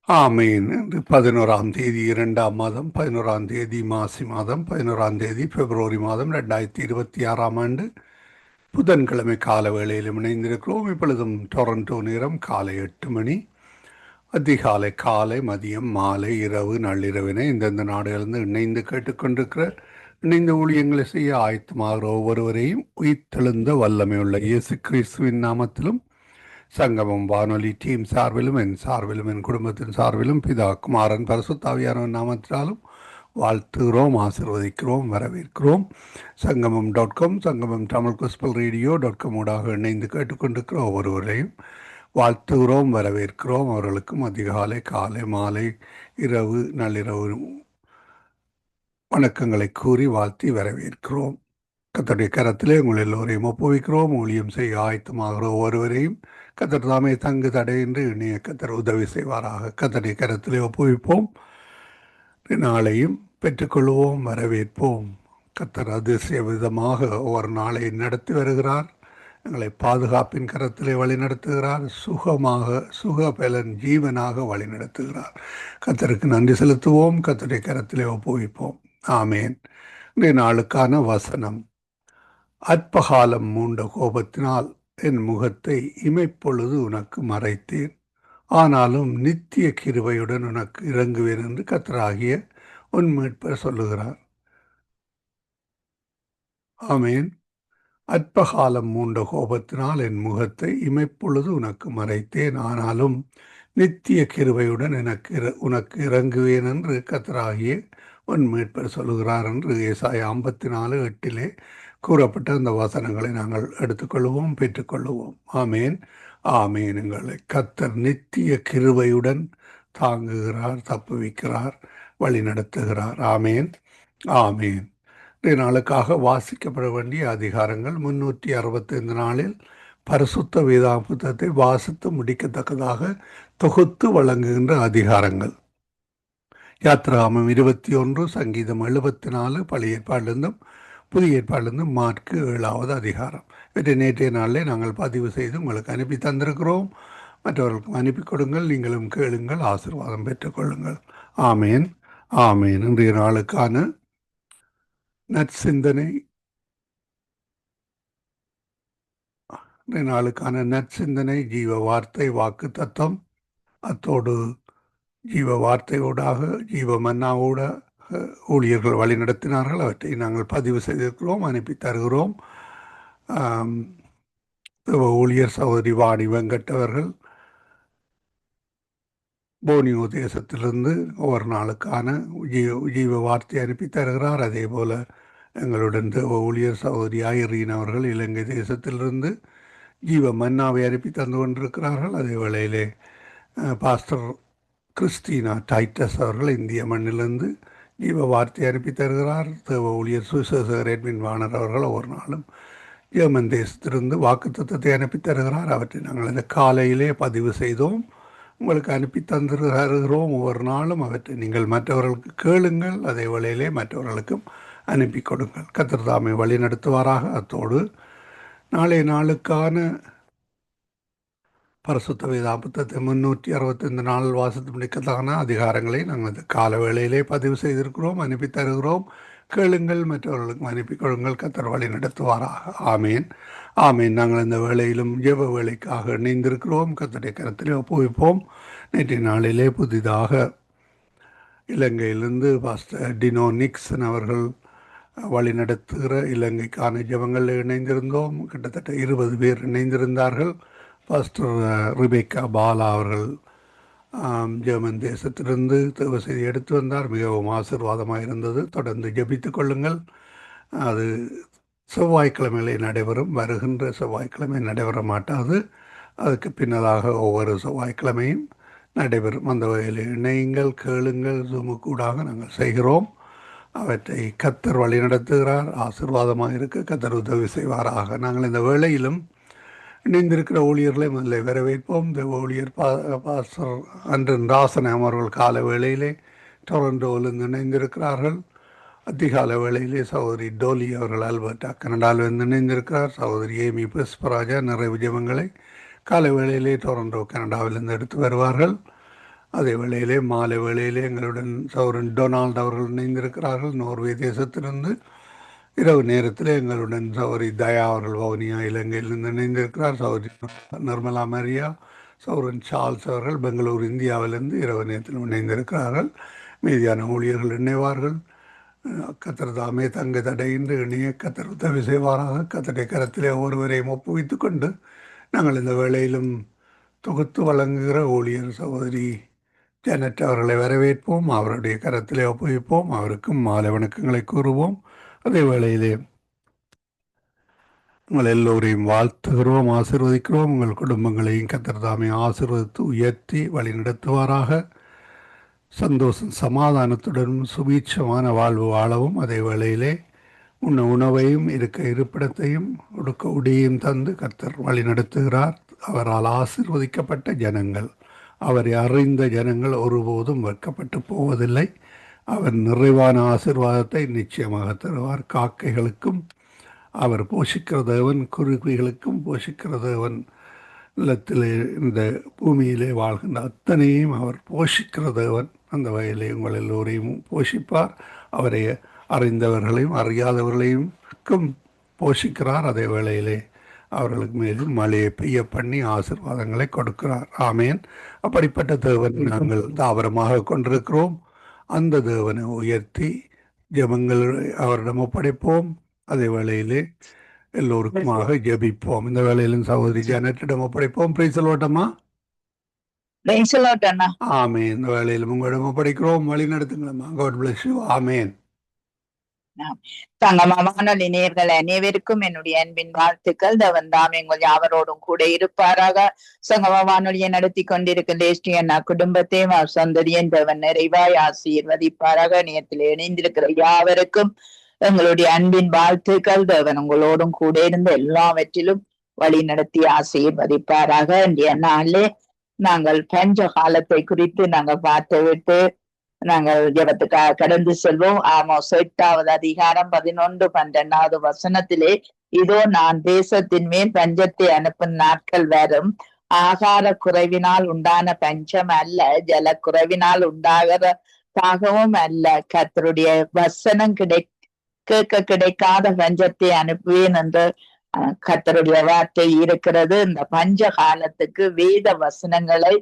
ஆமீன். இன்று 11ஆம் தேதி 2ஆம் மாதம் 11ஆம் தேதி மாசி மாதம் 11ஆம் தேதி பிப்ரவரி மாதம் 2026ஆம் ஆண்டு புதன்கிழமை கால வேளையிலும் இணைந்திருக்கிறோம். இப்பொழுதும் டொரண்டோ நேரம் காலை 8 மணி. அதிகாலை, காலை, மதியம், மாலை, இரவு, நள்ளிரவினை இந்தந்த நாடுகளிலிருந்து இணைந்து கேட்டுக்கொண்டிருக்கிற இணைந்த ஊழியங்களை செய்ய ஆயத்தமாகிற ஒவ்வொருவரையும் உயிர்த்தெழுந்த வல்லமையுள்ள இயேசு கிறிஸ்துவின் நாமத்திலும் சங்கமம் வானொலி டீம் சார்பிலும் என் சார்பிலும் என் குடும்பத்தின் சார்பிலும் பிதா குமாரன் பரிசுத்தாவியானவன் நாமத்தினாலும் வாழ்த்துகிறோம், ஆசிர்வதிக்கிறோம், வரவேற்கிறோம். சங்கமம் சங்கமம் தமிழ் கோஸ்பல் ரேடியோ ஊடாக இணைந்து கேட்டுக்கொண்டிருக்கிற ஒவ்வொருவரையும் வாழ்த்துகிறோம், வரவேற்கிறோம். அவர்களுக்கும் அதிகாலை, காலை, மாலை, இரவு, நள்ளிரவு வணக்கங்களை கூறி வாழ்த்தி வரவேற்கிறோம். கர்த்தருடைய கரத்திலே உங்கள் எல்லோரையும் ஒப்புவிக்கிறோம். ஊழியம் செய்ய ஆயத்தமாகிற ஒவ்வொருவரையும் கர்த்தர் தாமே தங்கு தடையின்றி இணைய கர்த்தர் உதவி செய்வாராக. கர்த்தருடைய கரத்திலே ஒப்புவிப்போம். நாளையும் பெற்றுக்கொள்வோம், வரவேற்போம். கர்த்தர் அதிசய விதமாக ஒவ்வொரு நாளை நடத்தி வருகிறார். எங்களை பாதுகாப்பின் கரத்திலே வழி நடத்துகிறார். சுக பலன் ஜீவனாக வழி நடத்துகிறார். கர்த்தருக்கு நன்றி செலுத்துவோம். கர்த்தருடைய கரத்திலே ஒப்புவிப்போம். ஆமேன். இன்றைய நாளுக்கான வசனம்: அற்பகாலம் மூண்ட கோபத்தினால் என் முகத்தை இமைப்பொழுது உனக்கு மறைத்தேன், ஆனாலும் நித்திய கிருபையுடன் உனக்கு இறங்குவேன் என்று கர்த்தராகிய உன் மீட்பர் சொல்லுகிறார். ஆமேன். அற்பகாலம் மூண்ட கோபத்தினால் என் முகத்தை இமைப்பொழுது உனக்கு மறைத்தேன், ஆனாலும் நித்திய கிருபையுடன் உனக்கு இறங்குவேன் என்று கர்த்தராகிய உன் மீட்பர் சொல்லுகிறார் என்று ஏசாயா 54:8 கூறப்பட்ட அந்த வசனங்களை நாங்கள் எடுத்துக்கொள்வோம், பெற்றுக்கொள்வோம். ஆமேன். ஆமேன். எங்களை கர்த்தர் நித்திய கிருபையுடன் தாங்குகிறார், தப்புவிக்கிறார், வழி நடத்துகிறார். ஆமேன். ஆமேன். இன்றைய நாளுக்காக வாசிக்கப்பட வேண்டிய அதிகாரங்கள்: 365 நாளில் பரிசுத்த வேதாகமத்தை வாசித்து முடிக்கத்தக்கதாக தொகுத்து வழங்குகின்ற அதிகாரங்கள்: யாத்திராகமம் 21, சங்கீதம் 74, பழைய ஏற்பாடிலிருந்தும் புதிய ஏற்பாடிலிருந்தும் மார்க்கு 7வது அதிகாரம். இவற்றை நேற்றைய நாளிலே நாங்கள் பதிவு செய்து உங்களுக்கு அனுப்பி தந்திருக்கிறோம். மற்றவர்களுக்கும் அனுப்பி கொடுங்கள், நீங்களும் கேளுங்கள், ஆசீர்வாதம் பெற்றுக்கொள்ளுங்கள். ஆமேன். ஆமேன். இன்றைய நாளுக்கான நற்சிந்தனை ஜீவ வார்த்தை வாக்கு தத்தம். அத்தோடு ஜீவ வார்த்தையோடாக ஜீவ மன்னாவோட ஊழியர்கள் வழி நடத்தினார்கள். அவற்றை நாங்கள் பதிவு செய்திருக்கிறோம், அனுப்பி தருகிறோம். ஊழியர் சகோதரி வாணி வெங்கட்டவர்கள் போனியோ தேசத்திலிருந்து ஒவ்வொரு நாளுக்கான ஜீவ வார்த்தை அனுப்பி தருகிறார். அதே போல எங்களுடன் ஊழியர் சகோதரி ஐரீன் அவர்கள் இலங்கை தேசத்திலிருந்து ஜீவ மன்னாவை அனுப்பி தந்து கொண்டிருக்கிறார்கள். அதே வேளையிலே பாஸ்டர் கிறிஸ்டினா டைட்டஸ் அவர்கள் இந்திய மண்ணிலிருந்து ஜீவ வார்த்தை அனுப்பி தருகிறார். தேவ ஊழியர் சுசேசர் எட்வின் வாணர் அவர்கள் ஒவ்வொரு நாளும் ஜெர்மன் தேசத்திலிருந்து வாக்கு தத்துவத்தை அனுப்பி தருகிறார். அவற்றை நாங்கள் இந்த காலையிலே பதிவு செய்தோம், உங்களுக்கு அனுப்பி தந்துருகிறோம். ஒவ்வொரு நாளும் அவற்றை நீங்கள் மற்றவர்களுக்கு கேளுங்கள், அதே வேளையிலே மற்றவர்களுக்கும் அனுப்பி கொடுங்கள். கர்த்தர் தாமே வழி நடத்துவாராக. அத்தோடு நாளைய நாளுக்கான பரிசுத்த வேதாகமத்தை 365 நாள் வாசித்து முடிக்கத்தான அதிகாரங்களை நாங்கள் இந்த கால வேளையிலே பதிவு செய்திருக்கிறோம், அனுப்பி தருகிறோம். கேளுங்கள், மற்றவர்களுக்கும் அனுப்பி கொள்ளுங்கள். கர்த்தர் வழி நடத்துவாராக. ஆமேன். ஆமேன். நாங்கள் இந்த வேளையிலும் ஜெப வேலைக்காக இணைந்திருக்கிறோம். கர்த்தருடைய கரத்திலே ஒப்புவிப்போம். நேற்றைய நாளிலே புதிதாக இலங்கையிலிருந்து பாஸ்டர் டினோ நிக்சன் அவர்கள் வழி நடத்துகிற இலங்கைக்கான ஜெபங்களில் இணைந்திருந்தோம். கிட்டத்தட்ட 20 பேர் இணைந்திருந்தார்கள். பாஸ்டர் ரிபேக்கா பாலா அவர்கள் ஜெர்மன் தேசத்திலிருந்து தேவ செய்தி எடுத்து வந்தார். மிகவும் ஆசீர்வாதமாக இருந்தது. தொடர்ந்து ஜெபித்து கொள்ளுங்கள். அது செவ்வாய்க்கிழமையிலே நடைபெறும். வருகின்ற செவ்வாய்க்கிழமை நடைபெற மாட்டாது. அதுக்கு பின்னதாக ஒவ்வொரு செவ்வாய்க்கிழமையும் நடைபெறும். அந்த வகையில் இணையுங்கள், கேளுங்கள். ஜூமுக்கூடாக நாங்கள் செய்கிறோம். அவற்றை கர்த்தர் வழி நடத்துகிறார். ஆசீர்வாதமாக இருக்க கர்த்தர் உதவி செய்வாராக. நாங்கள் இந்த வேளையிலும் இணைந்திருக்கிற ஊழியர்களை முதல்ல வரவேற்போம். இந்த ஊழியர் பாஸ்டர் அன்றன் ராசன் அவர்கள் கால வேளையிலே டொரண்டோவிலிருந்து இணைந்திருக்கிறார்கள். அதிகால வேளையிலே சகோதரி டோலி அவர்கள் ஆல்பர்ட்டா கனடாவிலிருந்து இணைந்திருக்கிறார். சகோதரி ஏமி புஷ்பராஜா நிறைவு ஜெபங்களை காலை வேளையிலே டொரண்டோ கனடாவிலிருந்து எடுத்து வருவார்கள். அதே வேளையிலே மாலை வேளையிலே எங்களுடன் சௌரன் டொனால்ட் அவர்கள் இணைந்திருக்கிறார்கள் நோர்வே தேசத்திலிருந்து. இரவு நேரத்தில் எங்களுடன் சௌரி தயா அவர்கள் வவுனியா இலங்கையிலிருந்து இணைந்திருக்கிறார். சௌரி நிர்மலா மரியா, சௌரன் சார்ல்ஸ் அவர்கள் பெங்களூர் இந்தியாவிலிருந்து இரவு நேரத்தில் இணைந்திருக்கிறார்கள். மீதியான ஊழியர்கள் இணைவார்கள். கத்தர் தாமே தங்க தடையின்றி இணைய கத்தர் உதவி செய்வாராக. கத்தரை கரத்திலே ஒருவரையும் ஒப்புவித்துக் கொண்டு நாங்கள் இந்த வேளையிலும் தொகுத்து வழங்குகிற ஊழியர் சகோதரி ஜெனட் அவர்களை வரவேற்போம். அவருடைய கரத்திலே ஒப்புவிப்போம். அவருக்கும் மாலை வணக்கங்களை கூறுவோம். அதே வேளையிலே உங்கள் எல்லோரையும் வாழ்த்துகிறோம், ஆசீர்வதிக்கிறோம். உங்கள் குடும்பங்களையும் கத்தர் தாமே ஆசீர்வதித்து உயர்த்தி வழிநடத்துவாராக. சந்தோஷம் சமாதானத்துடனும் சுபீட்சமான வாழ்வு வாழவும், அதே வேளையிலே உணவையும் இருக்க இருப்பிடத்தையும் உடுக்க உடையையும் தந்து கர்த்தர் வழி நடத்துகிறார். அவரால் ஆசீர்வதிக்கப்பட்ட ஜனங்கள், அவரை அறிந்த ஜனங்கள் ஒருபோதும் வெட்கப்பட்டு போவதில்லை. அவர் நிறைவான ஆசீர்வாதத்தை நிச்சயமாக தருவார். காக்கைகளுக்கும் அவர் போஷிக்கிற தேவன், குருவிகளுக்கும் போஷிக்கிற தேவன், இல்லத்திலே இந்த பூமியிலே வாழ்கின்ற அத்தனையும் அவர் போஷிக்கிற தேவன். அந்த வகையிலே உங்கள் எல்லோரையும் போஷிப்பார். அவரை அறிந்தவர்களையும் அறியாதவர்களையும் போஷிக்கிறார். அதே வேளையிலே அவர்களுக்கு மேலும் மழையை பெய்ய பண்ணி ஆசீர்வாதங்களை கொடுக்கிறார். ஆமேன். அப்படிப்பட்ட தேவன் நாங்கள் தாவரமாக கொண்டிருக்கிறோம். அந்த தேவனை உயர்த்தி ஜெபங்கள் அவரிடம் ஒப்படைப்போம். அதே வேளையிலே எல்லோருக்குமாக ஜெபிப்போம். இந்த வேளையிலும் சகோதரி ஜானட்டிடம் ஒப்படைப்போம். பிரைஸ் லோட்டமா. ஆமேன். இந்த வேளையிலும் உங்களிடம் ஒப்படைக்கிறோம். வழி நடத்துங்களம்மா. God bless you. ஆமேன். தங்கமான நேயர்கள் அனைவருக்கும் என்னுடைய அன்பின் வாழ்த்துக்கள். தேவன் தாமே உங்கள் யாவரோடும் கூட இருப்பாராக. சங்கம வானொலியை நடத்தி கொண்டிருக்கிற அண்ணா குடும்பத்தையும் சந்ததியின் தேவன் நிறைவாய் ஆசீர்வதிப்பாராக. நேரத்தில் இணைந்திருக்கிற யாவருக்கும் எங்களுடைய அன்பின் வாழ்த்துக்கள். தேவன் உங்களோடும் கூட இருந்து எல்லாவற்றிலும் வழி நடத்தி ஆசீர்வதிப்பாராக. இன்றைய நாளிலே நாங்கள் பஞ்ச காலத்தை குறித்து நாங்கள் பார்த்து விட்டு நாங்கள் ஜெபத்துக்காக கடந்து செல்வோம். ஆமோஸ் 8வது அதிகாரம் 11-12 வசனத்திலே, இதோ நான் தேசத்தின் மேல் பஞ்சத்தை அனுப்பும் நாட்கள் வரும். ஆகார குறைவினால் உண்டான பஞ்சம் அல்ல, ஜல குறைவினால் உண்டாகிறதாகவும் அல்ல. கர்த்தருடைய வசனம் கேட்க கிடைக்காத பஞ்சத்தை அனுப்புவேன் என்று கர்த்தருடைய வார்த்தை இருக்கிறது. இந்த பஞ்ச காலத்துக்கு வேத வசனங்களை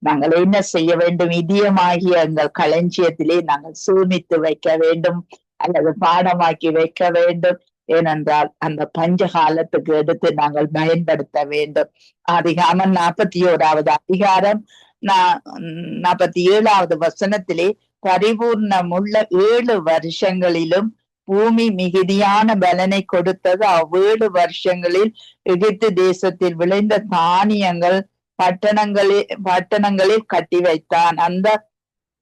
நாங்கள் என்ன செய்ய வேண்டும்? இதயமாகிய எங்கள் களஞ்சியத்திலே நாங்கள் சூமித்து வைக்க வேண்டும், அல்லது பாடமாக்கி வைக்க வேண்டும். ஏனென்றால் அந்த பஞ்ச காலத்துக்கு எடுத்து நாங்கள் பயன்படுத்த வேண்டும். ஆதிகாமம் 41வது அதிகாரம் 47வது வசனத்திலே, பரிபூர்ணமுள்ள 7 வருஷங்களிலும் பூமி மிகுதியான பலனை கொடுத்தது. 7 வருஷங்களில் எகிப்து தேசத்தில் விளைந்த தானியங்கள் பட்டணங்களில் கட்டி வைத்தான்.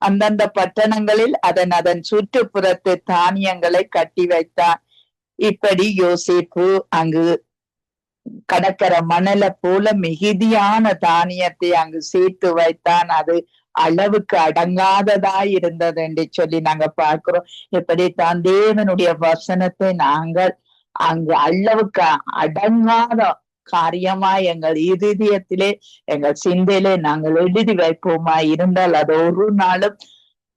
அந்தந்த பட்டணங்களில் அதன் சுற்றுப்புறத்து தானியங்களை கட்டி வைத்தான். இப்படி யோசேப்பு அங்கு கடற்கர மணலை போல மிகுதியான தானியத்தை அங்கு சேர்த்து வைத்தான். அது அளவுக்கு அடங்காததாய் இருந்தது என்று சொல்லி நாங்க பார்க்கிறோம். இப்படித்தான் தேவனுடைய வசனத்தை நாங்கள் அங்கு அளவுக்கு அடங்காத காரியமாய் எங்கள் இதயத்திலே எங்கள் சிந்தையிலே நாங்கள் எழுதி வைப்போமா இருந்தால் அது ஒரு நாளும்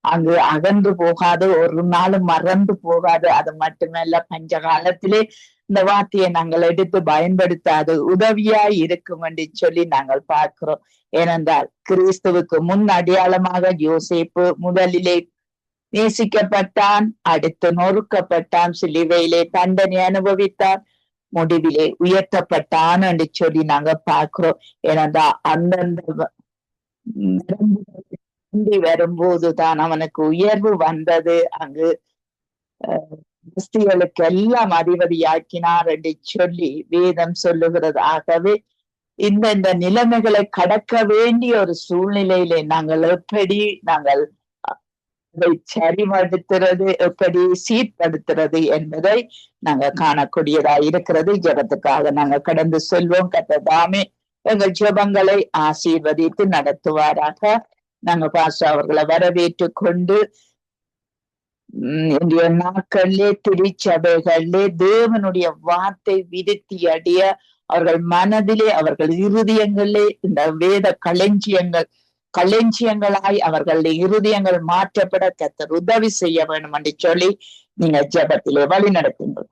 அங்கு அகன்று போகாது, ஒரு நாளும் மறந்து போகாது. அது மட்டுமல்ல, பஞ்ச காலத்திலே இந்த வார்த்தையை நாங்கள் எடுத்து பயன்படுத்தாது உதவியாய் இருக்கும் என்று சொல்லி நாங்கள் பார்க்கிறோம். ஏனென்றால் கிறிஸ்துவுக்கு முன் அடையாளமாக யோசேப்பு முதலிலே நேசிக்கப்பட்டான், அடுத்து நொறுக்கப்பட்டான், சிலுவையிலே தண்டனை அனுபவித்தான், முடிவிலே உயர்த்தப்பட்டான் என்று சொல்லி நாங்க பார்க்கிறோம். ஏனென்றா அந்தந்த வரும்போதுதான் அவனுக்கு உயர்வு வந்தது. அங்கு கிறிஸ்திகளுக்கு எல்லாம் அதிபதியாக்கினார் என்று சொல்லி வேதம் சொல்லுகிறது. ஆகவே இந்த நிலைமைகளை கடக்க வேண்டிய ஒரு சூழ்நிலையிலே நாங்கள் எப்படி நாங்கள் அதை சரிபடுத்துறது, எப்படி சீர்படுத்துறது என்பதை நாங்க காணக்கூடியதா இருக்கிறது. ஜெபத்துக்காக நாங்க கடந்து செல்வோம். கர்த்தர் தாமே எங்கள் ஜெபங்களை ஆசீர்வதித்து நடத்துவாராக. நாங்க பாஸ்டர் அவர்களை வரவேற்று கொண்டு இன்றைய நாட்களிலே திருச்சபைகளிலே தேவனுடைய வார்த்தை விருத்தி அடைய அவர்கள் மனதிலே அவர்கள் இருதயங்களிலே இந்த வேத களஞ்சியங்கள் களஞ்சியங்களாய் அவர்களுடைய இருதயங்கள் மாற்றப்பட கர்த்தர் உதவி செய்ய வேண்டும் என்று சொல்லி நீங்க ஜெபத்திலே வழி நடத்துங்கள்.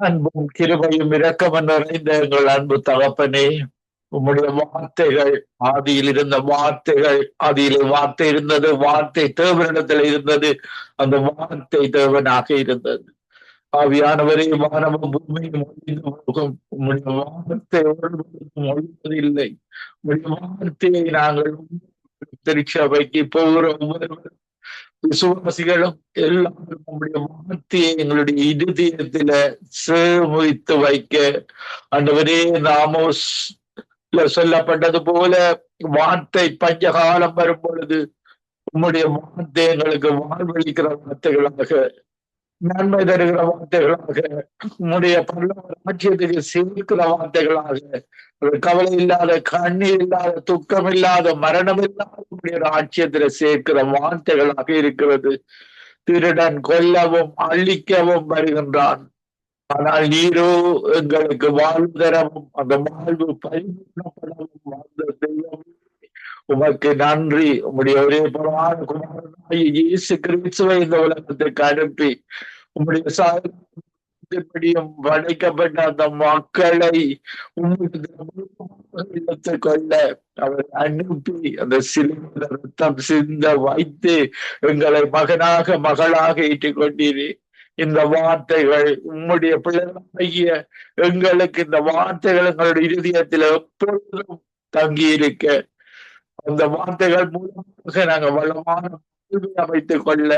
அன்பும் கிருபையும் இரக்கமும் நிறைந்த எங்கள் அன்பு தகப்பனே, உம்முடைய வார்த்தைகள் ஆதியில் இருந்த வார்த்தைகள், ஆதியிலே வார்த்தை இருந்தது, வார்த்தை தேவனிடத்தில் இருந்தது, அந்த வார்த்தை தேவனாக இருந்தது. ஆவியானவரே, வானமும் பூமியும் ஒழிந்து போகும், உம்முடைய வார்த்தை ஒருவருக்கும் ஒழிவதில்லை. உம்முடைய வார்த்தையை நாங்கள் திருச்சபைக்கு போகிற ஒவ்வொருவரும் விசுவாசிகளும் எல்லாரும் நம்முடைய வார்த்தையை எங்களுடைய இருதயத்தில சேமித்து வைக்க ஆண்டவரே, நாமோஸ் சொல்லப்பட்டது போல வார்த்தை பஞ்சகாலம் வரும் பொழுது உம்முடைய வார்த்தை எங்களுக்கு வாழ்வளிக்கிற வார்த்தைகளாக, நன்மை தருகிற வார்த்தைகளாக, உம்முடைய பரலோக ராஜ்யத்துக்கு சேர்க்கிற வார்த்தைகளாக, கவலை இல்லாத, கண்ணீர் இல்லாத, துக்கம் இல்லாத, மரணம் இல்லாத உம்முடைய ராஜ்யத்துல சேர்க்கிற வார்த்தைகளாக இருக்கிறது. திருடன் கொல்லவும் அழிக்கவும் வருகின்றான், ஆனால் நீரோ எங்களுக்கு வாழ்வு தரவும் அந்த வாழ்வு பரிபூர்ணப்படவும் வாழ்ந்த தெய்வம். உமக்கு நன்றி. உம்முடைய ஒரே பரவான குமாரனாகிய இயேசு கிறிஸ்துவை இந்த உலகத்துக்கு அனுப்பி உம்முடைய சாயப்படியும் படைக்கப்பட்ட அந்த மக்களை உம்முடைய கொள்ள அவர் அனுப்பி அந்த சிலுவையில ரத்தம் சிந்த வைத்து எங்களை மகனாக மகளாக ஏற்றிக் கொண்டீரே. இந்த வார்த்தைகள் உம்முடைய பிள்ளைகளாகிய எங்களுக்கு, இந்த வார்த்தைகள் எங்களுடைய இருதயத்தில் எப்பொழுதும் தங்கி இருக்க, அந்த வார்த்தைகள் மூலமாக நாங்கள் வளமான அமைத்துக் கொள்ள,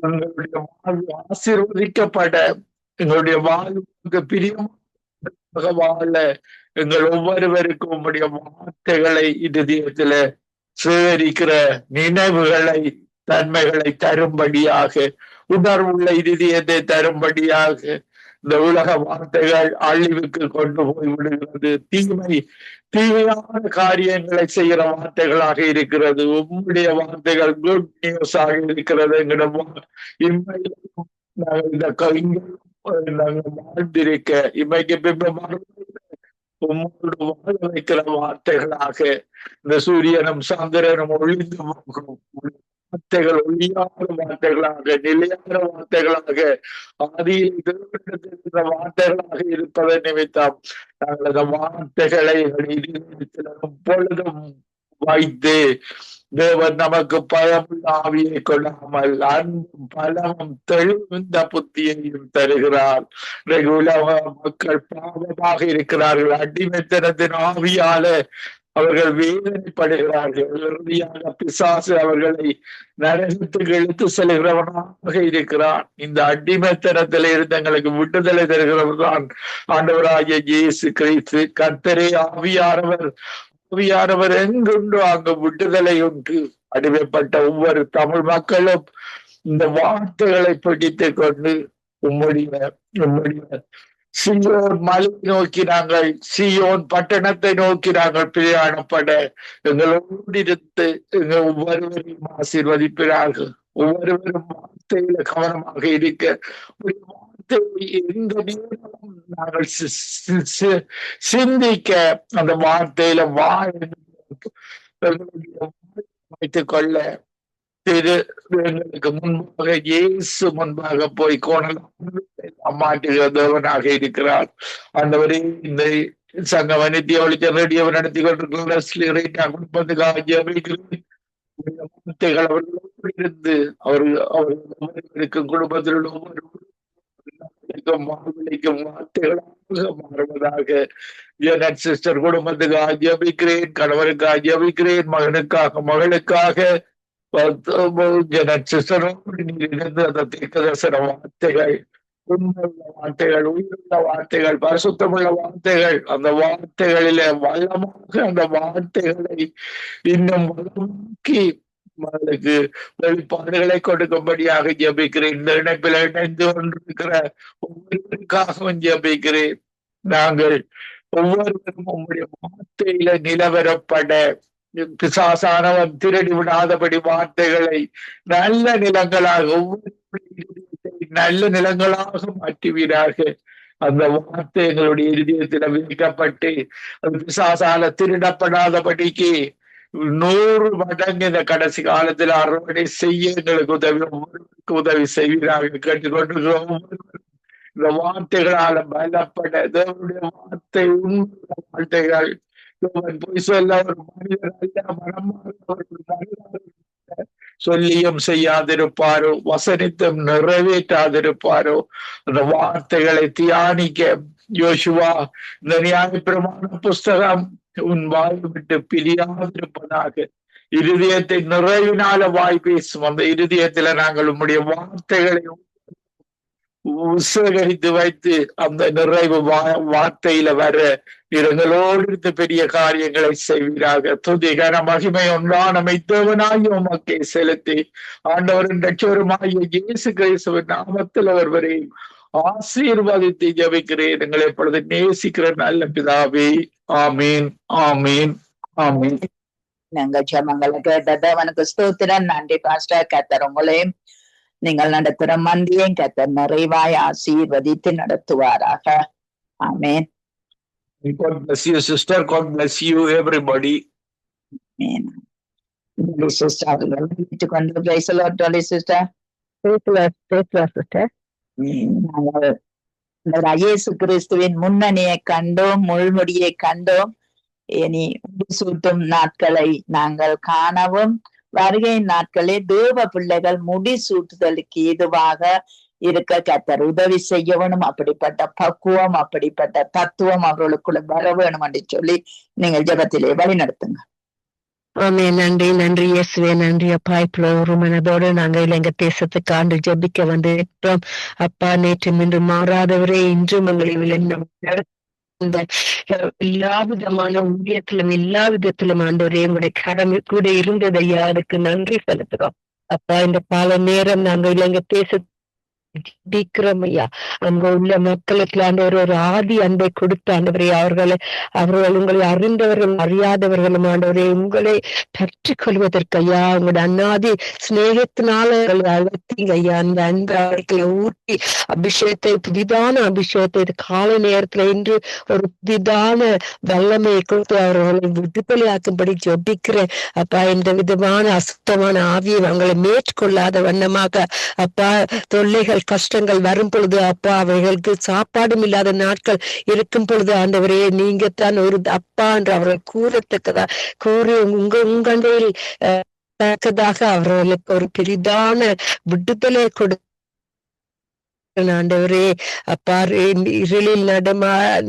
எங்களுடைய வாழ்வு ஆசீர்வதிக்கப்பட, எங்களுடைய வாழ்வுக்கு பிரியமாக வாழ, எங்கள் ஒவ்வொருவருக்கும் உம்முடைய வார்த்தைகளை இருதயத்தில சேகரிக்கிற நினைவுகளை, தன்மைகளை தரும்படியாக, உணர்வுள்ள இருதயத்தை தரும்படியாக. இந்த உலக வார்த்தைகள் அழிவுக்கு கொண்டு போய் விடுகிறது. தீமையான காரியங்களை செய்கிற வார்த்தைகளாக இருக்கிறது. உம்முடைய வார்த்தைகள் குட் நியூஸாக இருக்கிறது. இம்மையிலும் நாங்கள் வாழ்ந்திருக்க, இம்மைக்கு பிம்பமாக உம்மோடு வாழ வைக்கிற வார்த்தைகளாக, இந்த சூரியனும் சந்திரனும் ஒளிந்து போகும் வார்த்தைகள் ஒளியாத வார்த்தைகளாக, நிலையான வார்த்தைகளாக, ஆதியில் இருக்கிற வார்த்தைகளாக இருப்பதை நிமித்தம் நாங்கள் அந்த வார்த்தைகளை எப்பொழுதும் வைத்து, தேவன் நமக்கு பயமுள்ள ஆவியை கொள்ளாமல் அன்பும் பலமும் தெளிந்த புத்தியையும் தருகிறார். உலக மக்கள் பாவமாக இருக்கிறார்கள். அடிமைத்தனத்தின் ஆவியால அவர்கள் வேதனைப்படுகிறார்கள். இறுதியாக பிசாசு அவர்களை நரகத்துக்கு இழுத்து செல்கிறவனாக இருக்கிறான். இந்த அடிமைத்தனத்தில இருந்து எங்களுக்கு விடுதலை தருகிறவர்தான் ஆண்டவராகிய இயேசு கிறிஸ்து. கர்த்தரே ஆவியானவர், ஆவியானவர் எங்குண்டோ அங்கு விடுதலை உண்டு. அடிமைப்பட்ட ஒவ்வொரு தமிழ் மக்களும் இந்த வார்த்தைகளை பிடித்துக் கொண்டு உம்முடைய சியோன் மலை நோக்கி நாங்கள், சியோன் பட்டணத்தை நோக்கி நாங்கள் பிரயாணப்பட எங்களோடு இருந்து எங்கள் ஒவ்வொருவரையும் ஆசீர்வதிக்கிறார்கள். ஒவ்வொருவரும் வார்த்தையில கவனமாக இருக்க, வார்த்தை எந்த நேரமும் நாங்கள் சிந்திக்க, அந்த வார்த்தையில வைத்துக் கொள்ள, எங்களுக்கு முன்பாக இயேசு முன்பாக போய் கோணலாம் மாற்றுகிற தேவனாக இருக்கிறார். ஆண்டவரே, இந்த சங்கம் நித்திய ஒளிச்ச ரேடியோ நடத்தி கொண்டிருக்கிற குடும்பத்துக்காக வார்த்தைகள் அவர்களோடு இருந்து அவர்களுக்கும் குடும்பத்தில் உள்ள ஒவ்வொருவருக்கும் வாழ்வளிக்கும் வார்த்தைகளாக மாறுவதாக. ஜெனட் சிஸ்டர் குடும்பத்துக்காக ஜெபிக்கிறேன், கணவருக்காக ஜெபிக்கிறேன், மகனுக்காக மகளுக்காக, அந்த தீர்க்கதரிசன வார்த்தைகள், உண்மையுள்ள வார்த்தைகள், உயிருள்ள வார்த்தைகள், பரிசுத்தமுள்ள வார்த்தைகள், அந்த வார்த்தைகளில வல்லமாக அந்த வார்த்தைகளை இன்னும் வளமாக்கி அவர்களுக்கு வெளிப்பாடுகளை கொடுக்கும்படியாக ஜெபிக்கிறேன். இந்த இணைப்பில் இணைந்து கொண்டிருக்கிற ஒவ்வொருவருக்காகவும் ஜெபிக்கிறேன். நாங்கள் ஒவ்வொருவரும் உங்களுடைய வார்த்தையில நிலவரப்பட, பிசாசானவன் திருடி விடாதபடி வார்த்தைகளை நல்ல நிலங்களாக, ஒவ்வொரு நல்ல நிலங்களாக மாற்றுவீராக. அந்த வார்த்தை எங்களுடைய இருதயத்தில் விதிக்கப்பட்டு அது பிசாசால திருடப்படாதபடிக்கு 100 மடங்கு இந்த கடைசி காலத்தில் அறுவடை செய்ய எங்களுக்கு உதவி செய்வீராக கேட்டுக்கொண்டிருக்கிறோம். இந்த வார்த்தைகளால பலப்பட தேவனுடைய வார்த்தை உண்மை வார்த்தைகள். பொய் சொல்ல ஒரு மனிதர் அல்ல, மனமாக சொல்லியும் செய்யாதிருப்பாரோ, வசனித்தும் நிறைவேற்றாதிருப்பாரோ. அந்த வார்த்தைகளை தியானிக்க யோசுவா இந்த நியாயப்பிரமாண புஸ்தகம் உன் வாய் விட்டு பிரியாதிருப்பதாக. இருதயத்தை நிறைவினால வாய் பேசும் அந்த இருதயத்துல நாங்கள் உம்முடைய வார்த்தைகளை உசகரித்து வைத்து அந்த நிறைவு வார்த்தையில வர எங்களோடு இருந்து பெரிய காரியங்களை செய்வீராக. துதிகர மகிமை ஒன்றான மெய்த்தவனாய் உமக்கே செலுத்தி ஆண்டவரின் ரட்சகருமாகிய இயேசு கிறிஸ்துவின் நாமத்தில் ஒருவரையும் ஆசீர்வாதித்து ஜெபிக்கிறேன் எங்களை எப்பொழுது நேசிக்கிற நல்ல பிதாவே. ஆமீன், ஆமீன், ஆமீன். நாங்கள் ஜெபங்களை கேட்டது அவனுக்கு ஸ்தோத்திரம். நன்றி பாஸ்டர். கர்த்தர் உங்களையும் நீங்கள் நடத்துற மந்தியையும் கர்த்தர் நிறைவாய் ஆசீர்வதித்து நடத்துவாராக. ஆமென். God bless you, sister. God bless you, everybody. Amen. Sister, கொண்டு praise the Lord, sister. sister. நாங்கள் இயேசு கிறிஸ்துவின் முன்னணியை கண்டோம், முள்முடியை கண்டோம். இனி முடிசூட்டும் நாட்களை நாங்கள் காணவும், வருகை நாட்களே தேவ பிள்ளைகள் முடிசூட்டுதலுக்கு ஏதுவாக இருக்க கர்த்தர் உதவி செய்யணும். அப்படிப்பட்ட பக்குவம், அப்படிப்பட்ட தத்துவம் அவர்களுக்குள்ள வர வேணும் என்று சொல்லி நீங்கள் ஜெபத்திலே வழி நடத்துங்க. ஆமே. நன்றி, நன்றி இயேசுவே, நன்றி அப்பா. இப்போ ஒரு மனதோடு நாங்கள் எங்க தேசத்துக்கு ஆண்டு ஜெபிக்க வந்திருக்கிறோம் அப்பா. நேற்று இன்று மாறாதவரே, இன்றும் எங்களை இந்த எல்லா விதமான ஊழியத்திலும் எல்லா விதத்திலும் ஆண்டவரே உங்களுடைய கடமை கூட இருந்ததையா, அதுக்கு நன்றி செலுத்துறோம் அப்பா. இந்த கால நேரம் நாங்கள் எங்க தேச ஜெபிக்கிறோம் ஐயா. அங்க உள்ள மக்களுக்கு ஆண்டவர் ஒரு ஆதி அன்பை கொடுத்த ஆண்டவரே, அவர்கள் உங்களை அறிந்தவர்களும் அறியாதவர்களும் ஆண்டவரே உங்களை பற்றி கொள்வதற்கு ஐயா, உங்களுடைய அண்ணாதி சிநேகத்தினால அழுத்தீங்க ஐயா. அந்த அன்பை அவர்களை ஊட்டி அபிஷேகத்தை, புதிதான அபிஷேகத்தை இது கால நேரத்துல இன்று ஒரு புதிதான வல்லமையை கொடுத்து அவர்களை விடுதலையாக்கும்படி ஜெபிக்கிறேன் அப்பா. எந்த விதமான அசுத்தமான ஆவியை அவங்களை மேற்கொள்ளாத வண்ணமாக அப்பா, தொல்லைகள் கஷ்டங்கள் வரும் பொழுது அப்பா, அவைகளுக்கு சாப்பாடும் இல்லாத நாட்கள் இருக்கும் பொழுது ஆண்டவரே, நீங்க தான் ஒரு அப்பா என்று அவர்கள் கூறத்தக்கதா கூறி உங்களில் தக்கதாக அவர்களுக்கு ஒரு பெரிதான விடுதலை கொடு ஆண்டவரே அப்பா. இருளில்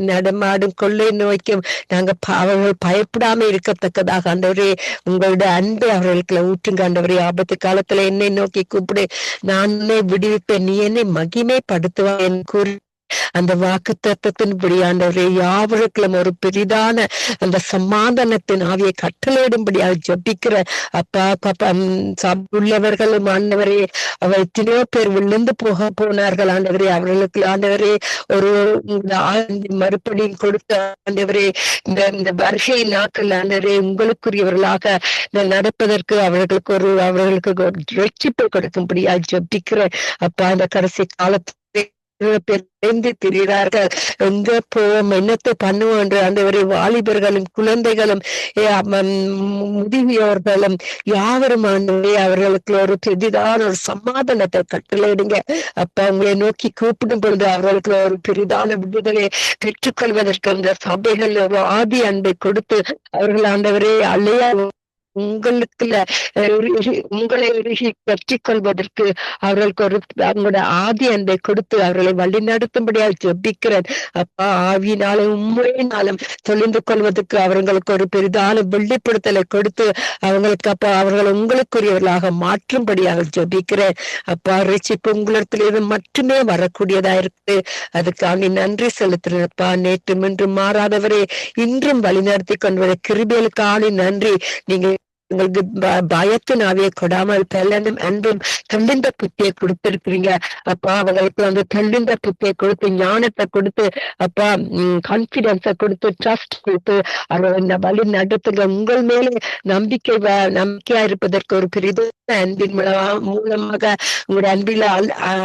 நடமாடும் கொள்ளை நோய்க்கும் நாங்க அவர்கள் பயப்படாம இருக்கத்தக்கதாக ஆண்டவரே உங்களுடைய அன்பை அவர்களுக்கு ஊற்றுங்க ஆண்டவரே. ஆபத்து காலத்துல என்னை நோக்கி கூப்பிடு, நான் உன்னை விடுவிப்பேன், நீ என்னை மகிமைப்படுத்துவாய் என்று கூறி அந்த வாக்கு தத்துவத்தின்படி ஆண்டவரே யாவருக்கும் ஒரு பெரிதான அந்த சமாதானத்தின் ஆவியை கட்டளையிடும்படியாக ஜபிக்கிற அப்பா. உள்ளவர்களும் ஆண்டவரே, அவர் எத்தனையோ பேர் விழுந்து போனார்கள் ஆண்டவரே. அவர்களுக்கு ஆண்டவரே ஒரு மறுபடியும் கொடுத்த ஆண்டவரே இந்த வருகை நாட்கள் ஆண்டவரே உங்களுக்குரியவர்களாக நடப்பதற்கு அவர்களுக்கு ரட்சிப்பை கொடுக்கும்படியாக ஜபிக்கிற அப்பா. இந்த கடைசி காலத்து திரிகிறார்கள், எங்க போவோம், என்னத்தை பண்ணுவோம் என்று ஆண்டவரே வாலிபர்களும் குழந்தைகளும் முதியோர்களும் யாவரும் ஆண்டவரே அவர்களுக்கு ஒரு பெரிதான ஒரு சமாதானத்தை கட்டளையிடுங்க அப்பா. உங்களை நோக்கி கூப்பிடும் பொழுது அவர்களுக்கு ஒரு பெரிதான விடுதலை பெற்றுக்கொள்வதற்கு அந்த சபைகள் ஒரு ஆதி அன்பை கொடுத்து அவர்கள் ஆண்டவரே அழையா உங்களுக்குள்ள உங்களை பற்றி கொள்வதற்கு அவர்களுக்கு ஒரு அவங்களோட ஆதி அன்பை கொடுத்து அவர்களை வழி நடத்தும்படியாக ஜெபிக்கிறேன் அப்பா. ஆவியினாலும் உண்மையினாலும் தொழிந்து கொள்வதற்கு அவர்களுக்கு ஒரு பெரிதான வெளிப்படுத்தலை கொடுத்து அவங்களுக்கு அப்பா அவர்கள் உங்களுக்குரியவர்களாக மாற்றும்படியாக ஜெபிக்கிறேன் அப்பா. ரட்சிப்பு உங்களிடத்திலிருந்து மட்டுமே வரக்கூடியதா இருக்கு, அதுக்காக நன்றி செலுத்துறேன்ப்பா. நேற்றும் இன்றும் மாறாதவரே, இன்றும் வழிநடத்தி கொண்டு வர கிருபைகளுக்காக நன்றி. நீங்க எங்களுக்கு பயத்தின் ஆவியை கொடாமல் பெலனும் அன்பும் தெளிந்த புத்தியை கொடுத்திருக்கிறீங்க அப்பா. அவங்களுக்கு அந்த தெளிந்த புத்தியை கொடுத்து ஞானத்தை கொடுத்து அப்பா கான்பிடன்ஸை கொடுத்து ட்ரஸ்ட் கொடுத்து அவர்கள் வழி நடத்துங்க. உங்கள் மேலே நம்பிக்கையா இருப்பதற்கு ஒரு பெரிதான அன்பின் மூலமாக உங்களுடைய அன்பில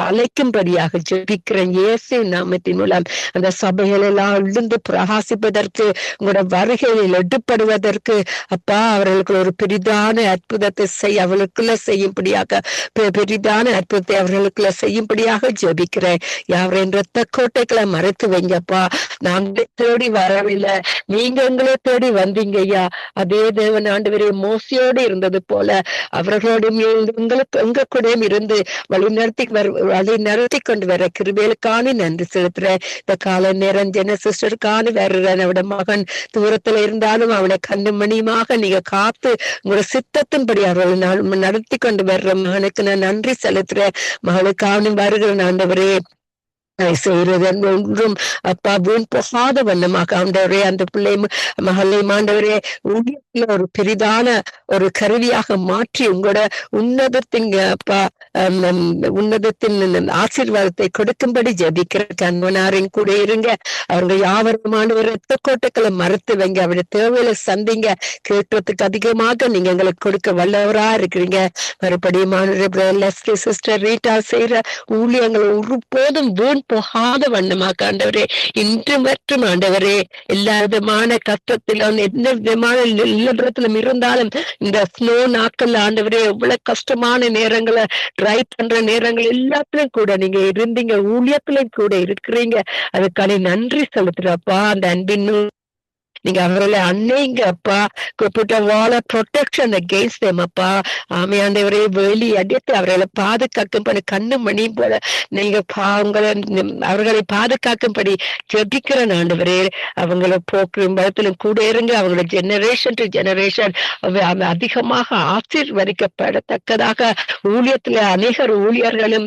அழைக்கும்படியாக ஜெபிக்கிறேன் இயேசு நாமத்தின் மூலம். அந்த சபைகள் எல்லாம் விழுந்து பிரகாசிப்பதற்கு உங்களோட வருகையில் எடுப்படுவதற்கு அப்பா அவர்களுக்கு ஒரு பெரிதான அற்புதத்தை அவர்களுக்குள்ள செய்யும்படியாக பெரிதான அற்புதத்தை அவர்களுக்குள்ள செய்யும்படியாக ஜெபிக்கிறேன். யாவரின் ரத்த கோட்டைகளை மறைத்து வைங்கப்பா. நாங்களே தேடி வரவில்லை, நீங்க எங்களே தேடி வந்தீங்க ஐயா. அதே தேவன் ஆண்டவரே மோசையோடு இருந்தது போல அவர்களோடும் எங்க கூடயும் இருந்து வழி நடத்தி கொண்டு வர கிருபைகளுக்கான நன்றி செலுத்துறேன். இந்த கால நேரம் ஜென சிஸ்டருக்கான வேற மகன் தூரத்துல இருந்தாலும் அவனை கண்ணு மணியுமாக நீங்க காத்து உங்களோட சித்தத்தின்படி அவர்கள் நடத்தி கொண்டு வர்ற மகனுக்கு நான் நன்றி செலுத்துறேன். மகளுக்கான வருகிற ஆண்டவரே செய்யறது ஒன்றும் அப்பா வீண் போகாத வண்ணமாக ஆண்டவரே அந்த பிள்ளை மகளை ஆண்டவரே ஊழியத்துல ஒரு பெரிதான ஒரு கருவியாக மாற்றி உங்களோட உன்னதத்தின் அப்பா உன்னதத்தின் ஆசீர்வாதத்தை கொடுக்கும்படி ஜபிக்கிற கண்வனாரின் கூட இருங்க. அவங்க யாவரும் ஆண்டவர் ரத்த கோட்டைகளை மறுத்து வைங்க. அவருடைய தேவையில சந்திங்க. கேட்கறதுக்கு அதிகமாக நீங்க எங்களுக்கு கொடுக்க வல்லவரா இருக்கிறீங்க. மறுபடியும் சிஸ்டர் ரீட்டா செய்யற ஊழியங்களை ஒருபோதும் வீண் போகாத வண்ணமாக ஆண்டவரே இன்று மற்றும் ஆண்டவரே எல்லா விதமான கஷ்டத்திலும் எந்த விதமான நிலவரத்திலும் இருந்தாலும் இந்த ஸ்னோ நாட்கள் ஆண்டவரே எவ்வளவு கஷ்டமான நேரங்களை ட்ரை பண்ற நேரங்கள் எல்லாத்திலும் கூட நீங்க இருந்தீங்க, ஊழியத்திலும் கூட இருக்கிறீங்க. அதுக்கான நன்றி செலுத்துறப்பா. அந்த அன்பின் நீங்க அவர்களை அன்னைங்க அப்பா குறிப்பிட்ட வாழ ப்ரொடெக்ஷன் அகேன்ஸ்ட் தேம் அப்பா. ஆமையாண்டவரே வெளி அடித்து அவர்களை பாதுகாக்கும்படி கண்ணு மணி போல நீங்க அவர்களை பாதுகாக்கும்படி ஜெபிக்கிற ஆண்டவரே. அவங்கள போக்கும் பலத்திலும் கூட இருங்க. அவங்களோட ஜெனரேஷன் டு ஜெனரேஷன் அதிகமாக ஆசீர்வதிக்கப்படத்தக்கதாக ஊழியத்துல அநேகர் ஊழியர்களும்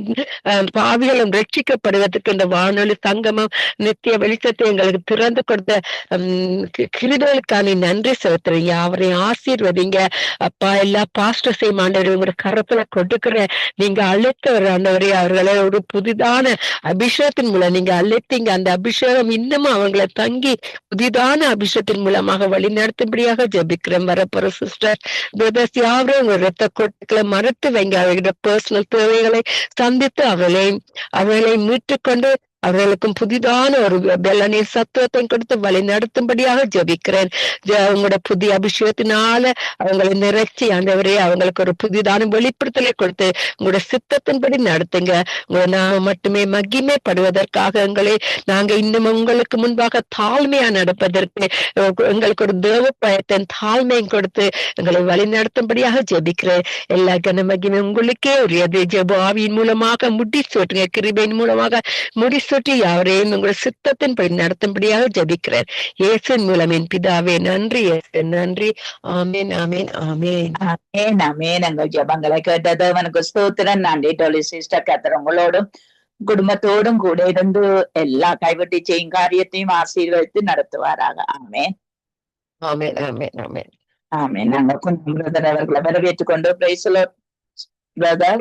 பாவிகளும் ரட்சிக்கப்படுவதற்கு இந்த வானொலி சங்கமம் நித்திய வெளிச்சத்தை எங்களுக்கு திறந்து கொடுத்த கிருபைகளுக்கான நன்றி செலுத்துறீங்க. அவரையும் ஆசீர்வதிங்க அப்பா. எல்லா பாஸ்டர்ஸையும் ஆண்டவரே உங்களோட கரத்துல கொடுக்கிற நீங்க அழைத்தவர் ஆண்டவரே. அவர்களை ஒரு புதிதான அபிஷேகத்தின் மூலம் நீங்க அழைத்தீங்க. அந்த அபிஷேகம் இன்னமும் அவங்களை தங்கி புதிதான அபிஷேகத்தின் மூலமாக வழி நடத்தும்படியாக ஜெபிக்கிறேன். வரப்போற சிஸ்டர் பிரதர்ஸ் யாவரும் உங்க ரத்த கோட்டைகளை மறுத்து வைங்க. அவர்களோட பர்சனல் தேவைகளை சந்தித்து அவர்களை மீட்டுக்கொண்டு அவர்களுக்கும் புதிதான ஒரு பெலனின் சத்துவத்தை கொடுத்து வழி நடத்தும்படியாக ஜெபிக்கிறேன். அவங்களோட புதிய அபிஷேகத்தினால அவங்களை நிறைச்சி ஆண்டவரே அவங்களுக்கு ஒரு புதிதான வெளிப்படுத்தலை கொடுத்து உங்களோட சித்தத்தின்படி நடத்துங்க. உங்களை நாம மட்டுமே மகிமைப்படுவதற்காக நாங்க இன்னும் உங்களுக்கு முன்பாக தாழ்மையா நடப்பதற்கு எங்களுக்கு ஒரு தேவ பயத்தின் தாழ்மையும் கொடுத்து எங்களை வழி நடத்தும்படியாக ஜெபிக்கிறேன். எல்லா கன மகிமை உங்களுக்கே உரியது. ஜெப ஆவியின் மூலமாக முடிசூட்டுங்க. கிருபையின் மூலமாக முடிசூட்டி யாவரையும் உங்கள் சித்தத்தின்படி நடத்தும்படியாக ஜெபிக்கிறேன். இயேசுவின் மூலம் என் பிதாவே நன்றி. நன்றி. ஆமேன் ஆமேன் ஆமேன் ஆமேன் ஆமேன். எங்கள் ஜெபங்களை கேட்டது அவனுக்கு ஸ்தோத்திரம். நன்றி டோலி சிஸ்டர். கர்த்தர் உங்களோடும் குடும்பத்தோடும் கூட இருந்து எல்லா கைவிட்டு செய்யும் காரியத்தையும் ஆசீர்வதித்து நடத்துவாராக. ஆமேன் ஆமேன் ஆமேன் ஆமேன் ஆமேன். நாங்கள் கொஞ்சம் பிரதர் அவர்களை வரவேற்றுக் கொண்டு பிரைஸ் தி லார்ட் பிரதர்.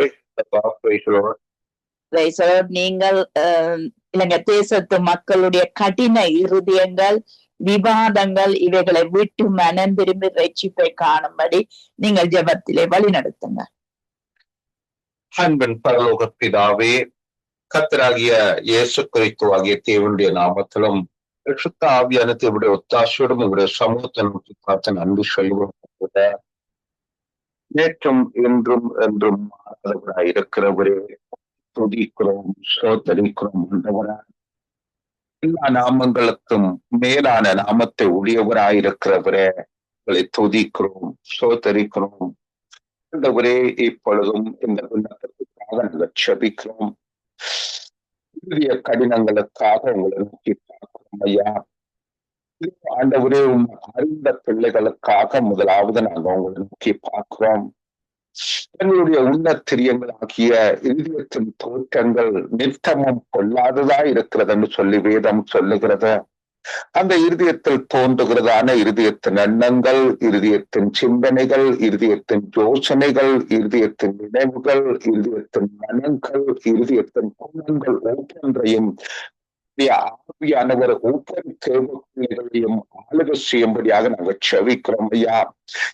நீங்கள் இலங்கை தேசத்து மக்களுடைய கடின இருதயங்கள் விவாதங்கள் இவைகளை விட்டு மனம் திரும்பி ரட்சிப்பை காணும்படி நீங்கள் ஜெபத்திலே வழி நடத்துங்க. அன்பின் பரலோக பிதாவே, கர்த்தராகிய இயேசு கிறிஸ்து ஆகிய தேவனுடைய நாமத்திலும் சுத்த ஆவியான தேவனுடைய ஒத்தாசையோடும் உங்களுடைய சமூகத்தை நோக்கி பார்த்து நன்றி சொல்லுவோம். நேற்றும் இன்றும் என்றும் இருக்கிறவரே துதிக்கிறோம், சோதரிக்கிறோம். எல்லா நாமங்களுக்கும் மேலான நாமத்தை உடையவராயிருக்கிறவரே துதிக்கிறோம், சோதரிக்கிறோம். ஆண்டவரே, இப்பொழுதும் இந்த விண்ணப்பத்திற்காக நாங்கள் செபிக்கிறோம். கடினங்களுக்காக உங்களை நோக்கி பார்க்கிறோம் ஐயா. ஆண்டவரே, அறிந்த பிள்ளைகளுக்காக முதலாவது நாங்கள் உங்களை நோக்கி பார்க்கிறோம். எங்களுடைய உன்னத்திரியங்கள் ஆகிய இதயத்தின் தோற்றங்கள் நித்தமும் கொள்ளாததா இருக்கிறது என்று சொல்லி வேதம் சொல்லுகிறது. அந்த இருதயத்தில் தோன்றுகிறதான இருதயத்தின் எண்ணங்கள், இருதயத்தின் சிந்தனைகள், இருதயத்தின் யோசனைகள், இருதயத்தின் நினைவுகள், இருதயத்தின் மனங்கள், இருதயத்தின் குணங்கள் ஒவ்வொன்றையும் ஆவியானவர் ஒவ்வொரு தேவர்களையும் ஆளுகை செய்யும்படியாக நாங்கள் செவிக்கிறோம் ஐயா.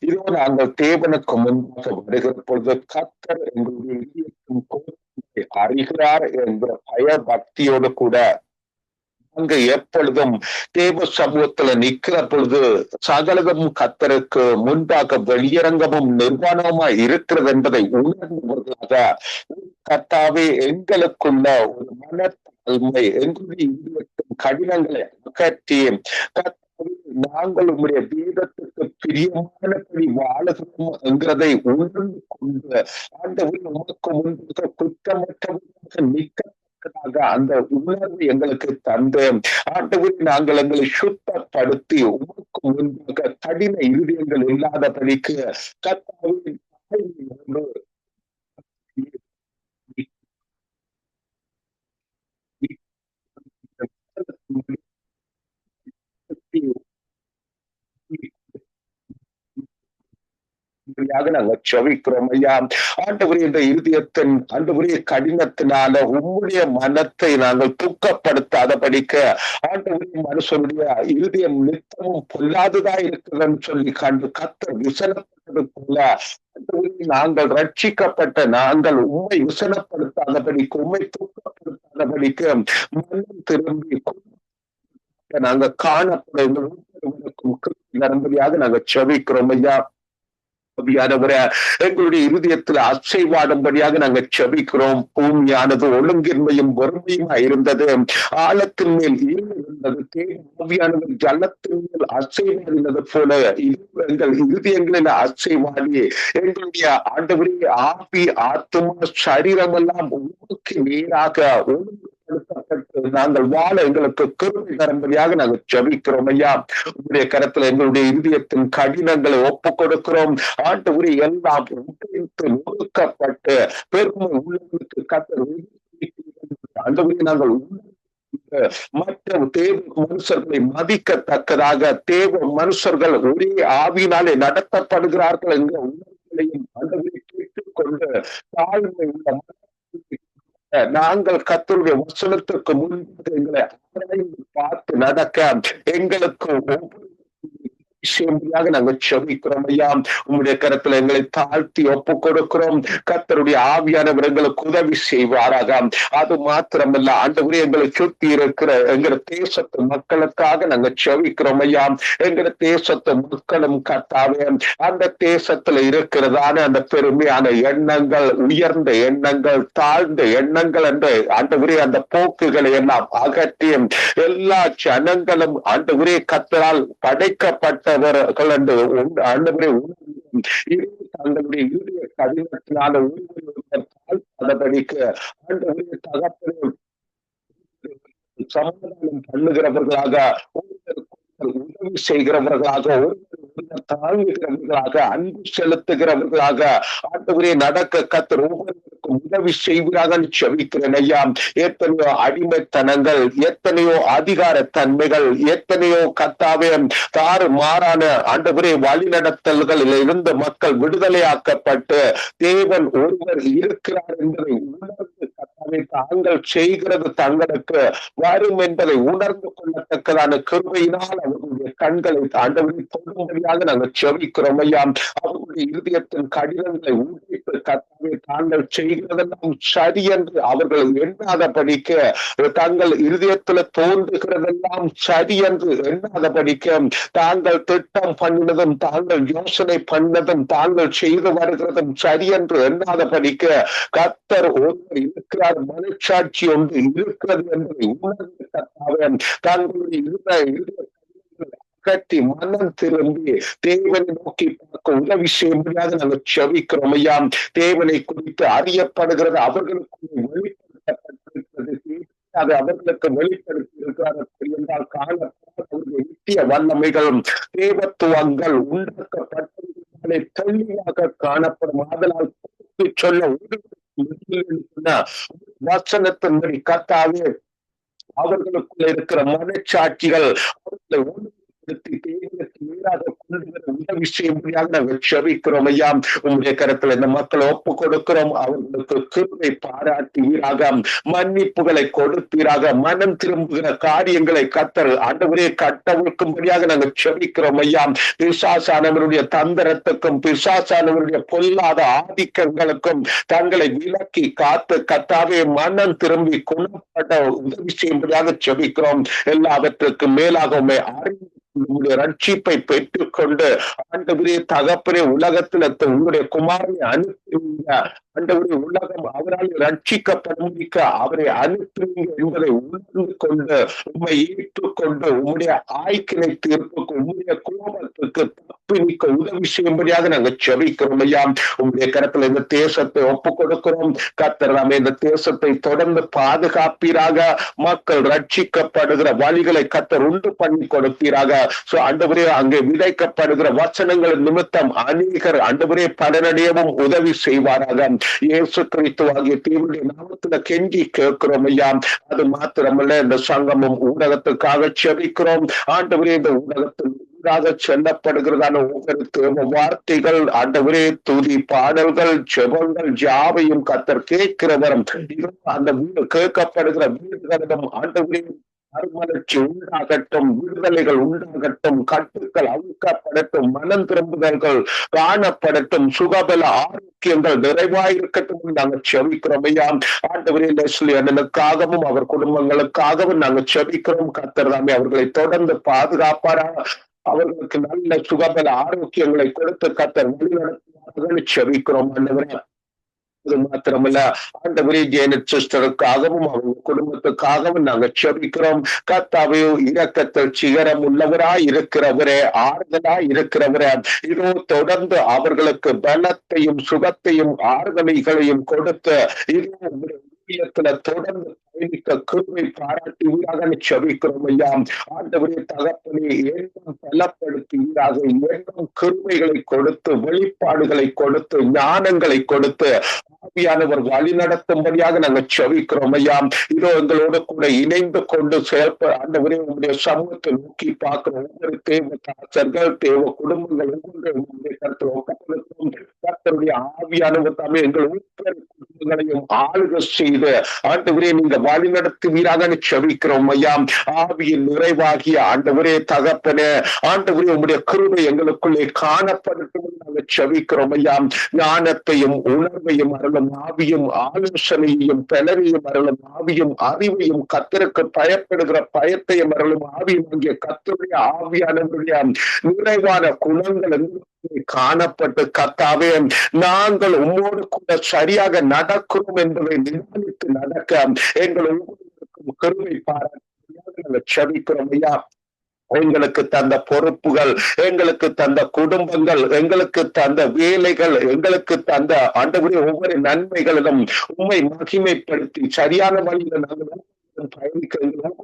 இதோ நாங்கள் தேவனுக்கு முன்பாக வருகிற பொழுது கர்த்தர் எங்களுடைய இதயத்தின் கோபத்தை அறிகிறார் என்ற பய பக்தியோடு கூட அங்க எப்பொழுதும் தேவ சமூகத்துல நிக்கிற பொழுது சகலமும் கர்த்தருக்கு முன்பாக வெளியரங்கமும் நிர்வாணமா இருக்கிறது என்பதை உணர்ந்தவர்களாக கர்த்தாவே எங்களுக்குள்ள ஒரு மனத்தாழ்மை எங்களுடைய இதயத்தின் கடினங்களை அகற்றி கர்த்தாவே நாங்கள் உங்களுடைய வேதத்துக்கு பிரியமானபடி வாழுகிறோம் என்கிறதை உணர்ந்து கொண்டு ஆண்டவர் உமக்கு முன்பாக குற்றமற்றவர்களாக நிற்க அந்த உணர்வு எங்களுக்கு தந்து ஆண்டவர் நாங்கள் எங்களை சுத்தப்படுத்தி உமக்கு முன்பாக கடின இருதயங்கள் இல்லாதபடிக்கு கர்த்தாவின் நாங்கள் செவிக்கிறோம் ஐயா. ஆண்டவரே இந்த இருதயத்தின் ஆண்டவரே கடினத்தினால உம்முடைய மனத்தை நாங்கள் துக்கப்படுத்தாதபடிக்க ஆண்டவரே மனுஷனுடைய இருதயம் நித்தமும் பொல்லாததா இருக்கிறதுன்னு சொல்லி கண்டு கர்த்தர் விசனப்பட்டது போல நாங்கள் ரட்சிக்கப்பட்ட நாங்கள் உண்மை விசனப்படுத்தாதபடிக்கு உண்மை துக்கப்படுத்தாதபடிக்கு மனம் திரும்பி நாங்கள் காணப்படும் நம்படியாக நாங்கள் செவிக்கிறோம் ஐயா. எங்களுடைய இருதயத்தில் அசைவாடும்படியாக நாங்கள் செபிக்கிறோம். பூமியானது ஒழுங்கின்மையும் வறுமையுமா இருந்தது, ஆழத்தின் மேல் இருந்தது, தேவையானது ஜலத்தின் மேல் அசைவாடினது போல எங்கள் இருதயங்களில் அசைவாடி எங்களுடைய ஆண்டவரே ஆவி ஆத்மா சரீரம் எல்லாம் உங்களுக்கு நேராக நாங்கள் வாழ எங்களுக்கு கிருபை தரும்படியாக நாங்கள் ஜெபிக்கிறோம் ஐயா. உங்களுடைய கரத்துல எங்களுடைய இருதயத்தின் கடினங்களை ஒப்புக் கொடுக்கிறோம். ஆண்டவரே எல்லாம் நொறுக்கப்பட்டு பெருமை உள்ளவர்களுக்கு கர்த்தர் ஆண்டவரே நாங்கள் மற்ற தேவ மனுஷர்களை மதிக்கத்தக்கதாக தேவ மனுஷர்கள் ஒரே ஆவியினாலே நடத்தப்படுகிறார்கள் என்ற உணர்வுகளையும் ஆண்டவரை கேட்டுக்கொண்டு தாழ்மை உள்ள நாங்கள் கர்த்தருடைய வசனத்திற்கு முன்பு எங்களை ஆராய்ந்து பார்த்து நடக்க எங்களுக்கு ஒவ்வொரு விஷயமாக நாங்கள் செபிக்கிறோம் ஐயா. உங்களுடைய கரத்துல எங்களை தாழ்த்தி ஒப்பு கொடுக்கிறோம். கர்த்தருடைய ஆவியானவர் எங்களுக்கு உதவி செய்வாராக. அது மாத்திரமல்ல ஆண்டவரே எங்களை சுத்தி இருக்கிற எங்க தேசத்து மக்களுக்காக நாங்கள் செபிக்கிறோம் ஐயா. எங்க தேசத்து மக்களும் கர்த்தாவே அந்த தேசத்துல இருக்கிறதான அந்த பெருமையான எண்ணங்கள், உயர்ந்த எண்ணங்கள், தாழ்ந்த எண்ணங்கள் என்று ஆண்டவரே அந்த போக்குகளை எல்லாம் அகற்றி எல்லா ஜனங்களும் ஆண்டவரே கர்த்தரால் படைக்கப்பட்ட ஆண்டவரே தங்களுடைய இறுதிய கடினத்தினால தாழ்த்தாதபடிக்கு ஆண்டவரே தகப்பனே சமாதானம் பண்ணுகிறவர்களாக உதவி செய்கிறவர்களாக தாழ்வுகிறவர்களாக அன்பு செலுத்துகிறவர்களாக ஆண்டவரே நடக்க கர்த்தர் ஒவ்வொருவருக்கும் உதவி செய்வீராக செபிக்கிறேன் ஐயா. எத்தனையோ அடிமைத்தனங்கள், எத்தனையோ அதிகார தன்மைகள், எத்தனையோ கர்த்தாவே தாறு மாறான ஆண்டவரே வழிநடத்தல்களில் இருந்த மக்கள் விடுதலையாக்கப்பட்டு தேவன் ஒருவர் இருக்கிறார் என்பதை உணர்ந்து கர்த்தாவே தாங்கள் செய்கிறது தங்களுக்கு வரும் என்பதை உணர்ந்து கொள்ளத்தக்கதான கிருபையினால் அவர்களுடைய கண்களை ஆண்டவரை தொடும்படியாக நாங்கள் செபிக்கிறோம் ஐயா. அவர்களுடைய இருதயத்தின் கடினங்களை உடைத்து கர்த்தாவே தாங்கள் செய்கிறதெல்லாம் சரி என்று அவர்கள் எண்ணாதபடிக்க தாங்கள் இருதயத்துல தோன்றுகிறதெல்லாம் சரி என்று எண்ணாதபடிக்க தாங்கள் திட்டம் பண்ணினதும் தாங்கள் யோசனை பண்ணதும் தாங்கள் செய்து வருகிறதும் சரி என்று எண்ணாதபடிக்க கர்த்தர் ஒருவர் இருக்கிறார், மனச்சாட்சி ஒன்று இருக்கிறது என்பதை உணர்ந்து கர்த்தாவே தங்களுடைய கட்டி மனம் திரும்பி தேவனை நோக்கி பார்க்க உதவி செய்யும்படியாக நாங்கள் செபிக்கிறோம் ஐயா. தேவனை குறித்து அறியப்படுகிறது அவர்களுக்கு வெளிப்படுத்தப்பட்டிருக்கிறது, அது அவர்களுக்கு வெளிப்படுத்தி இருக்கிறார்கள் என்றால் காணப்பட்ட நித்திய வல்லமைகளும் தேவத்துவங்கள் உண்டாக்கப்பட்டதை தெளிவாக காணப்படும். அதனால் சொல்ல வசனத்தின்படி கர்த்தாவே அவர்களுக்குள்ள இருக்கிற மனச்சாட்சிகள் அவர்களை ஒழுங்குபடுத்தி தேவனுக்கு நேராக கொண்டு வர உதவி செய்யும்படியாக நாங்கள் செபிக்கிறோம் ஐயா. உங்களுடைய கருத்துல இந்த மக்களை ஒப்பு கொடுக்கிறோம். அவர்களுக்கு கிருபை பாராட்டுவீராக, மன்னிப்புகளை கொடுப்பீராக, மனம் திரும்புகிற காரியங்களை கத்தர் ஆண்டவரே கட்டவிழ்க்கும்படியாக நாங்கள் செபிக்கிறோம் ஐயா. பிசாசானவருடைய தந்திரத்துக்கும் பிசாசானவருடைய பொல்லாத ஆதிக்கங்களுக்கும் தங்களை விலக்கி காத்து கத்தாவே மனம் திரும்பி குணப்பட உதவி செய்யும்படியாக செபிக்கிறோம். எல்லாவற்றுக்கும் மேலாக அறிந்து உங்களுடைய ரட்சிப்பை பெற்றுக் கொண்டு ஆண்டவரே தகப்பனே உலகத்துல உங்களுடைய குமாரனை அனுப்புவீங்க. ஆண்டவரே உலகம் அவரால் ரட்சிக்கப்படுமிக்க அவரை அனுப்புவீங்க என்பதை உணர்ந்து கொண்டு உண்மை ஏற்றுக்கொண்டு உங்களுடைய ஆய்க்கினை தீர்ப்புக்கு உங்களுடைய கோபத்துக்கு தப்பி நிற்க உதவி செய்யும்படியாக நாங்கள் செபிக்கிறோம் ஐயா. உங்களுடைய கருத்துல இந்த தேசத்தை ஒப்பு கொடுக்கிறோம். கர்த்தர் நாம இந்த தேசத்தை தொடர்ந்து பாதுகாப்பீராக. மக்கள் ரட்சிக்கப்படுகிற வழிகளை கர்த்தர் உண்டு பண்ணி கொடுப்பீராக. ஆண்டவரே அங்கே விதைக்கப்படுகிற வசனங்கள் நிமித்தம் அநேகர் ஆண்டவரே பலனடையவும் உதவி செய்வாராக. இயேசு கிறிஸ்து ஆகிய தீவுடைய நாமத்துல கெஞ்சி கேட்கிறோம் ஐயா. அது மாத்திரமல்ல இந்த சங்கமும் ஊடகத்துக்காக செபிக்கிறோம். ஆண்டவரே இந்த ஊடகத்தில் செல்லப்படுகிறதான ஒவ்வொரு தேவ வார்த்தைகள் ஆண்டவரே துதி பாடல்கள் ஜெபங்கள் யாவையும் கர்த்தர் கேட்கிறவரும் அந்த வீடு கேட்கப்படுகிற வீடுகளிடம் ஆண்டவரே மறுமலர்ச்சி உண்டாகட்டும், விடுதலைகள் உண்டாகட்டும், கட்டுக்கள் அவிழ்க்கப்படட்டும், மனம் திரும்புதல்கள் காணப்படட்டும், சுகபல ஆரோக்கியங்கள் நிறைவாயிருக்கட்டும் நாங்கள் செபிக்கிறோம் ஐயா. ஆண்டவரே லெஸ்லி அண்ணனுக்காகவும் அவர் குடும்பங்களுக்காகவும் நாங்கள் செபிக்கிறோம். கர்த்தர் தாமே அவர்களை தொடர்ந்து பாதுகாப்பாராக, அவர்களுக்கு நல்ல சுகபல ஆரோக்கியங்களை கொடுத்து கர்த்தர் வழிநடத்துவார்கள் செபிக்கிறோம். ஆண்டவரே அது மாத்திரமல்ல ஆண்டவரே ஜெயனட் சிஸ்டருக்காகவும் அவங்க குடும்பத்துக்காகவும் நாங்கள் செபிக்கிறோம். கர்த்தாவே இரக்கத்தில் சிகரம் உள்ளவராய் இருக்கிறவரே, ஆறுதலாய் இருக்கிறவரே, இதோ தொடர்ந்து அவர்களுக்கு பலத்தையும் சுகத்தையும் ஆறுதலைகளையும் கொடுத்து இதோ தொடர்ந்து பயணிக்க கிருபை பாராட்டுவீராக செபிக்கிறோம் ஐயா. ஆண்டவரே தகப்பனே எண்ணம் பலப்படுத்துவீராக, எண்ணம் கிருபைகளை கொடுத்து வெளிப்பாடுகளை கொடுத்து ஞானங்களை கொடுத்து ஆவியானவர் வழி நடத்தும்படியாக நாங்கள் செபிக்கிறோம் ஐயா. இதோ எங்களோடு கூட இணைந்து கொண்டு செயல்பட ஆண்டவரே உங்களுடைய சமூகத்தை நோக்கி பார்க்கிற ஒவ்வொரு தேவ தாசர்கள் தேவ குடும்பங்கள் ஒவ்வொரு கருத்து கர்த்தருடைய ஆவியானவர் தாமே எங்கள் ஒவ்வொரு குடும்பங்களையும் ஆளுக செய்து ஆண்டவரே நீங்க வழி நடத்துவீராக செபிக்கிறோம் ஐயா. ஆவியின் நிறைவாகிய ஆண்டவரே தகப்பனே, ஆண்டவரே உங்களுடைய கிருபை எங்களுக்குள்ளே காணப்படட்டும் நாங்கள் செபிக்கிறோம் ஐயா. ஞானத்தையும் உணர்வையும் அருளும் ஆவியும், ஆலோசனையையும் பலரையும் அருளும் ஆவியும், அறிவையும், கர்த்தருக்கு பயப்படுகிற பயத்தையும் அருளும் ஆவியும் அங்கே கர்த்தருடைய ஆவியானவருடைய நிறைவான குணங்கள் காணப்பட்டு கர்த்தாவே நாங்கள் உம்மோடு கூட சரியாக நடக்கிறோம் என்பதை நிதானித்து நடக்க எங்கள் ஒவ்வொருவருக்கும் கருவை பாராட்டு செபிக்கிறோம் ஐயா. எங்களுக்கு தந்த பொறுப்புகள், எங்களுக்கு தந்த குடும்பங்கள், எங்களுக்கு தந்த வேலைகள், எங்களுக்கு தந்த ஆண்டவரே ஒவ்வொரு நன்மைகளிலும் உண்மை மகிமைப்படுத்தி சரியான வழியில் நாங்கள் பயணிக்கிறோம் நாங்கள்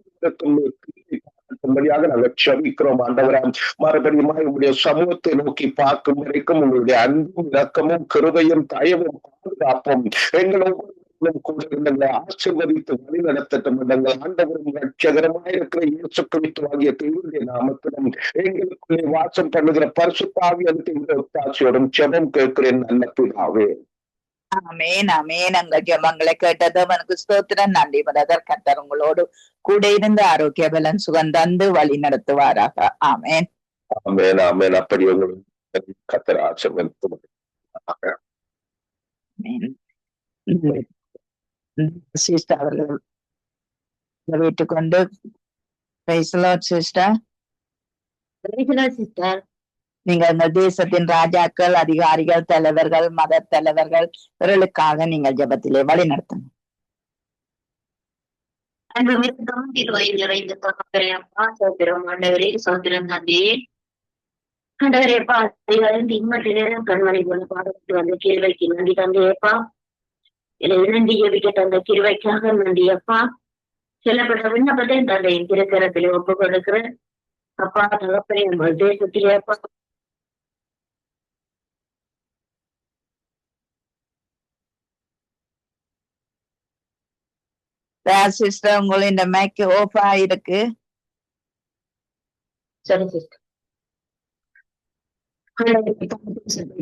செபிக்கிறோம் ஆண்டவரே. மறுபடியும் உங்களுடைய சமூகத்தை நோக்கி பார்க்கும் வரைக்கும் உங்களுடைய அன்பும் இரக்கமும் கிருபையும் தயவும் பாதுகாப்பும் எங்கள் கூட இருந்தங்களை ஆசீர்வதித்து வழி நடத்தட்டும். எங்கள் ஆண்டவரும் ரட்சகரமாயிருக்கிற இயேசு கிறிஸ்து ஆகிய தேவனுடைய நாமத்திலும் எங்களுக்குள்ளே வாசம் பண்ணுகிற பரிசுத்த ஆவியானவருடைய ஒத்தாசையோடும் ஜெபம் கேட்கிறேன் நல்ல பிதாவே. ஆமேன் ஆமேன். அங்க ஜெபங்களை கேட்டது அவனுக்கு ஸ்தோத்திரம். நன்றி பிரதர். கர்த்தர் உங்களோடு கூட இருந்து ஆரோக்கிய பலன் சுகம் தந்து வழி நடத்துவாராக. ஆமேன் ஆமேன் ஆமேன். அப்படி உங்களுக்கு கர்த்தர் ஆசீர்வதித்து சிஸ்டர் அவர்கள் வீட்டுக்கொண்டு சிஸ்டர் சிஸ்டர் நீங்க இந்த தேசத்தின் ராஜாக்கள், அதிகாரிகள், தலைவர்கள், மத தலைவர்கள் இவர்களுக்காக நீங்கள் ஜெபத்திலே வழி நடத்தணும். அன்பு மிகவும் நிறைந்த அப்பா சோத்திரம் ஆண்டவரே, சோத்திரம் தந்தி ஆண்டவரேப்பா, இம்மட்டு நேரம் கண்மணி போல பாடப்பட்டு வந்த கிருவைக்கு நன்றி தந்தையப்பா. நன்றி ஜெபிக்க தந்த கிருவைக்காக நன்றியப்பா. செல்லப்பட்ட விண்ணப்பத்தை தந்தையின் திருக்கரத்திலே ஒப்பு கொடுக்கிறேன் அப்பா. தகப்பனே நம்ம தேசத்திலேப்பா சிஸ்டர் உங்களை இந்த மைக் ஓஃப் ஆயிருக்கு. சரி சிஸ்டர்.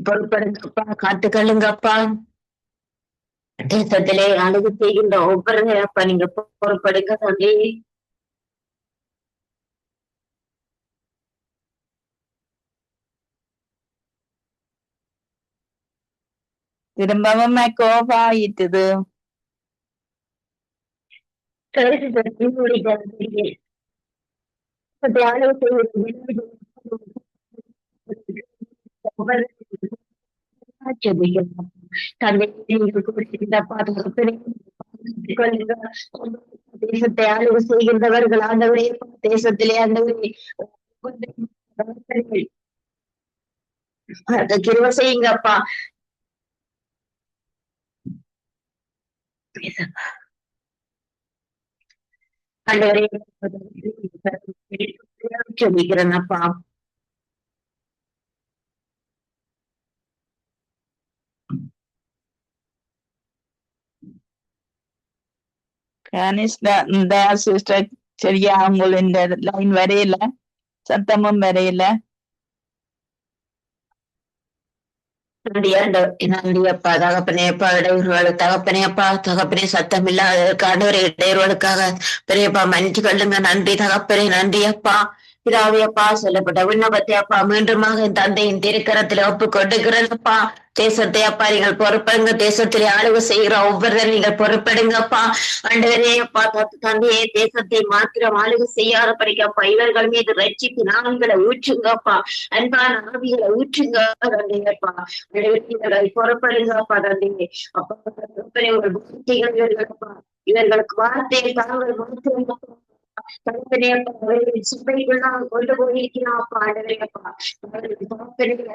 பொறுப்படுங்கப்பா, காத்துக்கொள்ளுங்கப்பா. தேசத்திலே அழுகு செய்கின்ற ஒவ்வொரு அப்பா நீங்க பொறுப்படுங்க தம்பி. திரும்பவும் மைக் ஓஃப் ஆயிட்டுது. சரி சிஸ்டர், தேசத்தை ஆளுகை செய்கின்றவர்கள் ஆண்டவரே, தேசத்திலே ஆண்டவரே கிருபை செய்யுங்கப்பா. ஆண்டவரே சொல்லிக்கிறேனப்பா. இந்த சிஸ்டர் சரியா உங்களை இந்த லைன் வரையில, சத்தமும் வரையில. நன்றியப்பா தகப்பனேப்பா, இடையூறுகளுக்கு தகப்பனேப்பா, தகப்பனே சத்தம் இல்லாததற்கான இடையூறுகளுக்காக பெரியப்பா மன்னிச்சு கொள்ளுங்க. நன்றி தகப்பனே, நன்றியப்பா. பிதாவியப்பா சொல்லப்பட்ட விண்ணப்பத்தை அப்பா மீண்டுமாக என் தந்தையின் திருக்கரத்துல ஒப்பு கொடுக்கிறப்பா. தேசத்தை அப்பா நீங்கள் பொறுப்படுங்க, தேசத்திலே ஆளுகை செய்கிற ஒவ்வொருவரும் நீங்கள் பொறுப்படுங்கப்பா. ஆண்டவரே அப்பா, தந்தையே தேசத்தை மாத்திரம் ஆளுகை செய்யாத படிக்கப்பா, இவர்கள் மீது ரட்சிப்பு நாவிகளை ஊற்றுங்கப்பா, அன்பான ஆவிகளை ஊற்றுங்க தந்தையப்பா. பொறுப்படுங்கப்பா தந்தையே அப்பா, உங்கள் வார்த்தைகள் இவர்களுப்பா, இவர்களுக்கு வார்த்தையை தாங்கள் மாத்திரம் சுப்பைக்குள்ளாக கொண்டு போயிருக்கிறாப்பா.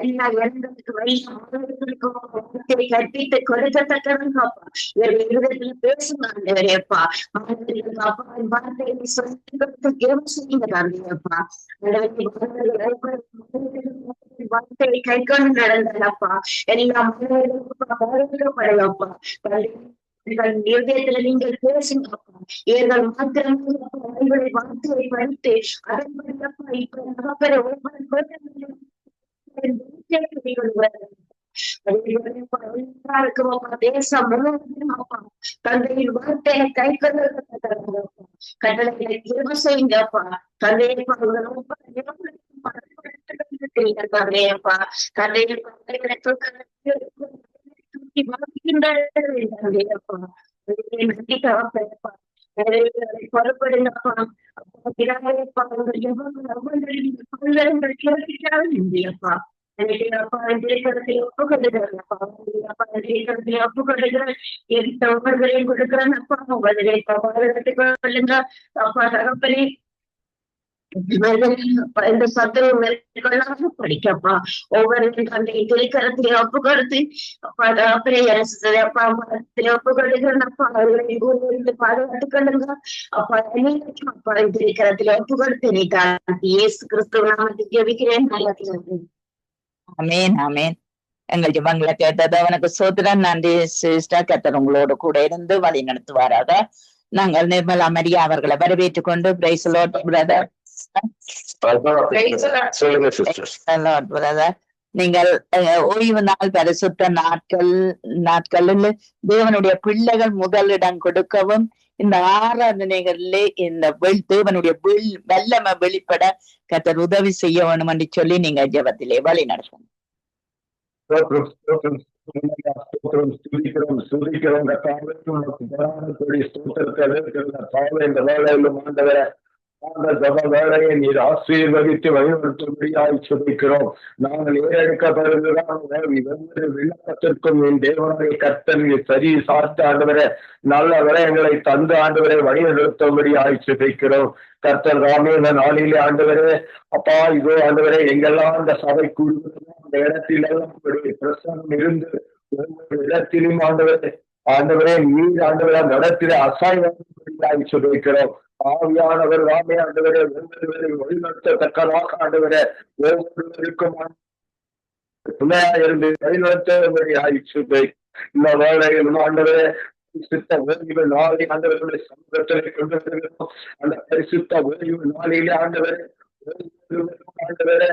எல்லா இடங்களுக்கு வார்த்தையை கற்பித்து கொடுக்கத்தக்கவங்கப்பா, இவர்கள் இருதயத்துல பேசுங்க ஆண்டவரேப்பா. வார்த்தையை சொல்லி கொடுத்து கேம் செய்யுங்க தந்தையப்பா. வார்த்தையை கை கொண்டு நடந்தப்பா, எல்லா மனிதர்களுப்பா. இருதயத்துல நீங்கள் பேசுங்கப்பா, இவர்கள் மாத்திரம் வார்த்தையை படித்து அதன்படிப்பா இப்ப தேசம் முழுவதும் தந்தையின் வார்த்தையை கை கொள்ளப்பட்ட கட்டளைகளை திரும்ப செய்யுங்கப்பா. தந்தையப்பா தந்தையப்பா தந்தையின் பொறுப்படுங்கப்பா. ஒவ்வொருவரையும் கொடுக்கிறேன் அப்பா, உங்களுடைய அப்பா தகப்பனே இந்த சத்துரு மேற்கொள்ளாம படிக்கப்பா. ஒவ்வொரு தந்தையை திருக்கரத்திலே ஒப்பு கொடுத்து அப்பா தகப்பனே அப்பா ஒப்பு கொடுக்கிறேன் அப்பா, அவர்களை ஊரிலிருந்து பாதுகாத்துக் கொள்ளுங்க அப்பா. அப்பா திருக்கரத்திலே ஒப்பு கொடுத்து நீ இயேசு கிறிஸ்துவ நாமத்தில் ஜெபிக்கிறேன். ஆமேன் ஆமேன். எங்கள் ஜெபங்களை கேட்டது அவனுக்கு சோத்திரம். நன்றி சிஸ்டர். கர்த்தர் உங்களோடு கூட இருந்து வழி நடத்துவாராக. நாங்கள் நிர்மலா மரியா அவர்களை வரவேற்றுக் கொண்டு பிரைஸ் லார்ட் பிரதர். நீங்கள் ஓய்வு நாள் பரிசுத்த நாட்களில் தேவனுடைய பிள்ளைகள் முதலிடம் கொடுக்கவும், இந்த ஆராதனைகளிலே இந்த தேவனுடைய வல்லமை வெளிப்பட கர்த்தர் உதவி செய்ய வேணும் என்று சொல்லி நீங்க ஜெபத்திலே வழி நடத்தணும். வேலையை நீர் ஆசீர்வதித்து வழிநடத்தும்படியாய் சுபிக்கிறோம். நாங்கள் ஏறெடுக்கப்படுகிறோம் விண்ணப்பத்திற்கும் என் தேவனுடைய கர்த்தன் சரி சார்த்த ஆண்டவரை நல்ல விடயங்களை தந்து ஆண்டவரை வழிநடத்தும்படியாய் சுபிக்கிறோம். கர்த்தர் ராமே இந்த நாளிலே ஆண்டவரே அப்பா இதோ ஆண்டவரே எங்கெல்லாம் அந்த சபை கூடுகிறதோ அந்த இடத்திலெல்லாம் பிரசனம் இருந்து ஒவ்வொரு இடத்திலும் ஆண்டவரே நீர் ஆண்டவரை நடத்திட அசாயமாய் சுபிக்கிறோம். ஆவியானவர் ராமே ஆண்டவரை ஒவ்வொருவரை வழிநடத்தத்தக்கதாக ஆண்டவரை ஒவ்வொருவருக்கும் துணையா இருந்து வழிநடத்தபடி ஆயிடுச்சு. இந்த வேலையில் ஆண்டவரை பரிசுத்த ஓய்வு நாளை ஆண்டவர்களுடைய சமூகத்திலே கொண்டு வருகிறோம். அந்த பரிசுத்த ஓய்வு நாளிலே ஆண்டவரே ஆண்டவரே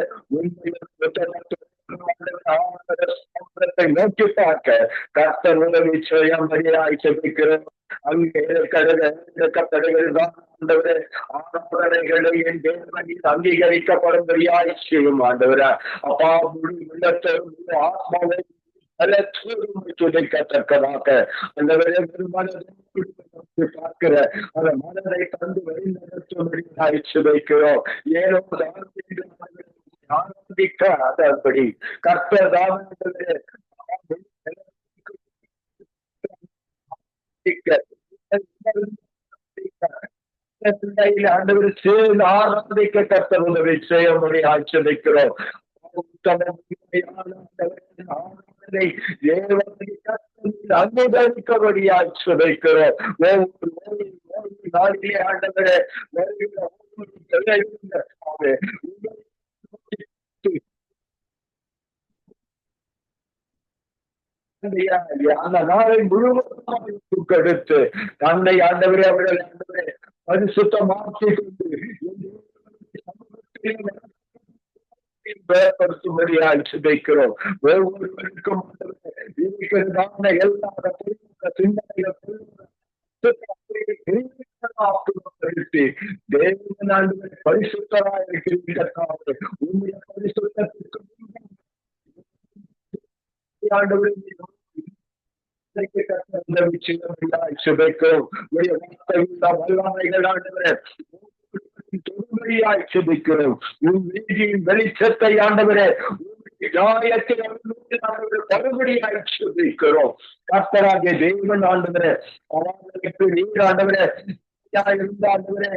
நோக்கி பார்க்க கர்த்தர் உதவி செய்யும்படியாய் ஜெபிக்கிறோம். அங்கே ஆண்டவரே ஆராதனைகளை என் தேவனில் அங்கீகரிக்கப்படும்படியாய் செய்யும் ஆண்டவரே. அப்பா முழு உள்ளத்தை முழு ஆத்மாவை துடைக்கத்தக்கதாக அந்த பார்க்கிற அந்த மனதை தந்து வழிநடத்தும்படியாய் ஜெபிக்கிறோம். ஏனோ ஆரம்பிக்காதபடி கர்த்தர் ஆண்டவர் சேர்ந்து ஆரம்பிக்க கர்த்தர் உதவி செய்யும்படியாய் ஜெபிக்கிறோம். அங்கீகரிக்கபடியாய் ஜெபிக்கிறோம். நாளிலே ஆண்டவரே அந்த நாளை முழுவதும் கெடுத்து தந்தை ஆண்டவரே அவர்கள் ஆண்டவரே பரிசுத்தமாக்கி கொண்டு பயன்படுத்தும்படியாய் ஜெபிக்கிறோம். ஒவ்வொருவருக்கும் இருக்கிறதான எல்லா சிந்தனைகள் தேவன் ஆண்டவரே பரிசுத்தராக இருக்கிறீர்கள். உங்களுடைய பரிசுத்தத்திற்கு ஆண்டவரே வெளிச்சத்தை ஆண்டவரே மறுபடியாய் ஜெபிக்கிறோம். கர்த்தராகிய தேவன் ஆண்டவரே அவர்களுக்கு நீர் ஆண்டவரே இருந்த ஆண்டவரே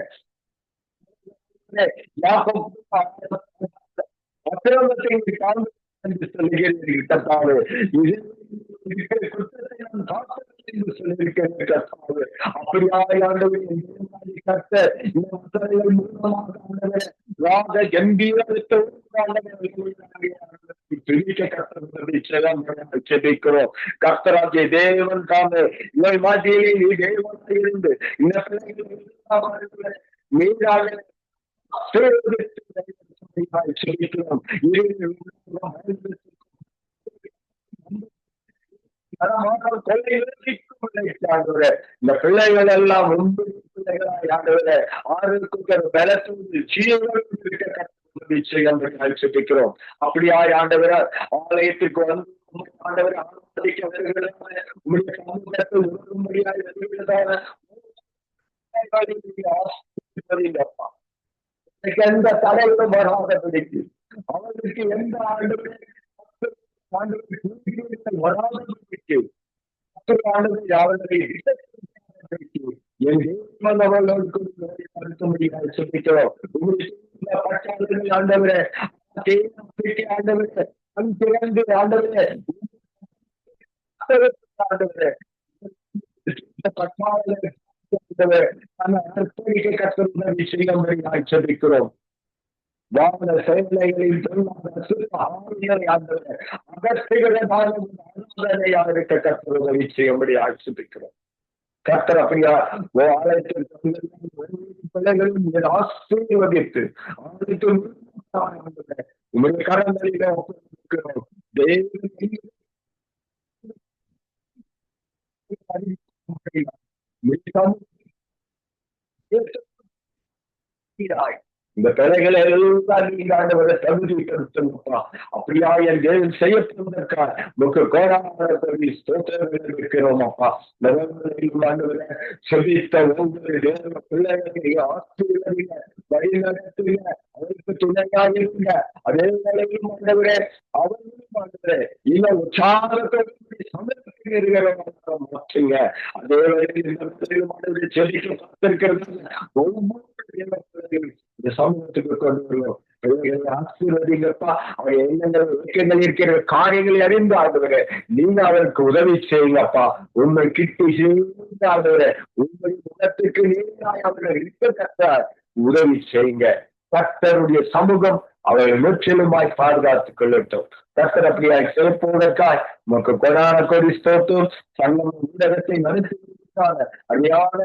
கர்த்தராகிய தேவன் தாமே இவை மாதிரியே நீ தேவனாக இருந்து இந்த மீதாக இந்த பிள்ளைகள் எல்லாம் பிள்ளைகளாய் ஆண்டவரே ஆறுக்கு பலத்தோடு ஜெபிக்கிறோம். அப்படியாய் ஆண்டவர ஆலயத்துக்கு வந்து ஆண்டவர் ஆராதிக்க வருகிறதான உங்களுடைய சமூகத்தை உணரும்படியாய் வருகிறதான எந்த தடைகளும் வராதபடிக்கு அவர்களுக்கு எந்த ஆண்டவரே வராதபடிக்கு அவர்களை ஆண்டவரே ஜெபிக்கிறோம். வாகன செயல்களில் அகஸ்திகளாக இருக்க கர்த்தர் உதவி செய்யும்படி ஆட்சிப்பிக்கிறோம். கர்த்தர் அப்படியா ஆலயத்தில் பிள்ளைகளும் ஆசீர்வதித்து உங்களுடைய கரங்களில ஒப்புக்கிறோம். இந்த பிள்ளைகளை எல்லாம் நீங்க ஆண்டவரை தகுதி கருத்துப்பா. அப்படியா என் தேவன் செய்யப்படுவதற்காக நமக்கு கோடான ஸ்தோத்திரங்கள் இருக்கிறோம் அப்பா. ஆண்டவரை செபித்த ஒவ்வொரு தேவ பிள்ளைகளை ஆசீர்வதிங்க, வழி நடத்துங்க, அவருக்கு துணையாக இருங்க. அதே வேளையிலும் ஆண்டவரே அவர்களும் ஆண்டவரே இல்ல உற்சாகத்தோடு மாற்றுங்க. அதே வேளையில் ஆண்டவரை செபிக்க பார்த்திருக்கிறது ஒவ்வொரு இந்த சமூகத்துக்கு கொண்டு வருவோம். ஆசீர்வதிங்கப்பா. அவர் என்னென்ன இயக்கங்கள் இருக்கிற காரியங்களை அறிந்து ஆண்டவரே நீங்க அவருக்கு உதவி செய்யுங்கப்பா. உண்மை கிட்டி செய்து ஆண்டவரே உண்மை முகத்துக்கு நீங்களாய் அவர்கள் இருக்க உதவி செய்யுங்க. கர்த்தருடைய சமூகம் அவர்கள் முற்றிலுமாய் பாதுகாத்துக் கொள்ளட்டும். கர்த்தர் அப்படியாய் சிறப்புவதற்காய் நமக்கு கொடான கொடி ஸ்தோத்திரம். சங்கம் ஊடகத்தை நடத்தி அருமையான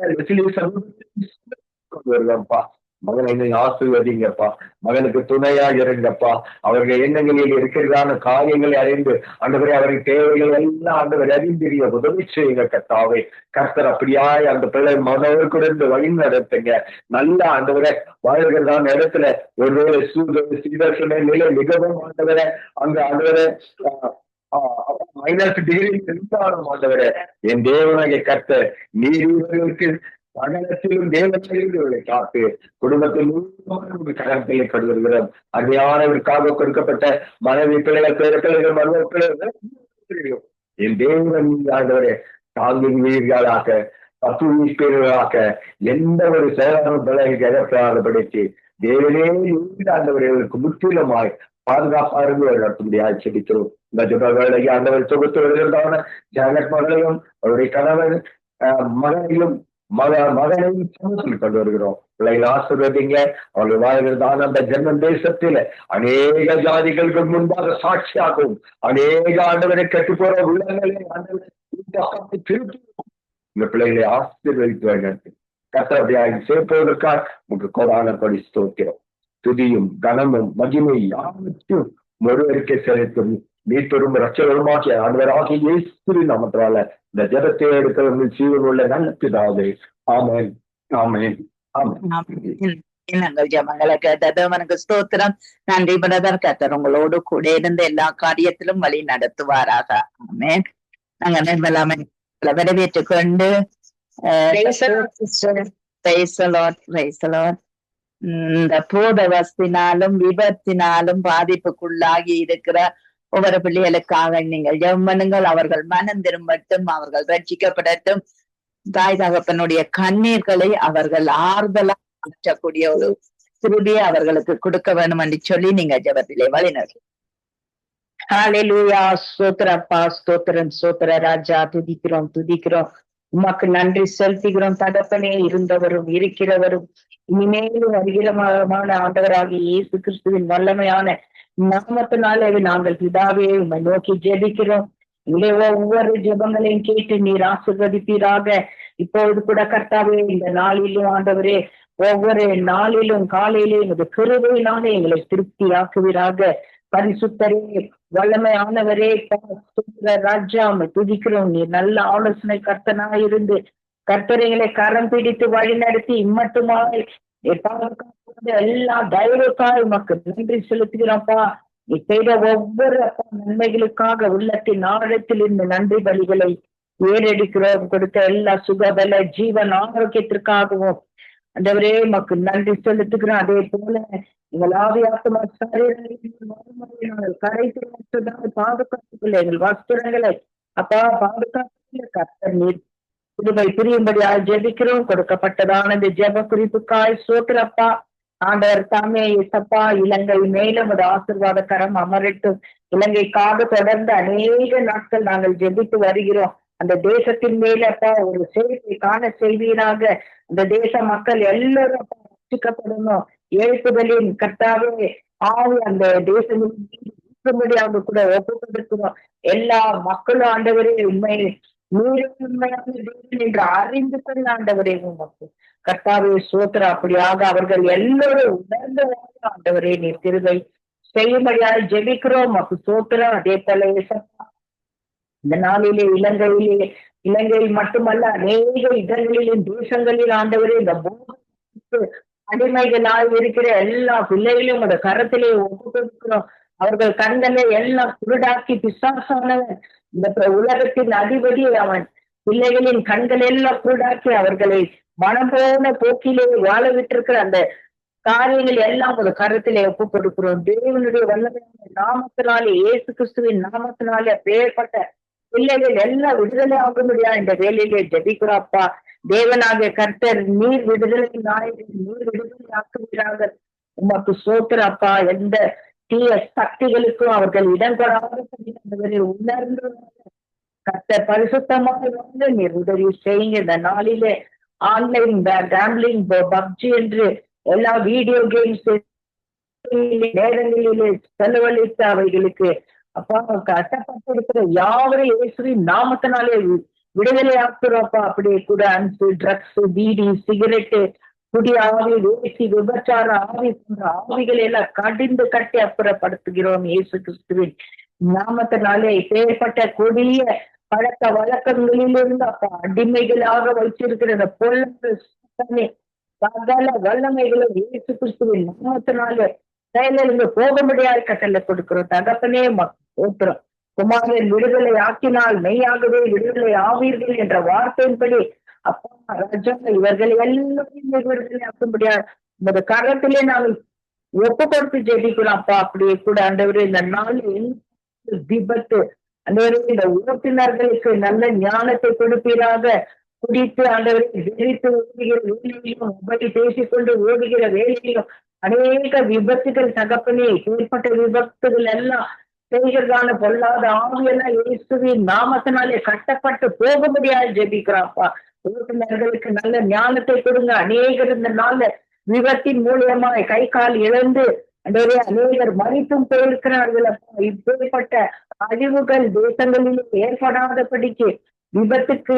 வருவாப்பா. மகனை ஆசீர்வதிங்கப்பா. மகனுக்கு துணையா இருங்கப்பா. அவர்கள் எண்ணங்களில் இருக்கிறதான காரியங்களை அறிந்து ஆண்டவரே அவரின் தேவைகள் எல்லாம் ஆண்டவர் அறிந்திரிய உதவி செய்யுங்க கர்த்தாவே. கர்த்தர் அப்படியாய் அந்த பிள்ளை மனோருக்குடன் வழி நடத்துங்க. நல்ல ஆண்டவரை வாழ்கிறதான இடத்துல ஒருவேளை சீதர்ஷன நிலை மிகவும் ஆண்டவரை அங்க ஆண்டவரை மைனஸ் டிகிரி இருந்தாலும் ஆண்டவரை என் தேவனாகிய கர்த்தர் நீர் இவர்களுக்கு சகலத்திலும் தேவத்திலிருந்து காத்து குடும்பத்தில் கரங்களை கடுகிறோம். அருமையானவருக்காக கொடுக்கப்பட்ட மனைவி பிள்ளைகள் பேர பிள்ளைகள் மரும பிள்ளைகள் என் தேவன் ஆண்டவரே தாங்குவீர்களாக பசுவீர்களாக எந்த ஒரு சேதமும் பிள்ளைகளுக்கு எதிர்க்காதபடிக்கு தேவனே ஆண்டவர்களுக்கு முற்றிலுமாய் பாதுகாப்பாக நடத்தும்படியாக செபிக்கிறோம். இந்த ஜப வேலையை ஆண்டவர் தொகுத்து வருகிறதான ஜானட் மகளையும் அவருடைய கணவன் மகனையும் மகனையும் சமூகத்தில் கொண்டு வருகிறோம். பிள்ளைகள் ஆசீர்வதிங்க. அவர்கள் வாழ்கிறதான அந்த ஜெர்மன் தேசத்தில் அநேக ஜாதிகளுக்கு முன்பாக சாட்சியாகவும் அநேக ஆண்டவரை கெட்டு போற உள்ளங்களை ஆண்டவரை திருப்பி இந்த பிள்ளைகளை ஆசீர்வதித்து வழிநடத்தி கர்த்தருடைய சேர்ப்பதற்காக உங்களுக்கு கோடான கொடி ஸ்தோத்திரம். துதியும் கனமும் மகிமை யாவற்றும் ஒருவருக்கே செலுத்தும் மீட்பெரும் ரட்சகருமாகிய ஆண்டவராகிய இயேசுவின் நாமத்தினால இந்த ஜெபத்தை எடுக்கிற ஜீவன் உள்ள நல்ல பிதாவே. ஆமென், ஆமென், ஆமென். நாங்கள் ஜெபங்களை கேட்டது ஸ்தோத்திரம். நன்றி பிரதர். கர்த்தர் உங்களோடு கூட இருந்து எல்லா காரியத்திலும் வழி நடத்துவாராக. ஆமென். நாங்க நிர்மலாமை வரவேற்றுக் கொண்டு இந்த போதவஸ்தினாலும் விபத்தினாலும் பாதிப்புக்குள்ளாகி இருக்கிற ஒவ்வொரு பிள்ளைகளுக்காக நீங்கள் ஜெபம் பண்ணுங்கள். அவர்கள் மனம் திரும்பட்டும், அவர்கள் ரட்சிக்கப்படட்டும். தாய் தகப்பனுடைய கண்ணீர்களை அவர்கள் ஆறுதலா மாற்றக்கூடிய ஒரு திருபியை அவர்களுக்கு கொடுக்க வேண்டும் என்று சொல்லி நீங்க ஜெபத்திலே வழிநடத்து. ஹல்லேலூயா. ஸ்தோத்திரப்பா, ஸ்தோத்திரம், ஸ்தோத்திர ராஜா. துதிக்கிறோம், துதிக்கிறோம். உமக்கு நன்றி செலுத்துகிறோம் தகப்பனே. இருந்தவரும் இருக்கிறவரும் இனிமேலும் வருகிறமான ஆண்டவராகிய இயேசு கிறிஸ்துவின் வல்லமையான நாமத்தினாலே நாங்கள் பிதாவே உம்மை நோக்கி ஜெபிக்கிறோம். ஒவ்வொரு ஜெபங்களையும் கேட்டு நீர் ஆசீர்வதிப்பீராக. இப்பொழுது கூட கர்த்தாவே இந்த நாளிலும் ஆண்டவரே ஒவ்வொரு நாளிலும் காலையிலும் இந்த கிருபையினாலே எங்களை திருப்தி ஆக்குவீராக. பரிசுத்தரே, வல்லமையானவரே, ராஜா உம்மை துதிக்கிறோம். நீர் நல்ல ஆலோசனை கர்த்தனாய் இருந்து கர்த்தரைகளை கரம் பிடித்து வழி நடத்தி இம்மட்டுமாய் எல்லா தயவுக்காக உமக்கு நன்றி செலுத்துகிறோம்ப்பா. நீ செய்த ஒவ்வொரு அப்பா நன்மைகளுக்காக உள்ளத்தின் ஆழத்தில் இருந்து நன்றி பலிகளை ஏறெடுக்கிறோம். கொடுத்த எல்லா சுகபல ஜீவன் ஆரோக்கியத்திற்காகவும் அந்தவரே உமக்கு நன்றி செலுத்துகிறோம். அதே போல எங்கள் ஆவியாத்மா கரைத்து பாதுகாத்துக்குள்ள எங்கள் வஸ்திரங்களை அப்பா பாதுகாத்துக்குள்ள கர்த்தர் நீர் இதுவை புரியும்படியாக ஜெபிக்கிறோம். கொடுக்கப்பட்டதான இந்த ஜெப குறிப்புக்காய் சோத்திரப்பா. ஆண்டவர் தாமே இசப்பா இலங்கை மேலும் ஒரு ஆசீர்வாத கரம் அமரட்டும். இலங்கைக்காக தொடர்ந்து அநேக நாட்கள் நாங்கள் ஜெபித்து வருகிறோம். அந்த தேசத்தின் மேலப்பா ஒரு செய்தியை காண செய்வீராக. அந்த தேச மக்கள் எல்லாரும் அப்பா ரட்சிக்கப்படணும். எழுப்புதலின் கர்த்தாவே ஆவி அந்த தேசமுடியாக கூட ஒப்பு கொடுக்கிறோம். எல்லா மக்களும் ஆண்டவரே உண்மை உண்மையான தேவன் என்று அறிந்து கொள்ள ஆண்டவரே உமக்கு கர்த்தாவே சோத்திர. அப்படியாக அவர்கள் எல்லோரும் உணர்ந்து ஆண்டவரே நீர் கிருபை செய்யும்படியாக ஜெபிக்கிறோம். அப்படி சோத்திரம். அதே போல இந்த நாளிலே இலங்கையில் மட்டுமல்ல அநேக இடங்களிலும் தேசங்களில் ஆண்டவரே இந்த அடிமைகளாக இருக்கிற எல்லா பிள்ளைகளையும் அந்த கரத்திலே ஒப்பு கொடுக்கிறோம். அவர்கள் கண்களை எல்லாம் குருடாக்கி பிசாசானவன் இந்த உலகத்தின் அதிபதி அவன் பிள்ளைகளின் கண்கள் எல்லாம் குருடாக்கி அவர்களை மனம் போன போக்கிலே வாழ விட்டிருக்கிற அந்த காரியங்கள் எல்லாம் ஒரு கருத்திலே ஒப்பு கொடுக்கிறோம். தேவனுடைய வல்லமையான நாமத்தினாலே இயேசு கிறிஸ்துவின் நாமத்தினாலே பெயர்பட்ட பிள்ளைகள் எல்லாம் விடுதலை ஆகும்படியா இந்த வேலையிலே ஜெபிக்கிறாப்பா. தேவனாகிய கர்த்தர் நீர் விடுதலை நாயகன், நீர் விடுதலை ஆக்குகிறார்கள். உமக்கு சோத்திரப்பா. எந்த தீய சக்திகளுக்கும் அவர்கள் இடம் கொடாத உணர்ந்து கர்த்தர் பரிசுத்தமாக வந்து நீர் உதவி செய்யுங்க. இந்த நாளிலே ஆன்லைன் கேம்பிளிங் பப்ஜி என்று எல்லா வீடியோ கேம்ஸ் நேரங்களிலே செலவழித்த அவைகளுக்கு அப்பா கட்டப்பட்டிருக்கிற யாவரையும் இயேசுவின் நாமத்தினாலே விடுதலை ஆக்குறோம்ப்பா. அப்படியே கூட அன்பு, ட்ரக்ஸ், பீடி, சிகரெட்டு, குடி ஆவி, வேசி, விபச்சார ஆவி போன்ற ஆவிகளை எல்லாம் கடிந்து கட்டி அப்புறப்படுத்துகிறோம் இயேசு கிறிஸ்துவின் நாமத்தினாலே. இப்பேற்பட்ட கொடிய பழக்க வழக்கங்களிலிருந்து அப்பா அடிமைகளாக வைத்திருக்கிற இந்த பொல்லாத சகல வல்லமைகளை இயேசு கிறிஸ்துவின் நாமத்தினாலே செயலிருந்து போக முடியாத கட்டளை கொடுக்கிறோம் தகப்பனே. ஓட்டுறோம் குமாரன் விடுதலை ஆக்கினால் மெய்யாகவே விடுதலை ஆவீர்கள் என்ற வார்த்தையின்படி அப்பா ராஜா இவர்கள் எல்லாரையும் விடுதலை ஆக்க முடியாது இந்த கரத்திலே நாங்கள் ஒப்பு கொடுத்து ஜெபிக்கிறோம் அப்பா. அப்படியே கூட ஆண்டவரே இந்த நாள் விபத்து ஆண்டவரே இந்த ஓட்டுநர்களுக்கு நல்ல ஞானத்தை கொடுப்பீராக. குடித்து ஆண்டவரை விரித்து ஓடுகிற வேலையிலும் உபரி பேசிக்கொண்டு ஓடுகிற வேலையிலும் அநேக விபத்துகள் தகப்பனே. ஏற்பட்ட விபத்துகள் எல்லாம் செய்கிறதான பொல்லாத ஆவியெல்லாம் இயேசுவின் நாமத்தினாலே கட்டப்பட்டு போக முடியாது ஜெபிக்கிறாப்பா. ஓட்டுநர்களுக்கு நல்ல ஞானத்தை கொடுங்க. அநேகர் இந்த நாள்ல விபத்தின் மூலியமாய் கை கால் இழந்து அநேகர் மறித்தும் போயிருக்கிறார்கள் அப்பா. இப்பேற்பட்ட அழிவுகள் தேசங்களிலும் ஏற்படாதபடிக்கு விபத்துக்கு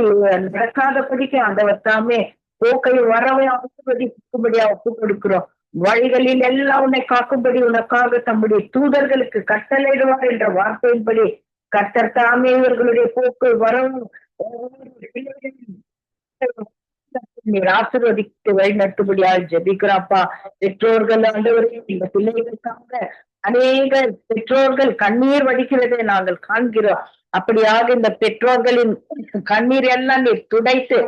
நடக்காதபடிக்கு ஆண்டவர் தாமே போக்கை வரவை ஆசிர்வதிக்கும்படியா ஒப்பு கொடுக்கிறோம். வழிகளில் எல்லாம் உன்னை காக்கும்படி உனக்காக தம்முடைய தூதர்களுக்கு கட்டளையிடுவார் என்ற வார்த்தையின்படி கர்த்தர் தாமே இவர்களுடைய போக்கு வரவும் நீர் ஆசீர்வதித்து வழி நடத்தும்படியாக ஜெபிக்கிறாப்பா. பெற்றோர்கள் ஆண்டவரே இந்த பிள்ளைகளுக்காக அநேக பெற்றோர்கள் கண்ணீர் வடிக்கிறதை நாங்கள் காண்கிறோம். அப்படியாக இந்த பெற்றோர்களின் கண்ணீர் எல்லாம் நீர் துடைத்து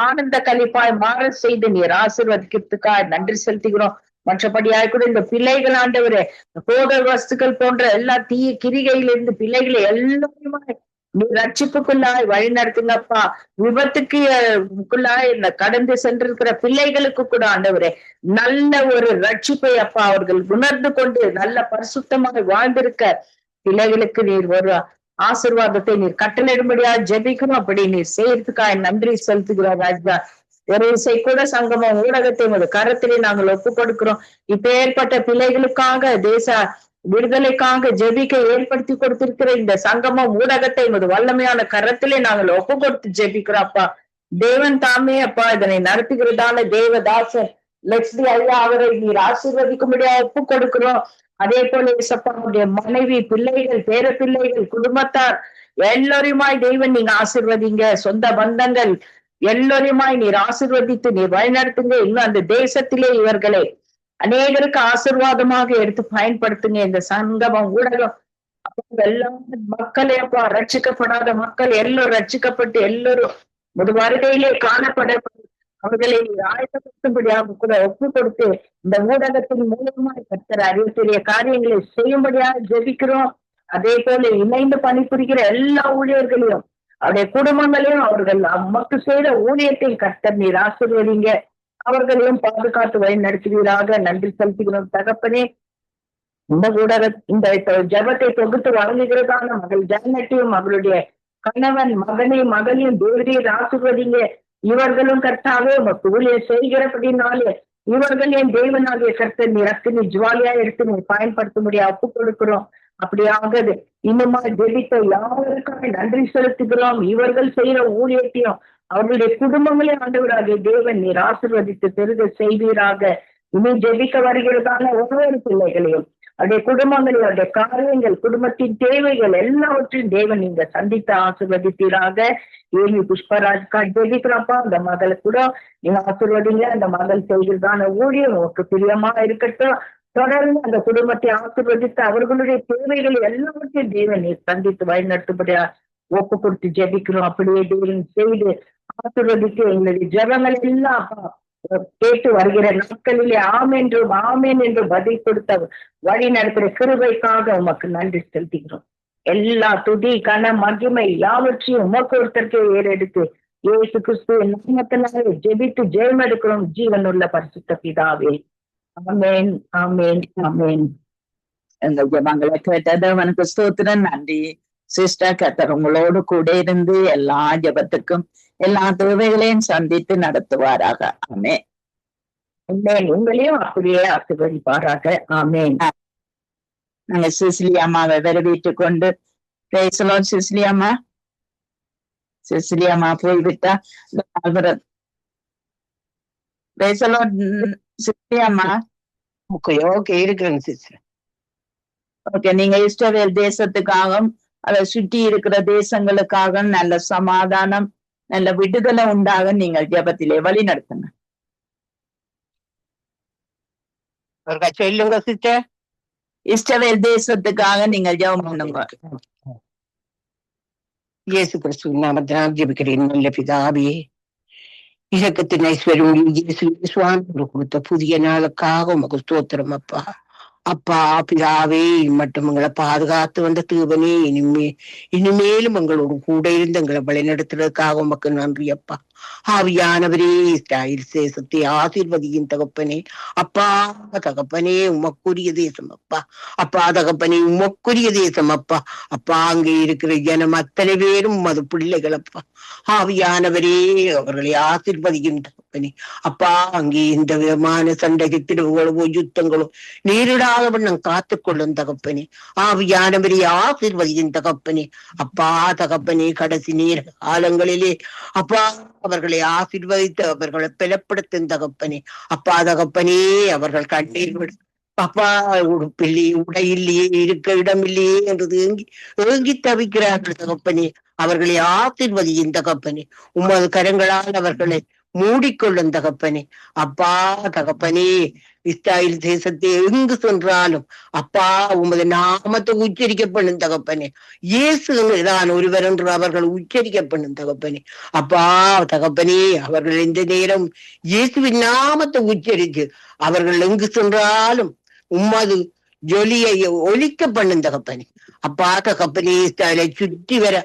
ஆனந்த கழிப்பாய் மாற செய்து நீர் ஆசீர்வதிக்கிறதுக்காக நன்றி செலுத்துகிறோம். மற்றபடியாக கூட இந்த பிள்ளைகள் ஆண்டவரே போதல் வஸ்துக்கள் போன்ற எல்லா தீய கிரிகையிலிருந்து பிள்ளைகளை எல்லாருமே நீ ரட்சிப்புக்குள்ளாய் வழி நடத்துங்கப்பா. விபத்துக்குள்ளாய் கடந்து சென்றிருக்கிற பிள்ளைகளுக்கு கூட ஆண்டவரே நல்ல ஒரு ரட்சிப்பை அப்பா அவர்கள் உணர்ந்து கொண்டு நல்ல பரிசுத்தமாக வாழ்ந்திருக்க பிள்ளைகளுக்கு நீர் ஒரு ஆசீர்வாதத்தை நீர் கட்டளையிடும்படியா ஜெபிக்கணும். அப்படி நீர் செய்யறதுக்காக நன்றி செலுத்துகிறோம் ராஜா. ஒரு இசை கூட சங்கமம் ஊடகத்தை ஒரு கரத்திலே நாங்கள் ஒப்பு கொடுக்கிறோம். இப்ப ஏற்பட்ட பிள்ளைகளுக்காக தேச விடுதலைக்காக ஜெபிக்க ஏற்படுத்தி கொடுத்திருக்கிற இந்த சங்கமம் ஊடகத்தை ஒரு வல்லமையான கரத்திலே நாங்கள் ஒப்பு கொடுத்து ஜெபிக்கிறோம் அப்பா. தேவன் தாமே அப்பா இதனை நடத்துகிறதான தேவதாசன் லட்சுமி ஐயா அவரை நீர் ஆசீர்வதிக்கும்படியா ஒப்பு கொடுக்கிறோம். அதே போல இசப்பாவுடைய மனைவி, பிள்ளைகள், பேர பிள்ளைகள், குடும்பத்தார் எல்லோருமாய் தெய்வன் நீங்க ஆசீர்வதிங்க. சொந்த பந்தங்கள் எல்லோருமாய் நீர் ஆசீர்வதித்து நீர் வழிநடத்துங்க. இன்னும் அந்த தேசத்திலே இவர்களை அநேகருக்கு ஆசீர்வாதமாக எடுத்து பயன்படுத்துங்க. இந்த சங்கமம் ஊடகம் எல்லாம் மக்களே அப்பா ரட்சிக்கப்படாத மக்கள் எல்லோரும் ரட்சிக்கப்பட்டு எல்லோரும் ஒரு வருகையிலே காணப்பட அவர்களை ஆயத்தப்படுத்தும்படியாக கூட ஒப்பு கொடுத்து இந்த ஊடகத்தின் மூலமா கர்த்தர் அறியக்கூடிய காரியங்களை செய்யும்படியாக ஜெபிக்கிறோம். அதே போல இணைந்து பணிபுரிகிற எல்லா ஊழியர்களையும் அவருடைய குடும்பங்களையும் அவர்கள் நமக்கு செய்த ஊழியத்தை கர்த்தர் நீர் ஆசீர்வதிங்க. அவர்களையும் பாதுகாத்து வழி நடத்துவீராக நன்றி செலுத்துகிறோம் தகப்பனே. இந்த ஊடக இந்த ஜபத்தை தொகுத்து வழங்குகிறதான மகள் ஜன்னட்டையும் மகளுடைய கணவன், மகனை, மகளையும் தேவரீர் ஆசீர்வதிங்க. இவர்களும் கர்த்தாவே உமக்கு ஊழியர் செய்கிறபடினாலே இவர்கள் என் தேவனாகிய கர்த்தர் நீர் அக்கினி ஜுவாலியா எடுத்து நீ பயன்படுத்தும்படியா ஒப்பு கொடுக்கிறோம். அப்படியாகது இன்னுமா ஜெபித்த யாருக்காக நன்றி செலுத்துகிறோம். இவர்கள் செய்யற ஊழியத்தையும் அவர்களுடைய குடும்பங்களே ஆண்டவராகிய தேவன் நீர் ஆசீர்வதித்து பெருக செய்வீராக. இனி ஜெபிக்க வருகிறதான ஒவ்வொரு பிள்ளைகளையும் அவருடைய குடும்பங்களையும் அவருடைய காரியங்கள், குடும்பத்தின் தேவைகள் எல்லாவற்றையும் தேவன் நீங்க சந்தித்து ஆசீர்வதிப்பீராக. ஏழு புஷ்பராஜ்கா ஜெபிக்கிறப்பா அந்த மகளை கூட நீங்க ஆசீர்வதிங்க. அந்த மகள் செய்கிறதான ஊழியம் உங்களுக்கு பிரியமா இருக்கட்டும். தொடர்ந்து அந்த குடும்பத்தை ஆசீர்வதித்து அவர்களுடைய தேவைகள் எல்லாவற்றையும் தேவன் நீர் சந்தித்து வழிநடத்தும்படியா ஒப்பு கொடுத்து ஜெபிக்கிறோம். அப்படியே தேவன் செய்து ஆசீர்வதித்து எங்களுடைய ஜெபங்கள் எல்லாம் கேட்டு வருகிற நாட்களிலே ஆமென் என்று பதில் கொடுத்த வழி நடத்துகிற கிருபைக்காக உமக்கு நன்றி செலுத்துகிறோம். எல்லா துதி, கன, மகிமை யாவற்றையும் உமக்கு ஒருத்தருக்கே ஏறெடுத்து இயேசு கிறிஸ்துவின் நாமத்தினாலே ஜெபித்து ஜெயம் எடுக்கிறோம் ஜீவனுள்ள பரிசுத்த பிதாவே. ஆமென், ஆமென், ஆமென். எங்க ஜெபங்களை கேட்டது அவனுக்கு ஸ்தோத்திரம். நன்றி சிஸ்டர். கர்த்தர் உங்களோடு கூட இருந்து எல்லா ஜெபத்துக்கும் எல்லா தேவைகளையும் சந்தித்து நடத்துவாராக. ஆமென். உங்களையும் அப்படியே ஆசீர்வதிப்பாராக. ஆமென். நாங்க சிசிலி அம்மாவை வரவேற்றுக் கொண்டு பேசலாம். சிசிலி அம்மா. சிசிலியம்மா போய்விட்டா. சிசிலியம்மா ஓகே இருக்கிறேங்க சிஸ்டர். ஓகே, நீங்க இஸ்ரவேல் தேசத்துக்காகவும் அதை சுற்றி இருக்கிற தேசங்களுக்காக நல்ல சமாதானம், நல்ல விடுதலை உண்டாக நீங்கள் ஜெபத்திலே வழி நடத்துங்க. சொல்லுங்க சிஸ்டர். இஸ்ரவேல் தேசத்துக்காக நீங்கள் ஜெபம் பண்ணுங்க. இயேசு கிறிஸ்து நாமத்தினால் ஜெபிக்கிறேன். நல்ல பிதாவே, இரக்கத்தின் ஐஸ்வர்யம் இயேசு சுவாமி கொடுத்த புதிய நாளுக்காக உமக்கு ஸ்தோத்திரம் அப்பா. அப்பா பிதாவே, மட்டும் எங்களை பாதுகாத்து வந்த தீவனே, இனிமேலும் எங்களோடு கூட இருந்து எங்களை வழிநடத்துறதுக்காக உமக்கு நன்றி அப்பா. ஆவியானவரே, இஸ்ராயேல் தேசத்தை ஆசீர்வதியின் தகப்பனே. அப்பா தகப்பனே, உமக்குரிய தேசம் அப்பா. அப்பா தகப்பனே, உமக்குரிய தேசம் அப்பா. அப்பா அங்கே இருக்கிற ஜனம் அத்தனை பேரும் அது பிள்ளைகள் அப்பா. ஆவியானவரே, அவர்களை ஆசீர்வதியின் தகப்பனே. அப்பா அங்கே இந்த விதமான சண்டைக்கு திருவுகளோ யுத்தங்களோ நேரிடாத வண்ணம் காத்துக்கொள்ளும் தகப்பனே. ஆவியானவரே, ஆசீர்வதியின் தகப்பனே. அப்பா தகப்பனே, கடைசி நேர காலங்களிலே அப்பா அவர்களை ஆசீர்வதித்து அவர்களை பலப்படுத்தும் தகப்பனே. அப்பா தகப்பனே, அவர்கள் கண்ணீர் விட அப்பா உடுப்பில்லையே, உடையில்லையே, இருக்க இடமில்லையே என்று ஏங்கி தவிக்கிறார்கள் தகப்பனே. அவர்களை ஆசீர்வதியின் தகப்பனே. உமது கரங்களால் அவர்களை மூடிக்கொள்ளும் தகப்பனே. அப்பா தகப்பனே, இஸ்ராயேல் தேசத்தை எங்கு சென்றாலும் அப்பா உமது நாமத்தை உச்சரிக்கப்படும் தகப்பனே. இயேசு தான் ஒருவர் என்று அவர்கள் உச்சரிக்கப்படும் தகப்பனே. அப்பா தகப்பனே, அவர்கள் இந்த நேரம் இயேசுவின் நாமத்தை உச்சரித்து அவர்கள் எங்கு சென்றாலும் உம்மது ஜொலியை ஒலிக்க பண்ணும் தகப்பனே. அப்பா தகப்பனே, இஸ்ராயேலை சுற்றி வர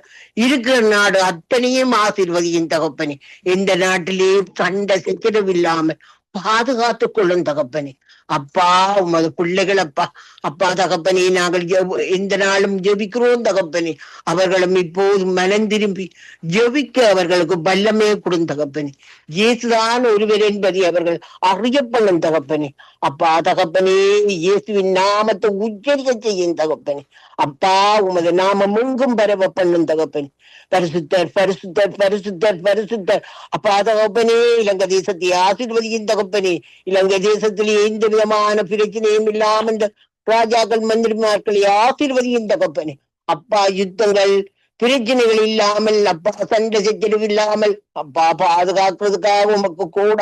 இருக்கிற நாடு அத்தனையும் ஆசீர்வதியின் தகப்பனே. எந்த நாட்டிலே சண்டை சச்சரவில்லாமல் பாதுகாத்துக் கொள்ளும் தகப்பனே. அப்பா உமது பிள்ளைகள் அப்பா. அப்பா தகப்பனே, நாங்கள் எந்த நாளும் ஜெபிக்கிறோம் தகப்பனே. அவர்களும் இப்போது மனம் திரும்பி ஜெபிக்க அவர்களுக்கு வல்லமே கொடுக்கும் தகப்பனே. இயேசுதான் ஒருவர் என்பதை அவர்கள் அறியப்படும் தகப்பனே. அப்பா தகப்பனே, இயேசுவின் நாமத்தை உச்சரிக்க செய்யும் தகப்பனே. அப்பா உமது நாமம் எங்கும் பரவ பண்ணும் தகப்பனே. பரிசுத்தர் பரிசுத்தர் பரிசுத்தர் பரிசுத்தர். அப்பா தகப்பனே, இலங்கை தேசத்தை ஆசீர்வதியின் தகப்பனே. இலங்கை தேசத்திலே எந்த விதமான பிரச்சனையும் இல்லாமல் இந்த ராஜாக்கள் மந்திரிமார்களை ஆசீர்வதியின் தகப்பனே. அப்பா யுத்தங்கள் பிரச்சனைகள் இல்லாமல் அப்பா சண்டை சச்சரவு இல்லாமல் அப்பா பாதுகாக்கிறதுக்காக உமக்கு கூட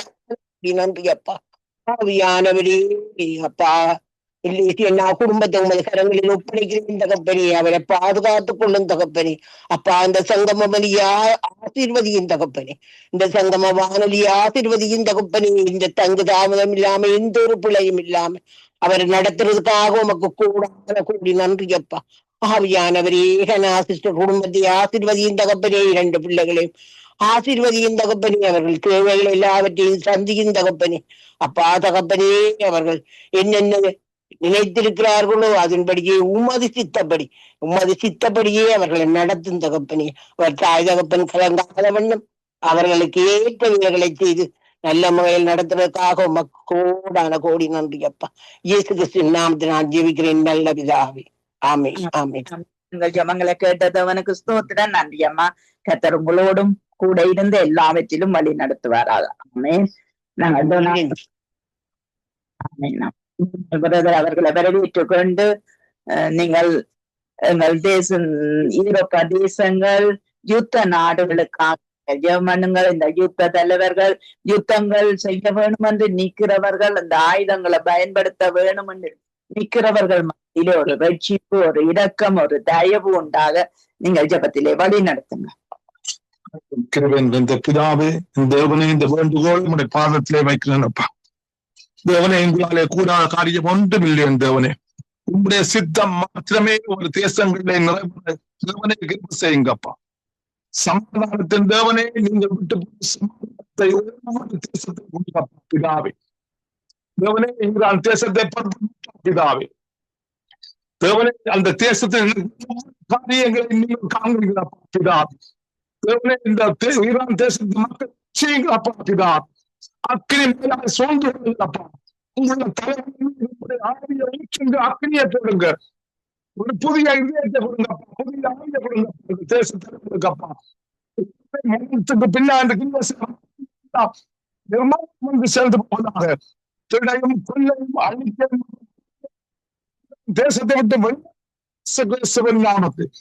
நன்றி அப்பா. ஆவியானவரே அப்பா, இல்லையா குடும்பத்தை உமது கரங்களில் ஒப்படைக்கிறேன் தகப்பனே. அவரை பாதுகாத்துக் கொள்ளும் தகப்பனே. அப்பா அந்த சங்கம வழியா ஆசீர்வதியின் தகப்பனே. இந்த சங்கம வானொலி ஆசீர்வதியின் தகப்பனே. இந்த தங்கு தாமதம் இல்லாம எந்த ஒரு பிழையும் இல்லாம அவரை நடத்துறதுக்காக உமக்கு கூட கூடி நன்றி அப்பா. ஆவியானவரே, சிஸ்டர் குடும்பத்தை ஆசீர்வதியின் தகப்பனே. 2 பிள்ளைகளையும் ஆசீர்வதியின் தகப்பனே. அவர்கள் தேவைகள் எல்லாவற்றையும் சந்தியின் தகப்பனே. அப்பா தகப்பனே, அவர்கள் என்னென்ன நினைத்திருக்கிறார்களோ அதன்படியே உமது சித்தப்படியே அவர்களை நடத்தும் தகப்பனே. அவர் தாய் தகப்பன் கலங்காத வண்ணம் அவர்களுக்கு ஏற்ற வேலைகளை செய்து நல்ல முறையில் நடத்துவதற்காக மக்கோடான கோடி நன்றி அப்பா. இயேசு கிறிஸ்துவின் நாமத்தில் நான் ஜெபிக்கிறேன் நல்ல பிதாவே. ஆமென் ஆமென். உங்கள் ஜெபங்களை கேட்டதவனுக்கு ஸ்தோத்திரம். நன்றி அம்மா. கர்த்தர் உங்களோடும் கூட இருந்து எல்லாவற்றிலும் வழி நடத்துவாராக. ஆமென். நாங்கள் அவர்களை வரவேற்றுக் கொண்டு நீங்கள் எங்கள் தேசம் ஈரோப்பா தேசங்கள் யுத்த நாடுகளுக்காக ஜெபமனுங்கள். இந்த யுத்த தலைவர்கள் யுத்தங்கள் செய்ய வேணும் என்று நிற்கிறவர்கள், அந்த ஆயுதங்களை பயன்படுத்த வேணும் என்று நிற்கிறவர்கள் மத்தியிலே ஒரு ரட்சிப்பு, ஒரு இரக்கம், ஒரு தயவு உண்டாக நீங்கள் ஜெபத்திலே வழி நடத்துங்க. பிதாவே, தேவனே, இந்த வேண்டுகோள் உடைய பாதத்திலே வைக்கிறேன்ப்பா. தேவனே, எங்களாலே கூடாத காரியம் ஒன்றும் இல்லை. தேவனே, உங்களுடைய சித்தம் மாத்திரமே ஒரு தேசங்களிலே நிறைவேற தேவனே கிருபை செய்யுங்கப்பா. சமாதானத்தின் தேவனே, நீங்கள் விட்டு சமாதானத்தை ஒவ்வொரு தேசத்தை கொடுங்கப்பா பிதாவே. தேவனே, எங்கள் தேசத்தை பிதாவே. தேவனே, அந்த தேசத்தின் காரியங்களை நீங்கள் காண்கிறீங்களப்பா பிதாவே. தேவனே, இந்த ஈரான் தேசத்து மக்கள் செய்யுங்களப்பா பிதாவே. அக்கினி மேலாக சோர்ந்து கொள்ளுங்கப்பா. உங்களோட தலைவர்களுடைய ஆவிய ஊற்றுங்க, அக்கினியை போடுங்க. ஒரு புதிய இதயத்தை கொடுங்கப்பா, புதிய ஆவிய கொடுங்கப்பா. தேசத்தை கொடுங்கப்பா. மரணத்துக்கு பின்னாடி நிர்மாணம் வந்து சேர்ந்து போவதாக. திருடையும் கொள்ளையும் அழிக்கையும் தேசத்தை விட்டு வெளியேசுவின் நாமத்தில்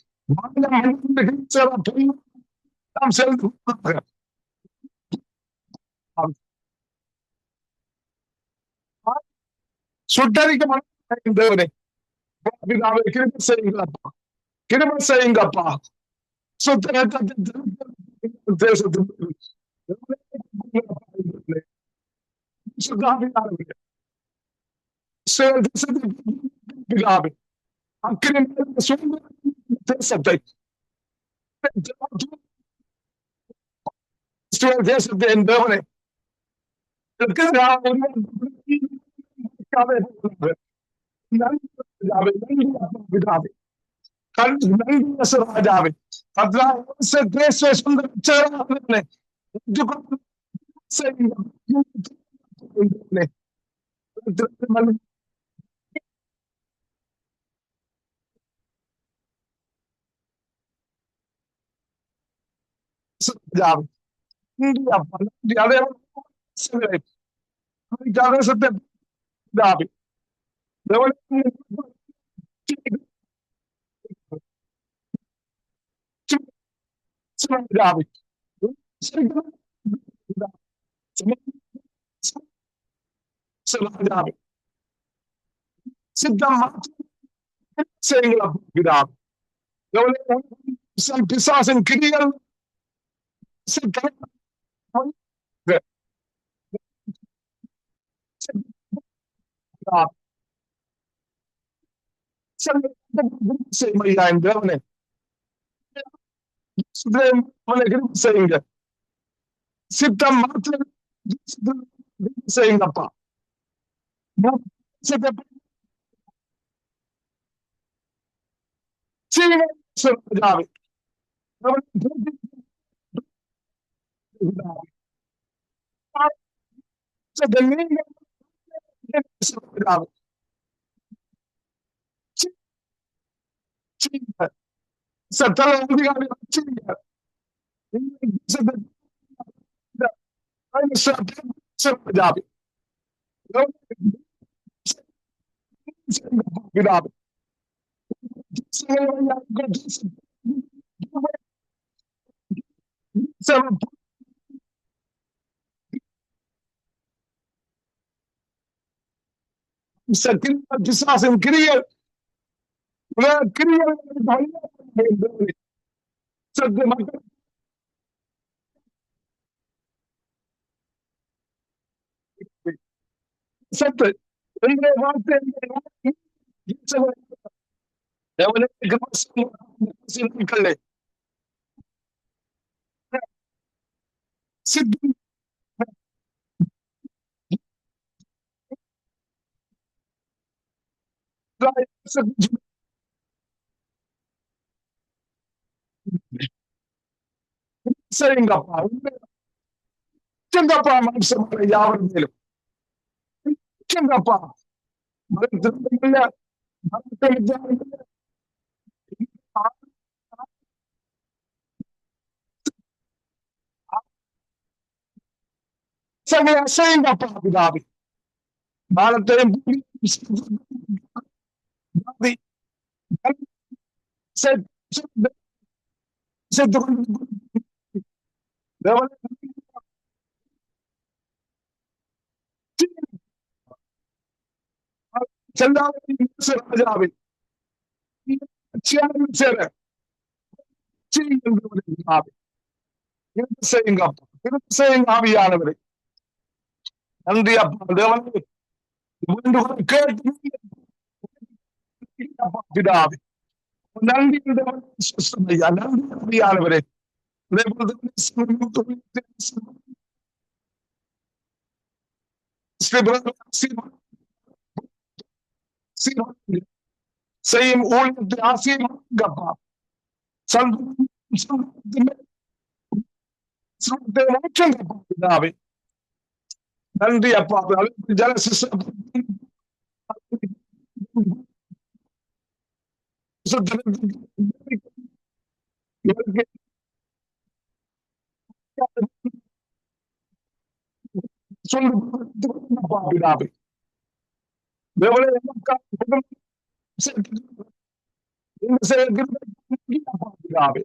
நாம் சேர்ந்து போவதாக. சுட்டரிக்க தேவனே பிதாவே கிருபை செய்யுங்கப்பா, கிருபை செய்யுங்கப்பா. தேசத்தை தேசத்தை என் தேவனை ராஜாவே பிசாசின் கிரிகள் தேவனே செய்யுங்க, சித்தம் மாற்றம் செய்யுங்கப்பா. பிசாசின் கிரியல் சத்து வார்த்தை சித்தம் சரிங்கப்பா, உங்கப்பா மனுஷன் யாவரும் மேலும் செய்யுங்கப்பா பிதாவி. பாலத்தையும் ராஜாவை சேர செய்யுங்க ஆவியானவரை. நன்றி அப்பா தேவனே, பிதாவே நன்றி நன்றி ஆவியானவரே. செய்யும் ஊழியத்தை ஆசீர்வதிங்கப்பா. நன்றி அப்பா. சொல்லி பாப்பிடாவே தேவனே நமக்காக பாப்பிடாவே ராஜாவே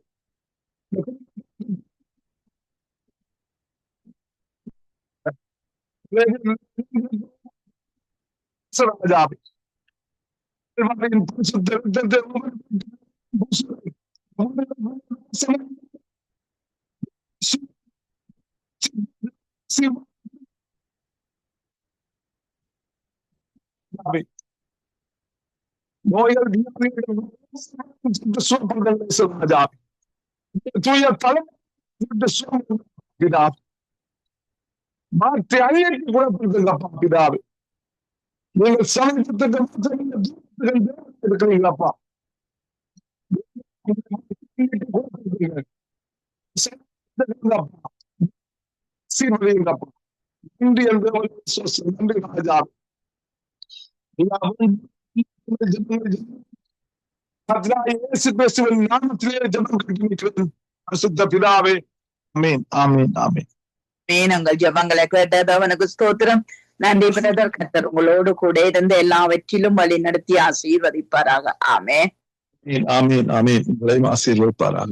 நோய்கள் தூய தலைமை மாற்றி அழியற்கு குணப்படுத்துங்கப்பா பிதாவே நீங்கள் சமீபத்துக்கு இருக்கிறீங்களப்பா சீர்வதைங்கப்பா இந்திய நன்றி ராஜா இயேசு கிறிஸ்துவின் நாமத்திலே ஜெபம் கேட்கிறேன் பரிசுத்த பிதாவே ஆமென் ஆமென் ஆமென் உங்கள் ஜெபங்களை கேட்டது அவனுக்கு ஸ்தோத்திரம். நன்றி பிரதர். கர்த்தர் உங்களோடு கூட இருந்து எல்லாவற்றிலும் வழி நடத்தி ஆசீர்வதிப்பாராக. ஆமென் ஆமென் ஆமென். உங்களையும் ஆசீர்வதிப்பாராக.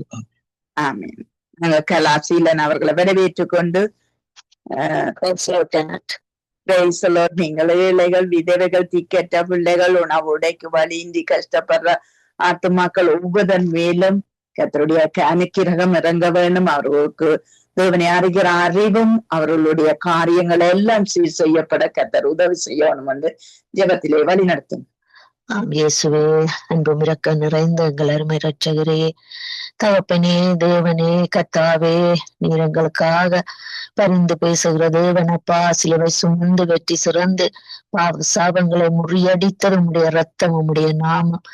ஆமென். நாங்கள் கலாசீலன் அவர்களை வரவேற்றுக் கொண்டு நீங்கள் ஏழைகள், விதவைகள், திக்கற்ற பிள்ளைகள், உணவு உடைக்கு வழியின்றி கஷ்டப்படுற ஆத்துமாக்கள் ஒவ்வொருதன் மேலும் கர்த்தருடைய அனுக்கிரகம் இறங்க வேண்டும். அவர்களுக்கு தேவனை அறிகிற அறிவும் அவர்களுடைய காரியங்கள் எல்லாம் சீர் செய்யப்பட கர்த்தர் உதவி செய்யணும் என்று ஜெபத்திலே வழி நடத்தும். இயேசுவே, அன்பும் இரக்கம் நிறைந்த எங்கள் அருமை இரட்சகரே, தகப்பனே, தேவனே, கர்த்தாவே, நீர் எங்களுக்காக பரிந்து பேசுகிற தேவனப்பா, சிலுவை சுமந்து வெற்றி சிறந்து பாவ சாபங்களை முறியடித்தது உம்முடைய ரத்தம், உம்முடைய நாமம்.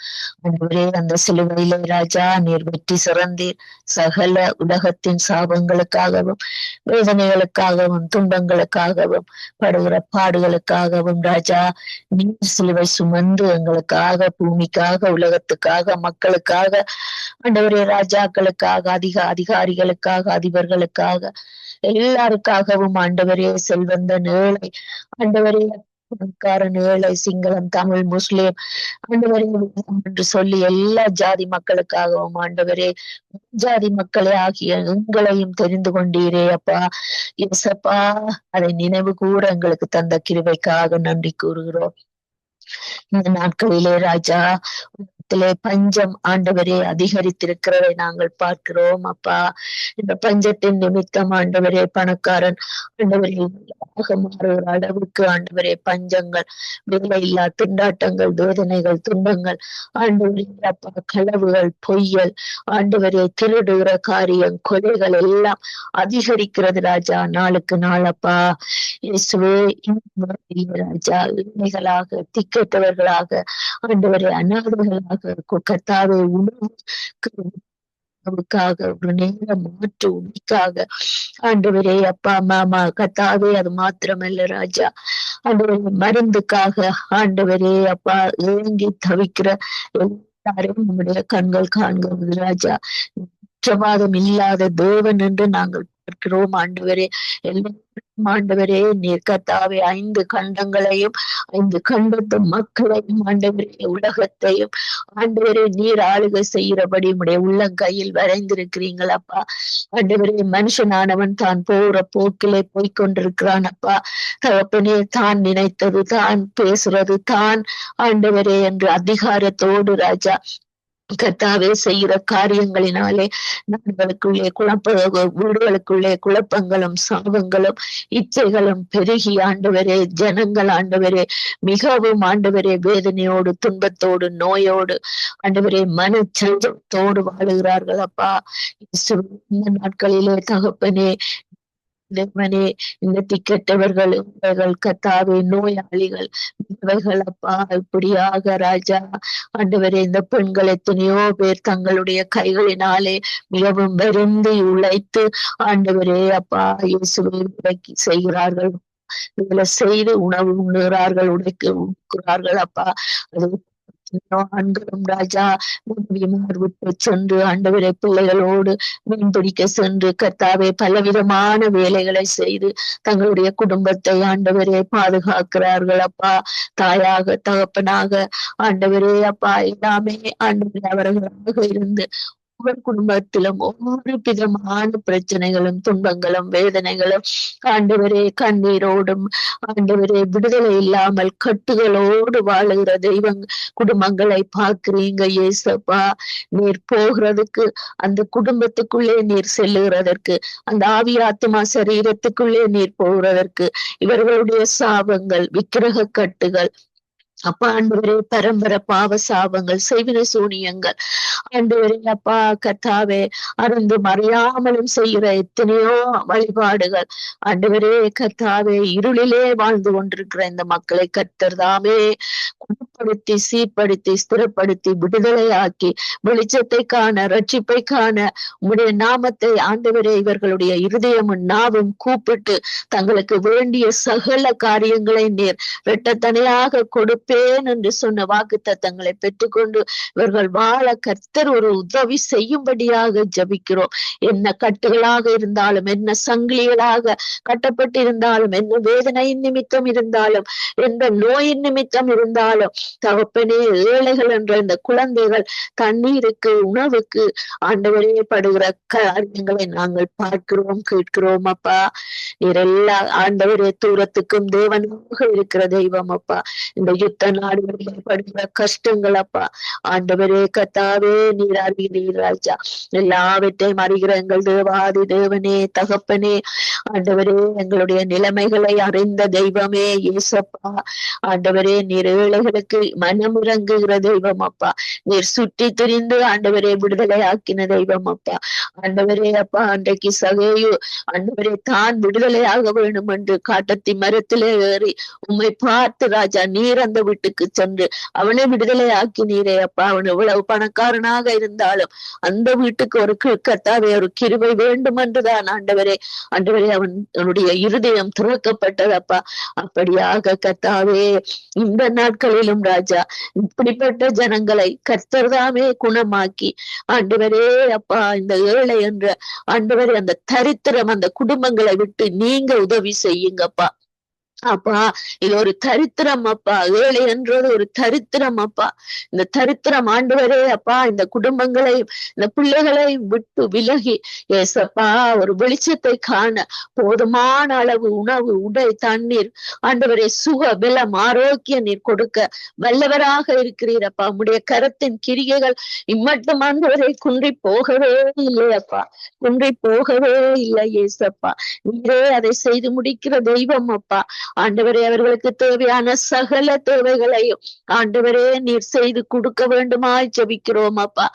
அன்றுவரே, அந்த சிலுவையிலே ராஜா நீர் வெற்றி சிறந்தீர். சகல உலகத்தின் சாபங்களுக்காகவும் வேதனைகளுக்காகவும் துன்பங்களுக்காகவும் படுகிற பாடுகளுக்காகவும் ராஜா நீர் சிலுவை சுமந்து எங்களுக்காக, பூமிக்காக, உலகத்துக்காக, மக்களுக்காக, ஆண்டவரே, ராஜாக்களுக்காக, அதிகாரிகளுக்காக, அதிபர்களுக்காக, எல்லாருக்காகவும் ஆண்டவரே, செல்வந்தன், ஏழை, ஆண்டவரே, பணக்காரன், ஏழை, சிங்களம், தமிழ், முஸ்லிம், ஆண்டவரே என்று சொல்லி எல்லா ஜாதி மக்களுக்காகவும் ஆண்டவரே, ஜாதி மக்களே ஆகிய எங்களையும் தெரிந்து கொண்டீரே அப்பா. இயேசப்பா, அதை நினைவு கூற எங்களுக்கு தந்த கிருபைக்காக நன்றி கூறுகிறோம். இந்த நாட்களிலே ராஜா பஞ்சம் ஆண்டவரே அதிகரித்திருக்கிறதை நாங்கள் பார்க்கிறோம் அப்பா. இந்த பஞ்சத்தின் நிமித்தம் ஆண்டவரே பணக்காரன் ஆண்டவரே மாறுகிற அளவுக்கு ஆண்டவரே பஞ்சங்கள், வேலையில்லா திண்டாட்டங்கள், வேதனைகள், துன்பங்கள், ஆண்டவரே அப்பா, களவுகள், பொய்யல், ஆண்டவரே திருடுகிற காரியம், கொலைகள் எல்லாம் அதிகரிக்கிறது ராஜா, நாளுக்கு நாள் அப்பா. இயேசுவே, ராஜா ஏழைகளாக, திக்கற்றவர்களாக, ஆண்டவரே அநாதைகளாக, கர்த்தாவே உணவுக்காக ஒரு நேர மாற்று உண்மைக்காக ஆண்டவரே அப்பா மாமா கர்த்தாவே, அது மாத்திரமல்ல ராஜா, ஆண்டவரே மருந்துக்காக ஆண்டவரே அப்பா ஏங்கி தவிக்கிற எல்லாரையும் நம்முடைய கண்கள் காண்கிறது ராஜா. குற்றவாதம் இல்லாத தேவன் என்று நாங்கள் பார்க்கிறோம் ஆண்டவரே. எல்லாம் ஆண்டவரே நீர் கர்த்தாவே 5 கண்டங்களையும் 5 கண்டத்து மக்களையும் ஆண்டவரே உலகத்தையும் ஆண்டவரே நீர் ஆளுகை செய்கிறபடி உடைய உள்ளங்கையில் வரைந்திருக்கிறீங்கள் அப்பா. ஆண்டவரே மனுஷனானவன் தான் போற போக்கிலே போய்கொண்டிருக்கிறான் அப்பா. தகப்பனே, தான் நினைத்தது, தான் பேசுறது, தான் ஆண்டவரே என்று அதிகாரத்தோடு ராஜா கர்த்தாவே செய்கிற காரியங்களினாலே நாடுகளுக்குள்ளே வீடுகளுக்குள்ளே குழப்பங்களும் சாபங்களும் இச்சைகளும் பெருகி ஆண்டவரே ஜனங்கள் ஆண்டவரே மிகவும் ஆண்டவரே வேதனையோடு, துன்பத்தோடு, நோயோடு, ஆண்டவரே மனச்சஞ்சலத்தோடு வாழுகிறார்கள் அப்பா. இந்த நாட்களிலே தகப்பனே, தேவனே, இந்த திக்கெட்டவர்கள், கர்த்தாவே நோயாளிகள், இவைகள் அப்பா, இப்படியாக ராஜா ஆண்டவரே இந்த பெண்கள் எத்தனையோ பேர் தங்களுடைய கைகளினாலே மிகவும் வெறுந்து உழைத்து ஆண்டவரே அப்பா இயேசுவை உடைக்கி செய்கிறார்கள். இதுல செய்து உணவு உண்ணுகிறார்கள், உடைக்கிறார்கள் அப்பா. அது ஆண்களும் ராஜா மனைவிமார் விட்டு சென்று ஆண்டவரை பிள்ளைகளோடு மீன்பிடிக்க சென்று கர்த்தாவே பலவிதமான வேலைகளை செய்து தங்களுடைய குடும்பத்தை ஆண்டவரே பாதுகாக்கிறார்கள் அப்பா. தாயாக தகப்பனாக ஆண்டவரே அப்பா எல்லாமே ஆண்டவரே அவர்களாக இருந்து ஒவ்வொரு குடும்பத்திலும் ஒவ்வொரு விதமான பிரச்சனைகளும் துன்பங்களும் வேதனைகளும் ஆண்டவரே கண்ணீரோடும் ஆண்டவரே விடுதலை இல்லாமல் கட்டுகளோடு வாழுகிற குடும்பங்களை பார்க்கிறீங்க ஏசப்பா. நீர் போகிறதுக்கு அந்த குடும்பத்துக்குள்ளே நீர் செல்லுகிறதற்கு அந்த ஆவி ஆத்மா சரீரத்துக்குள்ளே நீர் போகிறதற்கு இவர்களுடைய சாபங்கள் விக்கிரக கட்டுகள் அப்பா ஆண்டவரே பரம்பரை பாவ சாபங்கள் செய்வின சூனியங்கள் ஆண்டவரே அப்பா கர்த்தாவே அறிந்தும் அறியாமலும் செய்கிற எத்தனையோ வழிபாடுகள் ஆண்டவரே கர்த்தாவே இருளிலே வாழ்ந்து கொண்டிருக்கிற இந்த மக்களை கர்த்தர் தாமே குணப்படுத்தி சீர்படுத்தி ஸ்திரப்படுத்தி விடுதலையாக்கி வெளிச்சத்தை காண ரட்சிப்பை காண உம்முடைய நாமத்தை ஆண்டவரே இவர்களுடைய இருதயமும் நாவும் கூப்பிட்டு தங்களுக்கு வேண்டிய சகல காரியங்களை நீர் இரட்டத்தனையாக கொடுப்பேன் என்று சொன்ன வாக்கு தத்தங்களை பெற்றுக்கொண்டு இவர்கள் வாழ கர்த்தர் ஒரு உதவி செய்யும்படியாக ஜபிக்கிறோம். என்ன கட்டுகளாக இருந்தாலும் என்ன சங்கிலிகளாக கட்டப்பட்டிருந்தாலும் என்ன வேதனையின் நிமித்தம் இருந்தாலும் எந்த நோயின் நிமித்தம் இருந்தாலும் தகப்பனே ஏழைகள் என்ற இந்த குழந்தைகள் தண்ணீருக்கு உணவுக்கு ஆண்டவரே படுகிற காரியங்களை நாங்கள் பார்க்கிறோம் கேட்கிறோம் அப்பா. நீர் எல்லா ஆண்டவரே தூரத்துக்கும் தேவனாக இருக்கிற தெய்வம் அப்பா. இந்த யுத்த நாடுகளில் படுகிற கஷ்டங்கள் அப்பா ஆண்டவரே கர்த்தாவே நீர் அறிவீர் ராஜா. எல்லாவற்றையும் அறிகிற எங்கள் தேவாதி தேவனே தகப்பனே ஆண்டவரே எங்களுடைய நிலைமைகளை அறிந்த தெய்வமே இயேசப்பா. ஆண்டவரே நீர் ஏழைகளுக்கு மனம் இறங்குகிற தெய்வம் அப்பா. நீர் சுற்றி திரிந்து ஆண்டவரே விடுதலை ஆக்கின தெய்வம் அப்பா. ஆண்டவரே அப்பா அன்றைக்கு சகேயு ஆண்டவரே தான் விடுதலையாக வேண்டும் என்று காட்டத்தி மரத்திலே ஏறி உம்மை பார்த்து ராஜா நீர் அந்த வீட்டுக்கு சென்று அவனை விடுதலை ஆக்கி நீரே அப்பா. அவன் எவ்வளவு பணக்காரனாக இருந்தாலும் அந்த வீட்டுக்கு ஒரு கர்த்தாவே ஒரு கிருபை வேண்டும் என்றுதான் ஆண்டவரே அவனுடைய இருதயம் திறக்கப்பட்டதப்பா. அப்படியாக கர்த்தாவே இந்த நாட்களிலும் ராஜா இப்படிப்பட்ட ஜனங்களை கர்த்தர்தாமே குணமாக்கி ஆண்டவரே அப்பா இந்த ஏழை என்ற ஆண்டவரே அந்த தரித்திரம் அந்த குடும்பங்களை விட்டு நீங்க உதவி செய்யுங்கப்பா. அப்பா இது ஒரு தரித்திரம் அப்பா. ஏழை என்றது ஒரு தரித்திரம் அப்பா. இந்த தரித்திரம் ஆண்டவரே அப்பா இந்த குடும்பங்களை இந்த பிள்ளைகளை விட்டு விலகி ஏசப்பா ஒரு வெளிச்சத்தை காண போதுமான அளவு உணவு உடை தண்ணீர் ஆண்டவரே சுக பலம் ஆரோக்கிய நீர் கொடுக்க வல்லவராக இருக்கிறீரப்பா. உம்முடைய கரத்தின் கிரியைகள் இம்மட்டும் ஆண்டவரை குன்றி போகவே இல்லையப்பா. குன்றி போகவே இல்லை ஏசப்பா. நீரே அதை செய்து முடிக்கிற தெய்வம் அப்பா. ஆண்டவரே அவர்களுக்கு தேவையான சகல தேவைகளையும் ஆண்டவரே நீர் செய்து கொடுக்க வேண்டுமாய் ஜெபிக்கிறோம் அப்பா.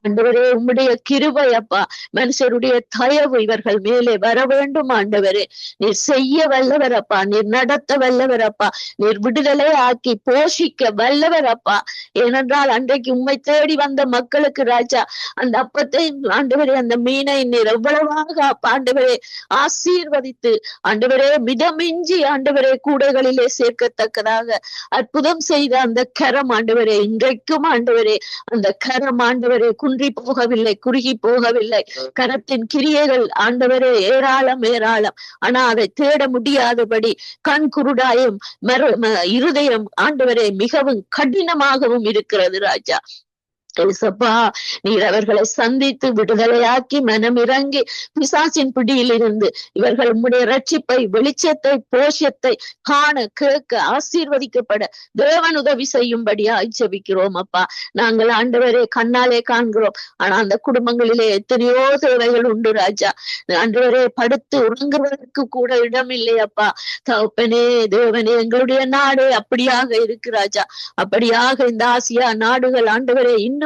ஆண்டவரே உம்முடைய கிருபை அப்பா மனுஷருடைய தயவு இவர்கள் மேலே வர வேண்டும் ஆண்டவரே. நீர் செய்ய வல்லவர் அப்பா. நீர் நடத்த வல்லவர் அப்பா. நீர் விடுதலை ஆக்கி போஷிக்க வல்லவர் அப்பா. ஏனென்றால் அன்றைக்கு உம்மை தேடி வந்த மக்களுக்கு ராஜா அந்த அப்பத்தை ஆண்டவரே அந்த மீனை நீர் எவ்வளவாக ஆண்டவரே ஆசீர்வதித்து ஆண்டவரே மிதமிஞ்சி ஆண்டவரே கூடைகளிலே சேர்க்கத்தக்கதாக அற்புதம் செய்த அந்த கரம் ஆண்டவரே இன்றைக்கும் ஆண்டவரே அந்த கரம் ஆண்டவரே குன்றி போகவில்லை குறுகி போகவில்லை. கரத்தின் கிரியைகள் ஆண்டவரே ஏராளம் ஏராளம். ஆனா அதை தேட முடியாதபடி கண் குருடாயும் இருதயம் ஆண்டவரே மிகவும் கடினமாகவும் இருக்கிறது ராஜா. ஏசப்பா நீர் அவர்களை சந்தித்து விடுதலையாக்கி மனம் இறங்கி பிசாசின் பிடியில் இருந்து இவர்கள் உம்முடைய ரட்சிப்பை வெளிச்சத்தை போஷத்தை காண கேட்க ஆசீர்வதிக்கப்பட தேவன் உதவி செய்யும்படியா ஜெபிக்கிறோம் அப்பா. நாங்கள் ஆண்டவரே கண்ணாலே காண்கிறோம். ஆனா அந்த குடும்பங்களிலே எத்தனையோ தேவைகள் உண்டு ராஜா. ஆண்டவரே படுத்து உறங்குவதற்கு கூட இடம் இல்லையப்பா. தகப்பனே தேவனே எங்களுடைய நாடு அப்படியாக இருக்கு ராஜா. அப்படியாக இந்த ஆசியா நாடுகள் ஆண்டவரே இன்னும்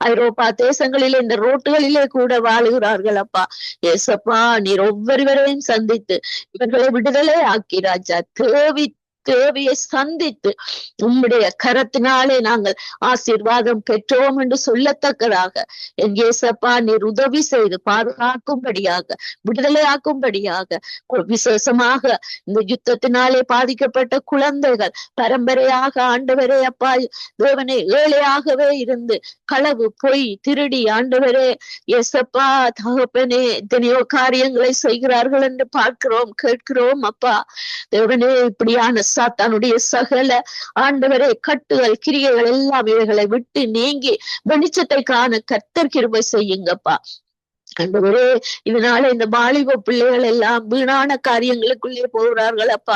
ஐரோப்பா தேசங்களிலே இந்த ரோட்டுகளிலே கூட வாழுகிறார்கள் அப்பா. ஏசப்பா நீர் ஒவ்வொருவரையும் சந்தித்து இவர்களை விடுதலை ஆக்கி ராஜா தேவையை சந்தித்து உம்முடைய கரத்தினாலே நாங்கள் ஆசீர்வாதம் பெற்றோம் என்று சொல்லத்தக்கதாக என் இயேசப்பா நீர் உதவி செய்து பாதுகாக்கும்படியாக விடுதலையாக்கும்படியாக விசேஷமாக இந்த யுத்தத்தினாலே பாதிக்கப்பட்ட குழந்தைகள் பரம்பரையாக ஆண்டவரே அப்பா தேவனை ஏழையாகவே இருந்து களவு பொய் திருடி ஆண்டவரே இயேசப்பா தகப்பனே எத்தனையோ காரியங்களை செய்கிறார்கள் என்று பார்க்கிறோம் கேட்கிறோம் அப்பா தேவனே இப்படியான சாத்தானுடைய சகல ஆண்டவரே கட்டுகள் கிரியைகள் எல்லாம் இவைகளை விட்டு நீங்கி வெளிச்சத்தை காண கர்த்தர் கிருபை செய்யுங்கப்பா. ஆண்டவரே இதனால இந்த வாலிப பிள்ளைகள் எல்லாம் வீணான காரியங்களுக்குள்ளே போகிறார்கள் அப்பா.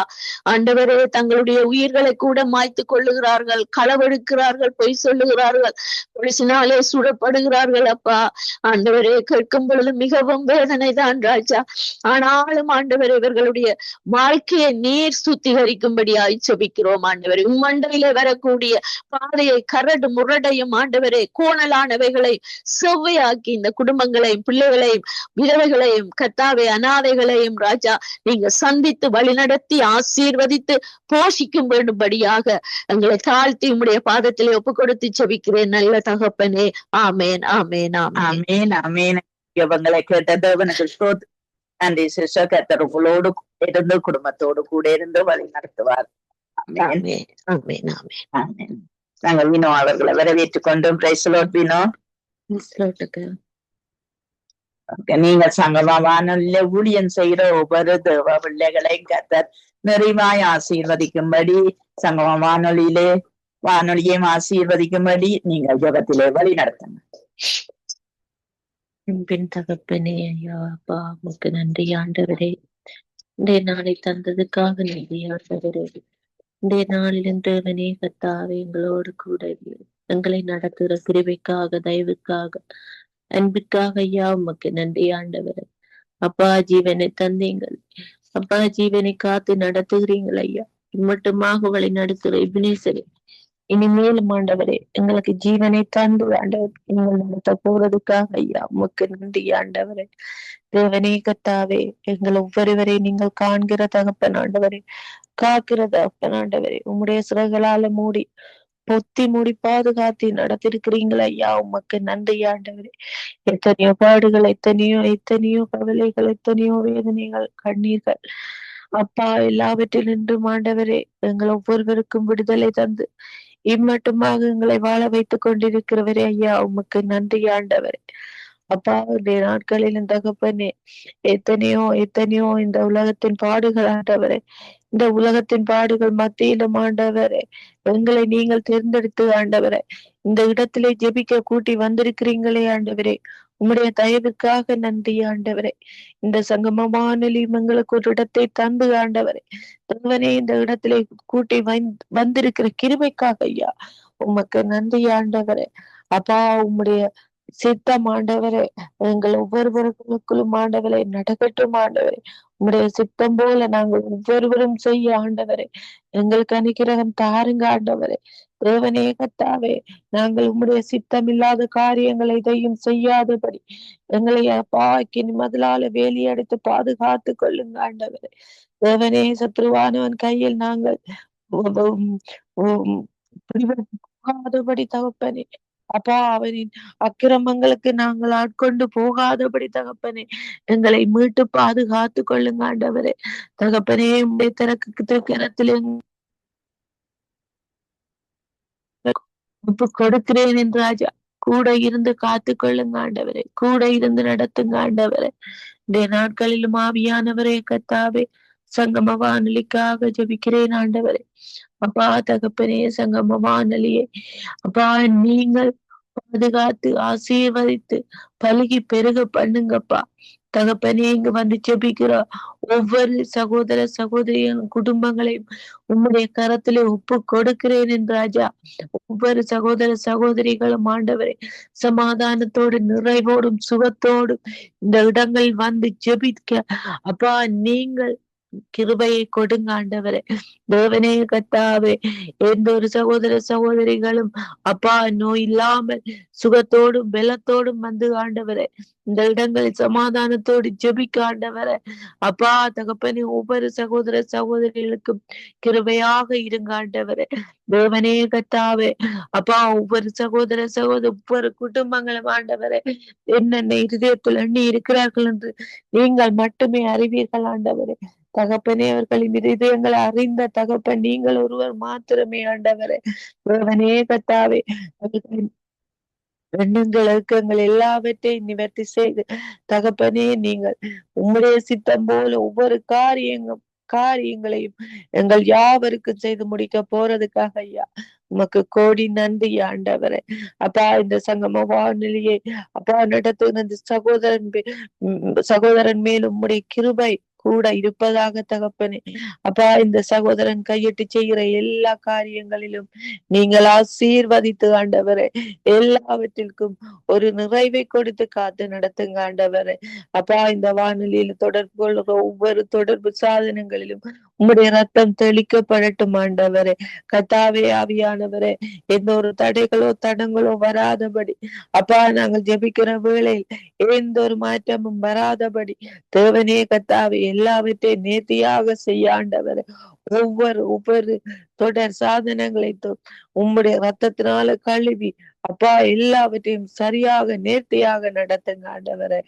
ஆண்டவரே தங்களுடைய உயிர்களை கூட மாய்த்து கொள்ளுகிறார்கள், களவெடுக்கிறார்கள், பொய் சொல்லுகிறார்கள், பொலிசினாலே சுடப்படுகிறார்கள் அப்பா. ஆண்டவரே கேட்கும் பொழுது மிகவும் வேதனை தான் ராஜா. ஆனாலும் ஆண்டவரே இவர்களுடைய வாழ்க்கையை நீர் சுத்திகரிக்கும்படியாய் செபிக்கிறோம் ஆண்டவரே. உம்மண்டையிலே வரக்கூடிய பாதையை கரடு முரடையும் ஆண்டவரே கோணலானவைகளை செவ்வையாக்கி இந்த குடும்பங்களையும் பிள்ளைகளையும் விதவைகளையும் கர்த்தாவே அனாதைகளையும் ராஜா நீங்க சந்தித்து வழிநடத்தி ஆசீர்வதித்து போஷிக்கும் வேண்டும்படியாக எங்களை தாழ்த்தி உம்முடைய பாதத்திலே ஒப்பு கொடுத்து செபிக்கிறேன் நல்ல தகப்பனே. ஆமேன் ஆமேன் ஆமேன் ஆமேன். இவங்களை கேட்ட தேவனுக்கு ஸ்தோத்திரம். நன்றி சிஸ்டர். கர்த்தர் உங்களோடு இருந்து குடும்பத்தோடு கூட இருந்து வழி நடத்துவார். ஆமேன் ஆமேன் ஆமேன் ஆமேன். நாங்கள் வினோ அவர்களை வரவேற்றுக் கொண்டோம். Praise the lord Vino. நீங்க சங்கமா வானொலியில ஊழியம் செய்கிற ஒவ்வொரு தேவ பிள்ளைகளையும் கர்த்தர் நிறைவாய் ஆசீர்வதிக்கும்படி சங்கமா வானொலியையும் ஆசீர்வதிக்கும்படி நீங்கள் ஜெபத்திலே வழி நடத்துங்க. பின் தகப்பனே ஐயா அப்பா உமக்கு நன்றி ஆண்டவரே. இன்றைய நாளை தந்ததுக்காக நன்றி ஆண்டவரே. இன்றைய நாளிலும் தேவனே கர்த்தாவே எங்களோடு கூட எங்களை நடத்துகிற கிருபைக்காக தயவுக்காக அன்பிற்காக ஐயா உமக்கு நன்றி ஆண்டவரே. அப்பா ஜீவனை தந்தீங்கள் அப்பா, ஜீவனை காத்து நடத்துகிறீங்கள் ஐயா. மட்டுமாக வழி நடத்துகிற இபினேசரே இனிமேலும் ஆண்டவரே எங்களுக்கு ஜீவனை தந்து ஆண்டவர் எங்கள் நடத்த போறதுக்காக ஐயா உமக்கு நன்றி ஆண்டவரே. தேவனே கர்த்தாவே எங்கள் ஒவ்வொருவரை நீங்கள் காண்கிற தகப்பன் ஆண்டவரே, காக்கிற தகப்பன் ஆண்டவரே, உம்முடைய சிறகளால மூடி பொத்தி மூடி பாதுகாத்து நடத்திருக்கிறீங்களா ஐயா உமக்கு நன்றி ஆண்டவரே. எத்தனையோ பாடுகள், எத்தனையோ கவலைகள், எத்தனையோ வேதனைகள், கண்ணீர்கள் அப்பா எல்லாவற்றிலும் ஆண்டவரே எங்கள் ஒவ்வொருவருக்கும் விடுதலை தந்து இம்மட்டுமாக எங்களை வாழ வைத்துக் கொண்டிருக்கிறவரே ஐயா உமக்கு நன்றி ஆண்டவரே. அப்பா இந்த நாட்களிலும் தகப்பனே எத்தனையோ இந்த உலகத்தின் பாடுகள் ஆண்டவரே, இந்த உலகத்தின் பாடுகள் மத்தியிலும் ஆண்டவரே எங்களை நீங்கள் தேர்ந்தெடுத்து ஆண்டவரே இந்த இடத்திலே ஜெபிக்க கூட்டி வந்திருக்கிறீங்களே ஆண்டவரே, உம்முடைய தயவுக்காக நன்றி ஆண்டவரே. இந்த சங்கமமானலியும் எங்களுக்கு ஒரு இடத்தை தந்து ஆண்டவரே தேவனே இந்த இடத்திலே கூட்டி வந்திருக்கிற கிருபைக்காக ஐயா உமக்கு நன்றி ஆண்டவரே. அப்பா உம்முடைய சித்தம் ஆண்டவரே எங்கள் ஒவ்வொருவர்களுக்குள்ளும் ஆண்டவரை நடக்கட்டும் ஆண்டவரே. உம்முடைய சித்தம் போல நாங்கள் ஒவ்வொருவரும் செய்ய ஆண்டவரே எங்களுக்கு அனுக்கிரகம் தாருங்க ஆண்டவரே. தேவனே கர்த்தாவே நாங்கள் உம்முடைய சித்தம் இல்லாத காரியங்களை எதையும் செய்யாதபடி எங்களை அப்பாக்கி முதலால வேலி அடித்து பாதுகாத்து கொள்ளுங்க ஆண்டவரே. தேவனே சத்ருவானவன் கையில் நாங்கள் போகாதபடி தகப்பனே அப்பா அவனின் அக்கிரமங்களுக்கு நாங்கள் ஆட்கொண்டு போகாதபடி தகப்பனே எங்களை மீட்டு பாதுகாத்து கொள்ளுங்க ஆண்டவரே. தகப்பனே உடைய திறக்கத்திலே கொடுக்கிறேன் என்று ராஜா கூட இருந்து காத்து கொள்ளுங்க ஆண்டவரே, கூட இருந்து நடத்துங்க ஆண்டவரே. இந்த நாட்களிலும் ஆவியானவரே கர்த்தாவே சங்கம வானொலிக்காக ஜெபிக்கிறேன் ஆண்டவரே. அப்பா தகப்பனே சங்கம வானொலியை அப்பா நீங்கள் பாதுகாத்து ஆசீர்வதித்து பலுகி பெருக பண்ணுங்கப்பா. தகப்பனே இங்க வந்து ஜெபிக்கிற ஒவ்வொரு சகோதர சகோதரியின் குடும்பங்களையும் உம்முடைய கரத்திலே ஒப்பு கொடுக்கிறேன் என்று ராஜா. ஒவ்வொரு சகோதர சகோதரிகளும் ஆண்டவரே சமாதானத்தோடு நிறைவோடும் சுகத்தோடும் இந்த இடங்கள் வந்து ஜெபிக்க அப்பா நீங்கள் கிருபையை கொடுங்க ஆண்டவரே. தேவனே கர்த்தாவே, எந்த ஒரு சகோதர சகோதரிகளும் அப்பா நோய் இல்லாமல் சுகத்தோடும் பலத்தோடும் வந்து ஆண்டவரே இந்த இடங்களில் சமாதானத்தோடு ஜெபிக்க ஆண்டவரே. அப்பா தகப்பனே, ஒவ்வொரு சகோதர சகோதரிகளுக்கும் கிருபையாக இருங்க ஆண்டவரே. தேவனே கர்த்தாவே, அப்பா ஒவ்வொரு சகோதர ஒவ்வொரு குடும்பங்களும் ஆண்டவரே என்னென்ன இருதயத்தில் எண்ணி இருக்கிறார்கள் என்று நீங்கள் மட்டுமே அறிவீர்கள் ஆண்டவரே. தகப்பனே, அவர்களின் இருதயங்களை அறிந்த தகப்பன் நீங்கள் ஒருவர் மாத்திரமே ஆண்டவரே. தேவனே கர்த்தாவே, அவர்களின் எண்ணங்கள் இயக்கங்கள் எல்லாவற்றையும் நிவர்த்தி செய்து தகப்பனே, நீங்கள் உம்முடைய சித்தம் போல ஒவ்வொரு காரியங்களையும் எங்கள் யாவருக்கும் செய்து முடிக்க போறதுக்காக ஐயா உமக்கு கோடி நன்றி ஆண்டவரே. அப்பா இந்த சங்கம வானொலியை அப்பா நடத்துகிற இந்த சகோதரன் மேல் உம்முடைய கிருபை கூட இருப்பதாக தகப்பனே. அப்பா இந்த சகோதரன் கையிட்டு செய்கிற எல்லா காரியங்களிலும் நீங்கள் ஆசீர்வதித்து ஆண்டவரே, எல்லாவற்றிற்கும் ஒரு நிறைவை கொடுத்து காத்து நடத்துங்க ஆண்டவரே. அப்பா இந்த வானொலியில் தொடர்பு கொள்கிற ஒவ்வொரு தொடர்பு சாதனங்களிலும் உம்முடைய ரத்தம் தெளிக்கப்படட்டும் ஆண்டவரே. கர்த்தாவே, ஆவியானவரே, எந்த ஒரு தடைகளோ தடங்களோ வராதபடி அப்பா நாங்கள் ஜெபிக்கிற வேளையில் எந்த ஒரு மாற்றமும் வராதபடி தேவனே கர்த்தாவே எல்லாவற்றையும் நேர்த்தியாக செய்ய ஆண்டவரே. ஒவ்வொரு தொடர் சாதனங்களை உம்முடைய ரத்தத்தினால கழுவி அப்பா எல்லாவற்றையும் சரியாக நேர்த்தியாக நடத்துங்க ஆண்டவரே.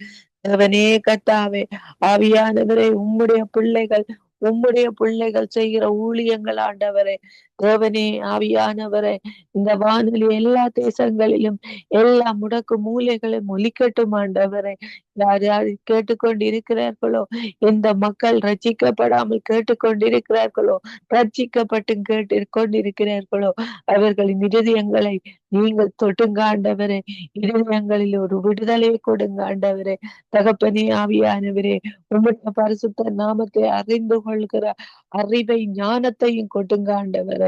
தேவனே கர்த்தாவே, ஆவியானவரே, உம்முடைய பிள்ளைகள் செய்கிற ஊழியங்கள் ஆண்டவரே. தேவனே ஆவியானவரே, இந்த வானொலி எல்லா தேசங்களிலும் எல்லா முடக்கு மூலைகளும் ஒலிக்கட்டும் ஆண்டவரே. யார் யார் கேட்டுக்கொண்டிருக்கிறார்களோ, இந்த மக்கள் ரட்சிக்கப்படாமல் கேட்டுக்கொண்டிருக்கிறார்களோ, ரட்சிக்கப்பட்டும் கொண்டிருக்கிறார்களோ, அவர்களின் இருதயங்களை நீங்கள் தொட்டுங்க ஆண்டவரே. இருதயங்களில் ஒரு விடுதலையை கொடுங்க ஆண்டவரே. தகப்பனே, ஆவியானவரே, உம்முடைய பரிசுத்த நாமத்தை அறிந்து கொள்கிற அறிவை ஞானத்தையும் கொடுங்க ஆண்டவரே.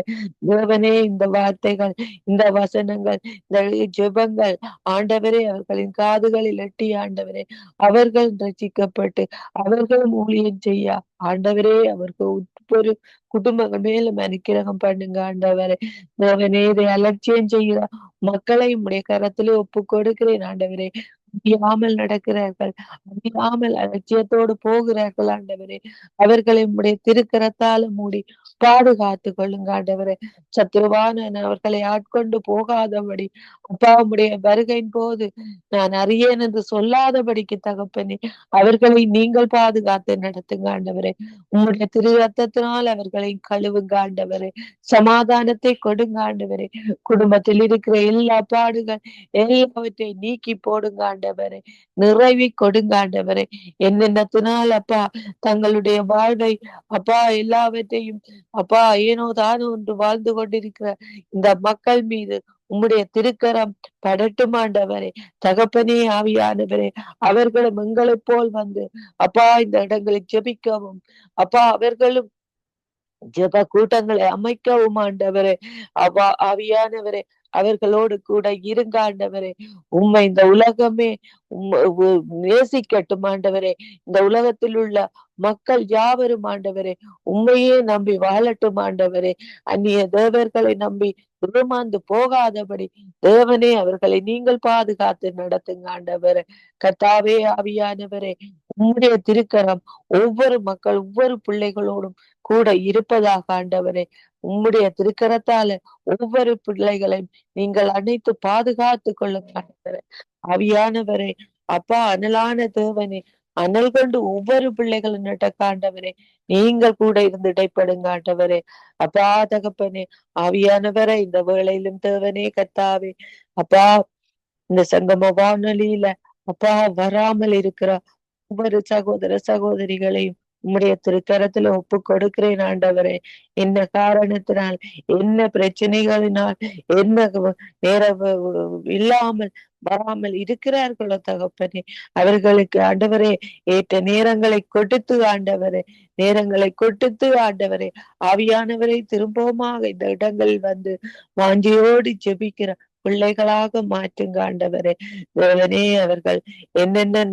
தேவனே, இந்த வார்த்தைகள், இந்த வசனங்கள், இந்த ஜெபங்கள் ஆண்டவரே அவர்களின் காதுகளில் எட்டி ஆண்டவரே, அவர்கள் ரட்சிக்கப்பட்டு அவர்களும் ஊழியம் செய்ய ஆண்டவரே அவர்கள் ஒவ்வொரு குடும்பங்கள் மேலும் அனுக்கிரகம் பண்ணுங்க ஆண்டவரே. தேவனே, இதை அலட்சியம் செய்கிற மக்களை உடைய கரத்திலே ஒப்பு கொடுக்கிறேன் ஆண்டவரே. அறியாமல் நடக்கிறார்கள், அறியாமல் அலட்சியத்தோடு போகிறார்கள் ஆண்டவரே. அவர்களை உடைய திருக்கரத்தால மூடி பாதுகாத்து கொள்ளுங்க ஆண்டவரே. சத்ருவான அவர்களை ஆட்கொண்டு போகாதபடி அப்பா உடைய வருகையின் போது நான் அறியேன் என்று சொல்லாதபடிக்கு தகப்பனே அவர்களை நீங்கள் பாதுகாத்து நடத்துங்க ஆண்டவரே. உம்முடைய திரு ரத்தத்தினால் அவர்களை கழுவுங்க ஆண்டவரே. சமாதானத்தை கொடுங்க ஆண்டவரே. குடும்பத்தில் இருக்கிற எல்லா பாடுகள் எல்லாவற்றையும் நீக்கி போடுங்க ஆண்டவரே. நிறைவி கொடுங்க ஆண்டவரே. என்னென்னத்தினால் அப்பா தங்களுடைய வாழ்வை அப்பா எல்லாவற்றையும் அப்பா ஏனோ தானோ என்று வாழ்ந்து கொண்டிருக்கிற இந்த மக்கள் மீது உம்முடைய திருக்கரம் படட்டும் ஆண்டவரே. தகப்பனே, ஆவியானவரே, அவர்களும் எங்களைப் போல் வந்து அப்பா இந்த இடங்களில் ஜெபிக்கவும் அப்பா அவர்களும் ஜெப கூட்டங்களை அமைக்கவும் ஆண்டவரே. ஆவியானவரே, அவர்களோடு கூட இருங்க ஆண்டவரே. உம்மை இந்த உலகமே நேசிக்கட்டும் ஆண்டவரே. இந்த உலகத்தில் உள்ள மக்கள் யாவரும் ஆண்டவரே உண்மையே நம்பி வாழட்டும் ஆண்டவரே. அந்நிய தேவர்களை நம்பி ஏமாந்து போகாதபடி தேவனே அவர்களை நீங்கள் பாதுகாத்து நடத்துங்க ஆண்டவரே. கர்த்தாவே, ஆவியானவரே, உம்முடைய திருக்கரம் ஒவ்வொரு ஒவ்வொரு பிள்ளைகளோடும் கூட இருப்பதாக ஆண்டவரே. உம்முடைய திருக்கரத்தால ஒவ்வொரு பிள்ளைகளையும் நீங்கள் அனைத்து பாதுகாத்து கொள்ளுங்க ஆண்டவரே. ஆவியானவரே, அப்பா அனலான தேவனே, அனல் கொண்டு ஒவ்வொரு பிள்ளைகளும் நடக்க ஆண்டவரே நீங்கள் கூட இருந்து இடைப்படுங்க ஆண்டவரே. அப்பா தகப்பனே, ஆவியானவரே, இந்த வேளையிலும் தேவனே கர்த்தாவே, அப்பா இந்த சங்கம வானொலியில அப்பா வராமல் இருக்கிற ஒவ்வொரு சகோதர சகோதரிகளையும் உம்முடைய திருக்கரத்துல ஒப்பு கொடுக்கிறேன் ஆண்டவரே. என்ன காரணத்தினால், என்ன பிரச்சனைகளினால், என்ன நேரம் இல்லாமல் வராமல் இருக்கிறார்களோ தகப்பனே, அவர்களுக்கு ஆண்டவரே ஏற்ற நேரங்களை கொடுத்து ஆண்டவரே, ஆவியானவரை திரும்பவுமாக இந்த இடங்களில் வந்து வாஞ்சியோடு ஜெபிக்கிற பிள்ளைகளாக மாற்றுங்க ஆண்டவரே. தேவனே, அவர்கள் என்னென்ன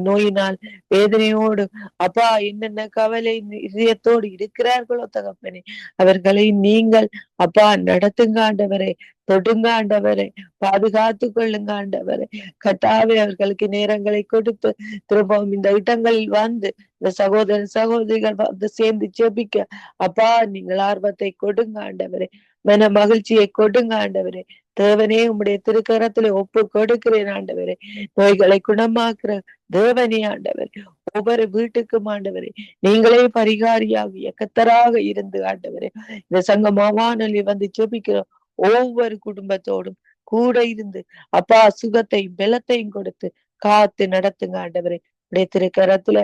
நோயினால் வேதனையோடு அப்பா என்னென்ன கவலை இதயத்தோடு இருக்கிறார்களோ தகப்பனே, அவர்களை நீங்கள் அப்பா நடத்துங்க ஆண்டவரே. தொடுங்க ஆண்டவரே, பாதுகாத்து கொள்ளுங்க ஆண்டவரே. கர்த்தாவே, அவர்களுக்கு நேரங்களை கொடுத்து திரும்பவும் இந்த இடங்களில் வந்து இந்த சகோதர சகோதரிகள் வந்து சேர்ந்து ஜெபிக்க அப்பா நீங்கள் ஆர்வத்தை கொடுங்க ஆண்டவரே. மன மகிழ்ச்சியை கொடுங்க ஆண்டவரே. தேவனே, உம்முடைய திருக்கரத்திலே ஒப்பு கொடுக்கிறேன் ஆண்டவரே. நோய்களை குணமாக்குற தேவனே ஆண்டவரே, ஒவ்வொரு வீட்டுக்கும் ஆண்டவரே நீங்களே பரிகாரியாகிய கர்த்தராக இருந்து ஆண்டவரே, இந்த சங்கம வானொலி வந்து ஜெபிக்கிற ஒவ்வொரு குடும்பத்தோடும் கூட இருந்து அப்பா சுகத்தையும் பலத்தையும் கொடுத்து காத்து நடத்துங்க ஆண்டவரே. உடைய திருக்கரத்துல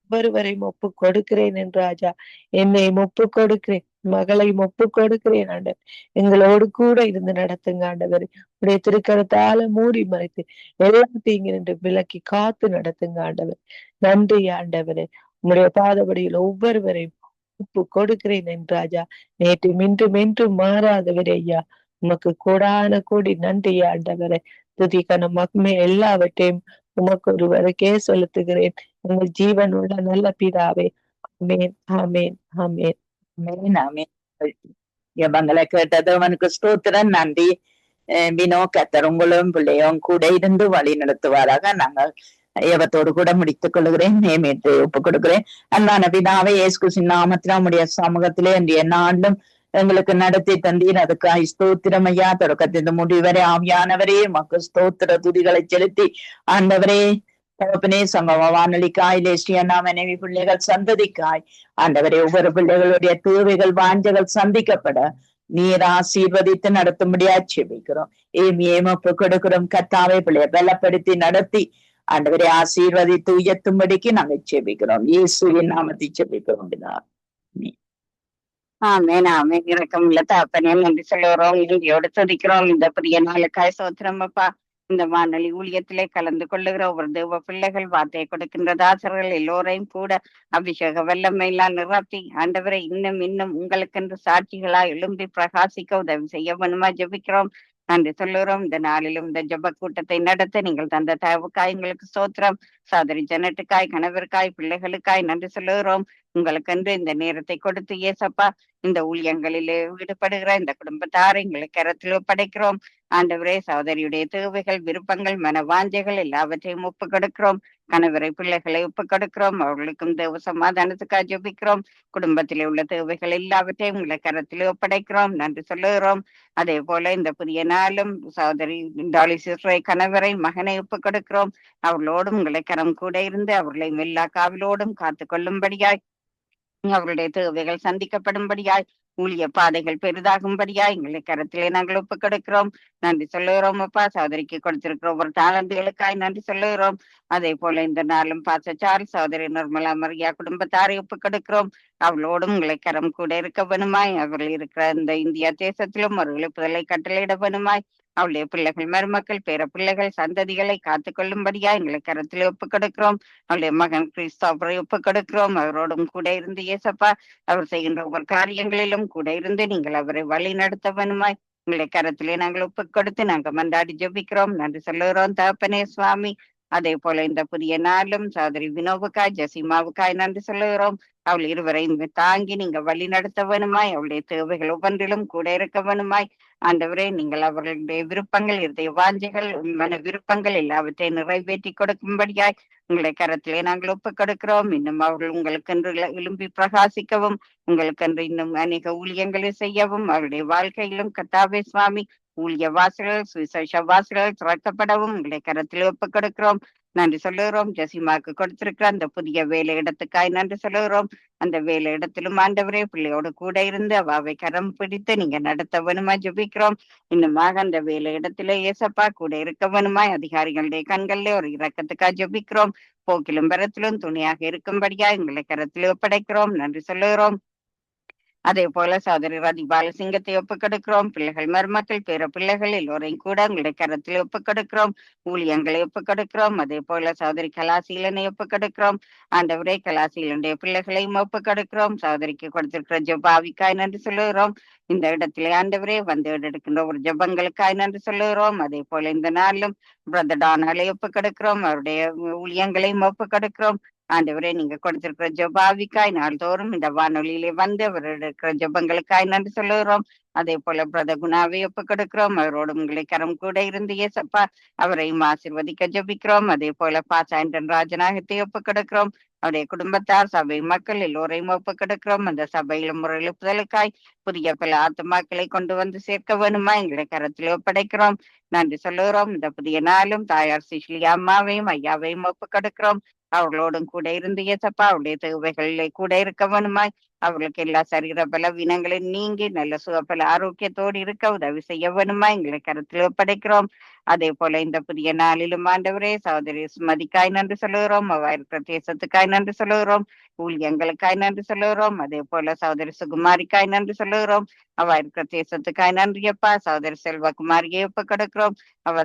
ஒவ்வொருவரையும் ஒப்பு கொடுக்கிறேன் என்று ராஜா. என்னையும் ஒப்பு கொடுக்கிறேன், மகளையும் ஒப்பு கொடுக்கிறேன் ஆண்டவர். எங்களோடு கூட இருந்து நடத்துங்க ஆண்டவர். உடைய திருக்கரத்தால மூடி மறைத்து எல்லாத்தையும் நின்று விலக்கி காத்து நடத்துங்க ஆண்டவர். நன்றி ஆண்டவரே. உங்களுடைய பாதபடியில் ஒவ்வொருவரையும் ஒப்பு கொடுக்கிறேன் என்று ராஜா. நேற்று இன்றும் என்றும் மாறாதவரே ஐயா. உமக்கு கோடான கோடி நன்றி ஆண்டவரே. துதிக்கான மகிமை எல்லாவற்றையும் உமக்கு ஒருவருக்கே செலுத்துகிறேன். உங்கள் ஜீவன் உள்ள நல்ல பிதாவே. ஆமேன், ஆமேன், ஆமேன். ஆமென், ஆமென். ஜெபங்களை கேட்டது அவனுக்கு ஸ்தோத்திரம். நன்றி. வினோ, கர்த்தர் உங்களும் பிள்ளையும் கூட இருந்து வழி நடத்துவாராக. நாங்கள் ஏவத்தோடு கூட முடித்துக் கொள்கிறேன். நியமித்து ஒப்புக் கொடுக்கிறேன். அன்பான பிதாவே, இயேசு கிறிஸ்துவின் நாமத்தில் உம்முடைய சமூகத்திலே இன்றைய நாளும் எங்களுக்கு நடத்தி தந்தீர். அதுக்காக ஸ்தோத்திரம் ஐயா. தொடக்கத்தின் முடிவரை ஆவியானவரே உமக்கு ஸ்தோத்திர துதிகளை செலுத்தி ஆண்டவரே தகப்பனே சங்கம வானொலிக்காய் லேஸ்டியன்னா மனைவி பிள்ளைகள் சந்ததிக்காய் ஆண்டவரே ஒவ்வொரு பிள்ளைகளுடைய தேவைகள் வாஞ்சைகள் சந்திக்கப்பட நீர் ஆசீர்வதித்து நடத்தும்படியா செபிக்கிறோம். ஏமொப்பு கொடுக்கிறோம். கர்த்தாவே, பிள்ளைய பலப்படுத்தி நடத்தி ஆண்டவரை ஆசீர்வதித்து உயர்த்தும்படிக்கு நாங்கள் செபிக்கிறோம். இயேசுவின் நாமத்தை செபிக்கிறோம். ஆமென், ஆமென். இரக்கமுள்ள தகப்பனே, நன்றி சொல்லுகிறோம். நன்றியோடு துதிக்கிறோம். இந்த புதிய நாளுக்காய் ஸ்தோத்திரம் அப்பா. இந்த வானொலி ஊழியத்திலே கலந்து கொள்ளுகிற ஒவ்வொரு தேவ பிள்ளைகள், வார்த்தையை கொடுக்கின்ற தாசர்கள் எல்லோரையும் கூட அபிஷேக வல்லமையெல்லாம் நிரப்பி ஆண்டவரை இன்னும் இன்னும் உங்களுக்கென்று சாட்சிகளா எழும்பி பிரகாசிக்க உதவி செய்ய வேணுமா ஜெபிக்கிறோம். நன்றி சொல்லுகிறோம். இந்த நாளிலும் இந்த ஜெப கூட்டத்தை நடத்த நீங்கள் தந்த தயவுக்காய் எங்களுக்கு ஸ்தோத்திரம். சகோதரி ஜனட்டுக்காய், கணவருக்காய், பிள்ளைகளுக்காய் நன்றி சொல்லுகிறோம். உங்களுக்கென்று இந்த நேரத்தை கொடுத்து ஏசப்பா இந்த ஊழியங்களிலே ஈடுபடுகிற இந்த குடும்பத்தாரை எங்களுக்கு கரத்தில் ஒப்படைக்கிறோம். ஆண்டவரே, சகோதரியுடைய தேவைகள், விருப்பங்கள், மன வாஞ்சைகள் எல்லாவற்றையும் ஒப்பு கொடுக்கிறோம். கணவரை, பிள்ளைகளை ஒப்பு கொடுக்கிறோம். அவர்களுக்கும் தேவ சமாதானத்துக்காக ஜெபிக்கிறோம். குடும்பத்திலே உள்ள தேவைகள் எல்லாவற்றையும் உங்களை கரத்தில் ஒப்படைக்கிறோம். நன்றி சொல்லுகிறோம். அதே போல இந்த புதிய நாளும் சகோதரி டாலி சிஸ்டரை, கணவரை, மகனை ஒப்பு கொடுக்கிறோம். அவர்களோடும் உங்களை கரம் கூட இருந்து அவர்களை எல்லா காவலோடும் காத்து கொள்ளும்படியாய், அவருடைய தேவைகள் சந்திக்கப்படும்படியாய், ஊழிய பாதைகள் பெரிதாகும்படியாய் எங்களை கரத்திலே நாங்கள் ஒப்பு கொடுக்கிறோம். நன்றி சொல்லுகிறோம் அப்பா. சகோதரிக்கு கொடுத்திருக்கிற ஒவ்வொரு தாளந்துகளுக்காய் நன்றி சொல்லுகிறோம். அதே போல இந்த நாளும் பாசச்சார் சகோதரி நிர்மலா மரியா குடும்பத்தாரை ஒப்பு கொடுக்கிறோம். அவளோடும் உங்களை கரம் கூட இருக்க வேணுமாய், அவர்கள் இருக்கிற இந்த இந்தியா தேசத்திலும் ஒரு எழுப்புதலை கட்டளையிட வேணுமாய், அவளுடைய பிள்ளைகள், மருமக்கள், பேர பிள்ளைகள், சந்ததிகளை காத்து கொள்ளும்படியா எங்களை கரத்திலே ஒப்பு கொடுக்கிறோம். அவளுடைய மகன் கிறிஸ்தோபரை ஒப்பு கொடுக்கிறோம். அவரோடும் கூட இருந்து ஏசப்பா அவர் செய்கின்ற ஒவ்வொரு காரியங்களிலும் கூட இருந்து நீங்கள் அவரை வழி நடத்த வேணுமாய் உங்களை கரத்திலே நாங்கள் ஒப்பு கொடுத்து நாங்கள் மன்றாடி ஜெபிக்கிறோம். நன்றி சொல்லுகிறோம் தகப்பனே சுவாமி. அதே போல இந்த புதிய நாளும் சகோதரி வினோவுக்காய், ஜசிமாவுக்காய் நன்றி சொல்லுகிறோம். அவள் இருவரையும் தாங்கி நீங்க வழி நடத்த வேணுமாய், அவளுடைய தேவைகள் ஒவ்வொன்றிலும் கூட இருக்க வேணுமாய். ஆண்டவரே, நீங்கள் அவர்களுடைய விருப்பங்கள், இருதய வாஞ்சைகள், மன விருப்பங்கள் எல்லாவற்றையும் நிறைவேற்றி கொடுக்கும்படியாய் உங்களை கரத்திலே நாங்கள் ஒப்பு கொடுக்கிறோம். இன்னும் அவர்கள் உங்களுக்கென்று எழும்பி பிரகாசிக்கவும், உங்களுக்கென்று இன்னும் அநேக ஊழியங்களை செய்யவும், அவருடைய வாழ்க்கையிலும் கர்த்தாவே சுவாமி ஊழிய வாசல்கள், சுவிசேஷ வாசல்கள் திறக்கப்படவும் உங்களை கரத்தில் ஒப்பு கொடுக்கிறோம். நன்றி சொல்லுகிறோம். ஜசிமாக்கு கொடுத்திருக்கிற அந்த புதிய வேலை இடத்துக்காய் நன்றி சொல்லுகிறோம். அந்த வேலை இடத்திலும் ஆண்டவரே பிள்ளையோடு கூட இருந்து அவாவை கரம் பிடித்து நீங்க நடத்த வேணுமா ஜெபிக்கிறோம். இன்னுமாக அந்த வேலை இடத்திலே ஏசப்பா கூட இருக்க வேணுமாய், அதிகாரிகளுடைய கண்களிலே ஒரு இரக்கத்துக்காக ஜெபிக்கிறோம். போக்கிலும் பரத்திலும் துணியாக இருக்கும்படியா எங்களை கரத்தில் ஒப்படைக்கிறோம். நன்றி சொல்லுகிறோம். அதே போல சகோதரி ரதி பாலசிங்கத்தை ஒப்புக்கொடுக்கிறோம். பிள்ளைகள் மருமக்கள் பேர பிள்ளைகள் எல்லோரையும் கூட உங்களுடைய கரத்தில் ஒப்புக்கொடுக்கிறோம். ஊழியங்களை ஒப்புக்கொடுக்கிறோம். அதே போல சகோதரி கலாசீலனை ஒப்புக்கொடுக்கிறோம். ஆண்டவரே கலாசீலனுடைய பிள்ளைகளையும் ஒப்புக்கொடுக்கிறோம். சகோதரிக்கு கொடுத்திருக்கிற ஜெபாவிக்காய் நன்றி சொல்லுகிறோம். இந்த இடத்திலே ஆண்டவரே வந்து எடுக்கின்ற ஒரு ஜெபங்களுக்காய் நன்றி சொல்லுகிறோம். அதே போல இந்த நாளிலும் பிரதர் டானாலை ஒப்புக்கொடுக்கிறோம். அவருடைய ஊழியங்களையும் ஒப்புக்கொடுக்கிறோம். ஆண்டவரே நீங்க கொடுத்திருக்கிற ஜெபாவிக்காய் நாள்தோறும் இந்த வானொலியிலே வந்து அவர் இருக்கிற ஜெபங்களுக்காய் நன்றி சொல்லுகிறோம். அதே போல பிரத குணாவை ஒப்புக்கொடுக்கிறோம். அவரோடு உங்களை கரம் கூட இருந்து ஏசப்பா அவரையும் ஆசீர்வதிக்க ஜெபிக்கிறோம். அதே போல பாசாயன் ராஜநாயகத்தை ஒப்புக்கொடுக்கிறோம். அவருடைய குடும்பத்தார் சபை மக்கள் எல்லோரையும் ஒப்புக்கொடுக்கிறோம். அந்த சபையிலும் ஒரு எழுப்புதலுக்காய் புதிய பல ஆத்துமாக்களை கொண்டு வந்து சேர்க்க வேணுமா எங்களை கரத்தில் ஒப்படைக்கிறோம். நன்றி சொல்லுகிறோம். இந்த புதிய நாளும் தாயார் சிஷ்லி அம்மாவையும் ஐயாவையும் ஒப்புக்கொடுக்கிறோம். அவர்களோடும் கூட இருந்து ஏசப்பா அவருடைய தேவைகளிலே கூட இருக்க வேணுமாய் அவர்களுக்கு எல்லா சரீர பலவீனங்களும் நீங்கி நல்ல சுகப்பல ஆரோக்கியத்தோடு இருக்க உதவி செய்ய வேணுமா எங்களை கருத்தில் ஒப்படைக்கிறோம். அதே போல இந்த புதிய நாளிலும் ஆண்டவரே சகோதரி சுமதிக்காய் நன்றி சொல்லுகிறோம். இருக்கிற தேசத்துக்காய் நன்றி சொல்லுகிறோம். ஊழியங்களுக்காய் நன்றி சொல்லுகிறோம். அதே போல சகோதரி சுகுமாரிக்காய் நன்றி சொல்லுகிறோம். இருக்கிற தேசத்துக்காய் நன்றியப்பா. சகோதரி செல்வகுமாரியை ஒப்புக்கொடுக்கிறோம்.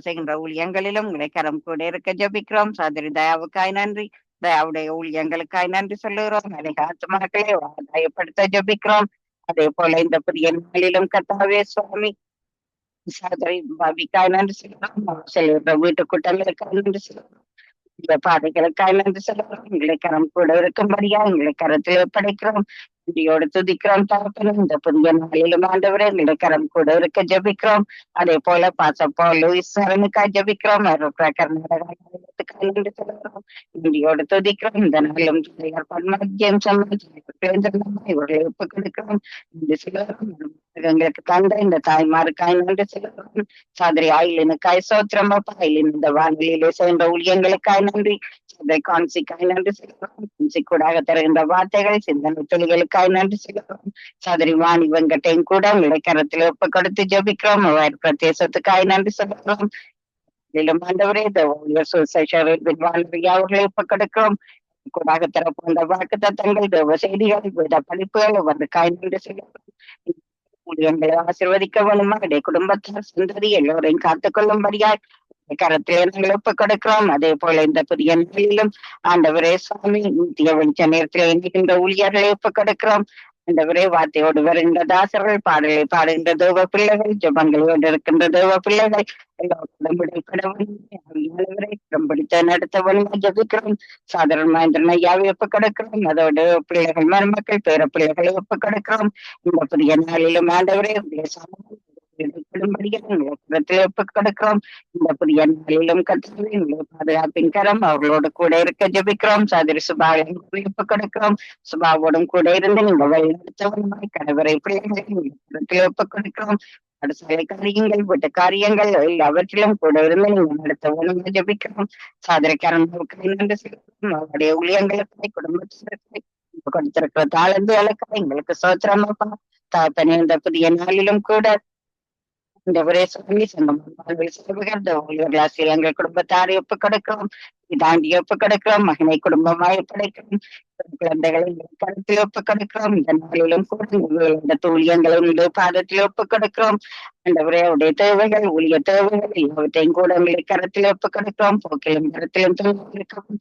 செய்கின்ற ஊழியங்களிலும் உங்களை கரம் கூட இருக்க ஜபிக்கிறோம். சகோதரி தயாவுக்காய் நன்றி. தயாவுடைய ஊழியங்களுக்காய் நன்றி சொல்லுகிறோம். அநேக ஆத்துமாக்களை தயப்படுத்த ஜபிக்கிறோம். அதே போல இந்த புதிய நாளிலும் கர்த்தாவே சுவாமி சகோதரி பாபிக்காய் நன்றி சொல்லுகிறோம். செல்கிற வீட்டு கூட்டங்களுக்காய் நன்றி சொல்லுகிறோம். இந்த பாதைகளுக்காய் நன்றி சொல்லுகிறோம். எங்களை கரம் கூட இருக்கும்படியா எங்களை கரத்தில் ஒப்படைக்கிறோம். நன்றியோடு துதிக்கிறோம் தகப்பனும். இந்த புதிய நாளிலும் ஆண்டவரே எங்களை கரம் கூட இருக்க ஜபிக்கிறோம். அதே போல பாசப்போ லூயிஸ் சரணுக்காய் ஜபிக்கிறோம். கர்நாடகாவுக்காய் நன்றி சொல்லுகிறோம். நன்றியோடு துதிக்கிறோம். இந்த நாளிலும் பன்மத்தியம் இவர்களை ஒப்புக் கொடுக்கிறோம். நன்றி சொல்லுகிறோம். எங்களுக்கு தந்த இந்த தாய்மாருக்காய் நன்றி சொல்லுகிறோம். சகோதரி ஆயிலினுக்காய் சோத்திரம் அப்பா. ஆயிலின் இந்த வானிலையிலே சேர்ந்த ஊழியங்களுக்காய் நன்றி. சகோதரி கான்சிக்காய் நன்றி சொல்லுகிறோம். கான்சி கூடாக தருகின்ற வார்த்தைகள் சிந்தனை தொழில்களுக்காய் நன்றி சொல்லுகிறோம். சகோதரி வாணி வெங்கட்டையும் கூட இடைக்கரத்தில் ஒப்புக் கொடுத்து ஜபிக்கிறோம். அவர் பிரதேசத்துக்காய் நன்றி சொல்லுகிறோம். ஆண்டவரே அவர்களை ஒப்புக் கொடுக்கிறோம். கூடாக தரப்போன்ற வாக்கு தத்தங்கள் தேவ செய்திகள் வித படிப்புகள் அவருக்காய் நன்றி சொல்லுகிறோம். ஊழியங்களை ஆசீர்வதிக்க வேணுமா இடைய குடும்பத்தார் சந்ததி எல்லோரையும் காத்துக்கொள்ளும்படியாய் கரத்திலே நாங்கள் ஒப்புக் கொடுக்கிறோம். அதே போல இந்த புதிய நாளிலும் ஆண்டவரே சுவாமி நித்திய வெளிச்ச நேரத்தில் எண்ணுகின்ற ஊழியர்களை ஒப்புக் கொடுக்கிறோம். ஆண்டவரே வார்த்தையோடு வருகின்ற தாசர்கள் பாடலை பாடுகின்ற தேவ பிள்ளைகள் ஜபங்களோடு இருக்கின்ற தேவ பிள்ளைகள் எல்லோருடன் பிடித்த நடத்தவனும் ஜபிக்கிறோம். சாதாரண ஐயாவை ஒப்புக் கொடுக்கிறோம். அதோடு பிள்ளைகள் மருமக்கள் பேர பிள்ளைகளை ஒப்புக் கொடுக்கிறோம். இந்த புதிய நாளிலும் ஆண்டவரே ஒப்புக் கொடுக்கிறோம். இந்த புதிய நாளிலும் கர்த்தாவே பாதுகாப்பின் கரம் அவர்களோடு கூட இருக்க ஜபிக்கிறோம். சாதிரி சுபாவை ஒப்புக் கொடுக்கிறோம். சுபாவோடும் கூட இருந்து நீங்க வழிநடத்தவனுமாய் கடவரை பிள்ளைகளை ஒப்புக் கொடுக்கிறோம். அடுத்த காரியங்கள் வீட்டு காரியங்கள் எல்லாவற்றிலும் கூட இருந்து நீங்க நடத்தவனும் ஜபிக்கிறோம். சாதனைக்காரன் அவருடைய ஊழியங்களுக்காய் குடும்பத்தினருக்காய் கொடுத்திருக்கிற தாளந்துகளுக்காய் எங்களுக்கு சோத்திரமாப்பா. தாப்பனே இந்த புதிய நாளிலும் கூட இந்த ஒரே சொல்லி எங்கள் குடும்பத்தாரை ஒப்புக் கொடுக்கிறோம். இதாண்டி ஒப்புக் கொடுக்கிறோம். மகனை குடும்பமாய் ஒப்படைக்கிறோம். குழந்தைகளை கருத்தில் ஒப்புக் கொடுக்கிறோம். இந்த நாளிலும் கூட இந்த தூழியங்களும் பாதத்தில் ஒப்புக் கொடுக்கிறோம். ஆண்டவரே அவருடைய தேவைகள் ஊழிய தேவைகள் எல்லாவற்றையும் கூட உங்களை கருத்தில் ஒப்புக் கொடுக்கிறோம். போக்கிலும் கருத்திலும் இருக்கிறோம்.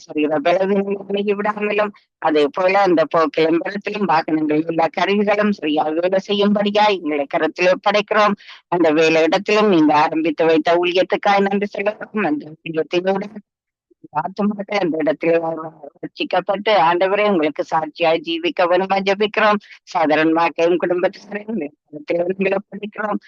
சரீர பலவீனங்களை விடாமலும் அதே போல அந்த போக்கிலும் பலத்திலும் வாகனங்கள் எல்லா கருவிகளும் சரியாக வேலை செய்யும்படியா எங்களை கருத்தில் ஒப்படைக்கிறோம். அந்த வேலை இடத்திலும் நீங்க ஆரம்பித்து வைத்த ஊழியத்துக்காய் நன்றி சொல்லுகிறோம். அந்த ஊழியத்தினோட ஆத்துமாக்கள் அந்த இடத்துல ரட்சிக்கப்பட்டு ஆண்டவரே உங்களுக்கு சாட்சியாய் ஜீவிக்க வேணுமா ஜபிக்கிறோம். சாதாரணமாக்கையும் குடும்பத்தினரையும் படிக்கிறோம்.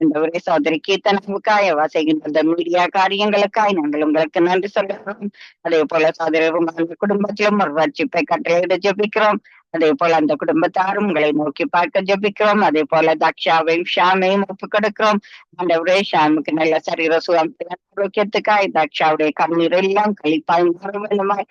இந்த ஒரே சோதரி கீர்த்தனவுக்காய் செய்கின்ற அந்த மீடியா காரியங்களுக்காய் நாங்கள் உங்களுக்கு நன்றி சொல்லுகிறோம். அதே போல சோதரரும் அந்த குடும்பத்திலும் ஒரு ரட்சிப்பை கட்டளையிட ஜபிக்கிறோம். அதே போல அந்த குடும்பத்தாரும் உங்களை நோக்கி பார்க்க ஜபிக்கிறோம். அதே போல தக்ஷாவையும் ஷாமையும் ஒப்புக் கொடுக்கிறோம். ஆண்டவரே ஷாமுக்கு நல்ல சரீர சுகம் ஆரோக்கியத்துக்காய் தக்ஷாவுடைய கண்ணீர் எல்லாம் கழிப்பாய் வேணுமாய்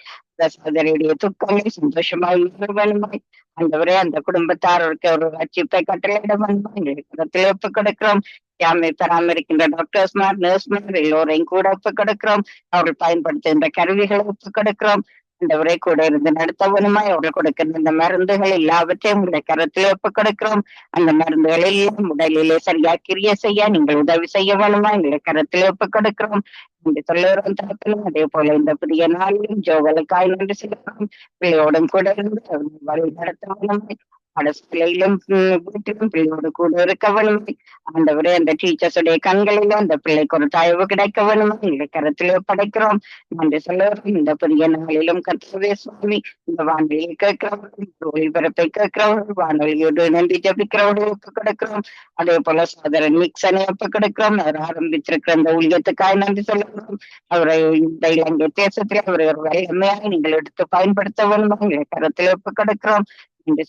சகோதரியுடைய துக்கங்களை சந்தோஷமாய் வேணுமாய் ஆண்டவரே அந்த குடும்பத்தாருக்கு ஒரு ரட்சிப்பை கட்டளையிட வேணுமாய் ஒப்புக் கொடுக்கிறோம். யாமை பராமரிக்கின்ற டாக்டர்ஸ்மார் நர்ஸ்மார் எல்லோரையும் கூட ஒப்புக் கொடுக்கிறோம். அவர்கள் பயன்படுத்துகின்ற கருவிகளை ஒப்புக் கொடுக்கிறோம். ஆண்டவரே கூட இருந்து நடத்தவனுமாய் அவர்கள் கொடுக்கின்ற இந்த மருந்துகள் எல்லாவற்றையும் உங்களுடைய கரத்தில் ஒப்புக் கொடுக்கிறோம். அந்த மருந்துகள் எல்லாம் உடலிலே சரியா கிரிய செய்ய நீங்கள் உதவி செய்ய வேணுமா எங்களுடைய கரத்தில் ஒப்புக் கொடுக்கிறோம் என்று சொல்லுகிறோம் தரப்பிலும். அதே போல இந்த புதிய நாளிலும் ஜோகளுக்காய் நன்றி செலுத்துகிறோம். பிள்ளையோடும் கூட இருந்து வழி நடத்தவனுமாய் அரசியலிலும் வீட்டிலும் பிள்ளையோடு கூட இருக்க வேணுமே ஆண்டவரே. அந்த டீச்சர்ஸுடைய கண்களிலும் அந்த பிள்ளைக்கு ஒரு தயவு கிடைக்க வேணுமே எங்கள் கரத்திலே படைக்கிறோம். நன்றி சொல்லுகிறோம். இந்த புதிய நாளிலும் கர்த்தரே சுவாமி இந்த வானொலியை கேட்கிறவர்கள் ஒளிபரப்பை கேட்கிறவர்கள் வானொலியோடு நன்றி ஜபிக்கிறவர்கள் ஒப்புக் கொடுக்கிறோம். அதே போல சோதரன் மிக்சனை ஒப்புக் கொடுக்கிறோம். அவர் ஆரம்பித்திருக்கிற அந்த ஊழியத்துக்காய் நன்றி சொல்லுகிறோம். அவரை இந்த இலங்கை தேசத்தில் அவரை ஒரு வல்லமையாக நீங்கள் எடுத்து பயன்படுத்த வேணுமா எங்கள் கரத்தில் ஒப்புக் கொடுக்கிறோம். இந்த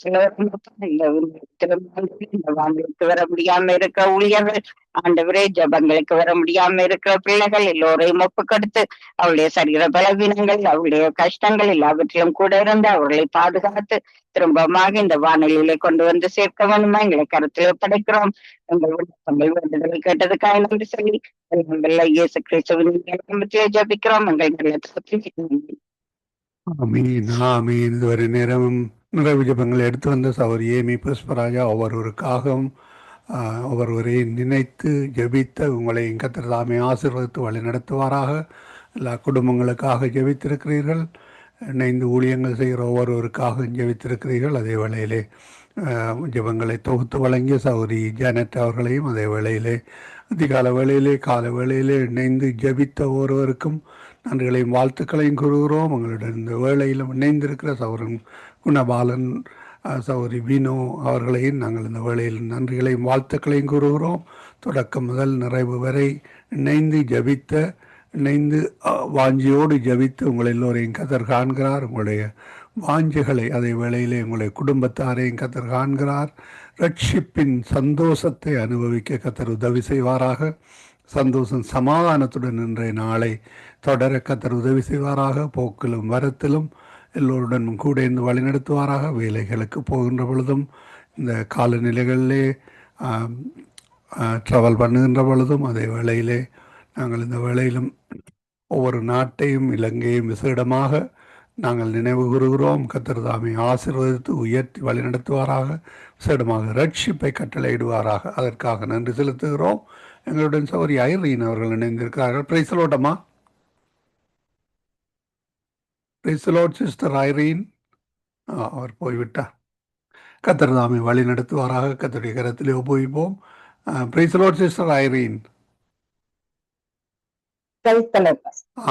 வானொலிக்கு வர முடியாம இருக்கிற ஊழியர்கள் ஆண்டவரே, ஜபங்களுக்கு வர முடியாம இருக்கிற பிள்ளைகள் எல்லோரையும் ஒப்புக்கொடுத்து அவருடைய சரீர பலவீனங்கள் அவருடைய கஷ்டங்கள் எல்லாவற்றிலும் கூட இருந்து அவர்களை பாதுகாத்து திரும்பமாக இந்த வானொலியிலே கொண்டு வந்து சேர்க்க வேணுமா எங்களை கருத்தில் ஒப்படைக்கிறோம். எங்கள் விண்ணப்பங்கள் வேண்டுதலை கேட்டதுக்காக நன்றி சொல்லி இயேசு கிறிஸ்துவின் ஜபிக்கிறோம். எங்கள் ஆமீன் ஆமீன். இதுவரை நேரமும் நிறைவு ஜபங்களை எடுத்து வந்த சௌரி ஏமி புஷ்பராஜா ஒவ்வொருவருக்காகவும் ஒவ்வொருவரை நினைத்து ஜெபித்த உங்களை கர்த்தர் தாமே ஆசீர்வதித்து வழி நடத்துவாராக. எல்லா குடும்பங்களுக்காக ஜெபித்திருக்கிறீர்கள். இணைந்து ஊழியங்கள் செய்கிற ஒவ்வொருவருக்காக ஜெபித்திருக்கிறீர்கள். அதே வேளையிலே ஜெபங்களை தொகுத்து வழங்கிய சௌரி ஜானட் அவர்களையும் அதே வேளையிலே அதிகால வேளையிலே கால வேளையிலே இணைந்து ஜெபித்த ஒவ்வொருவருக்கும் நன்றிகளையும் வாழ்த்துக்களையும் கூறுகிறோம். உங்களுடன் இந்த வேளையிலும் இணைந்திருக்கிற சௌரன் குணபாலன் சௌரி வினோ அவர்களையும் நாங்கள் இந்த வேளையில் நன்றிகளையும் வாழ்த்துக்களையும் கூறுகிறோம். தொடக்கம் முதல் நிறைவு வரை இணைந்து ஜபித்த இணைந்து வாஞ்சியோடு ஜபித்து உங்கள் எல்லோரையும் கர்த்தர் காண்கிறார். உங்களுடைய வாஞ்சைகளை அதே வேளையிலே உங்களுடைய குடும்பத்தாரையும் கர்த்தர் காண்கிறார். ரட்சிப்பின் சந்தோஷத்தை அனுபவிக்க கர்த்தர் உதவி செய்வாராக. சந்தோஷம் சமாதானத்துடன் இன்றைய நாளை தொடர கர்த்தர் உதவி செய்வாராக. போக்கிலும் வரத்திலும் எல்லோருடனும் கூட இருந்து வழிநடத்துவாராக. வேலைகளுக்கு போகின்ற பொழுதும் இந்த காலநிலைகளிலே ட்ராவல் பண்ணுகின்ற பொழுதும் அதே வேளையிலே நாங்கள் இந்த வேளையிலும் ஒவ்வொரு நாட்டையும் இலங்கையும் விசேடமாக நாங்கள் நினைவு கூறுகிறோம். கர்த்தர் தாமே ஆசீர்வதித்து உயர்த்தி வழிநடத்துவாராக. விசேடமாக ரட்சிப்பை கட்டளையிடுவாராக. அதற்காக நன்றி செலுத்துகிறோம். எங்களுடன் சௌரி ஐரீன் அவர்கள் இணைந்திருக்கிறார்கள். பிரைஸ் தி லார்ட் அம்மா. Praise the Lord sister Irene. அவர் போய்விட்டார். கர்த்தர் தாமே வழி நடத்துவாராக. கர்த்தருடைய கரத்திலே ஒப்புவிப்போம். Praise the Lord sister Irene.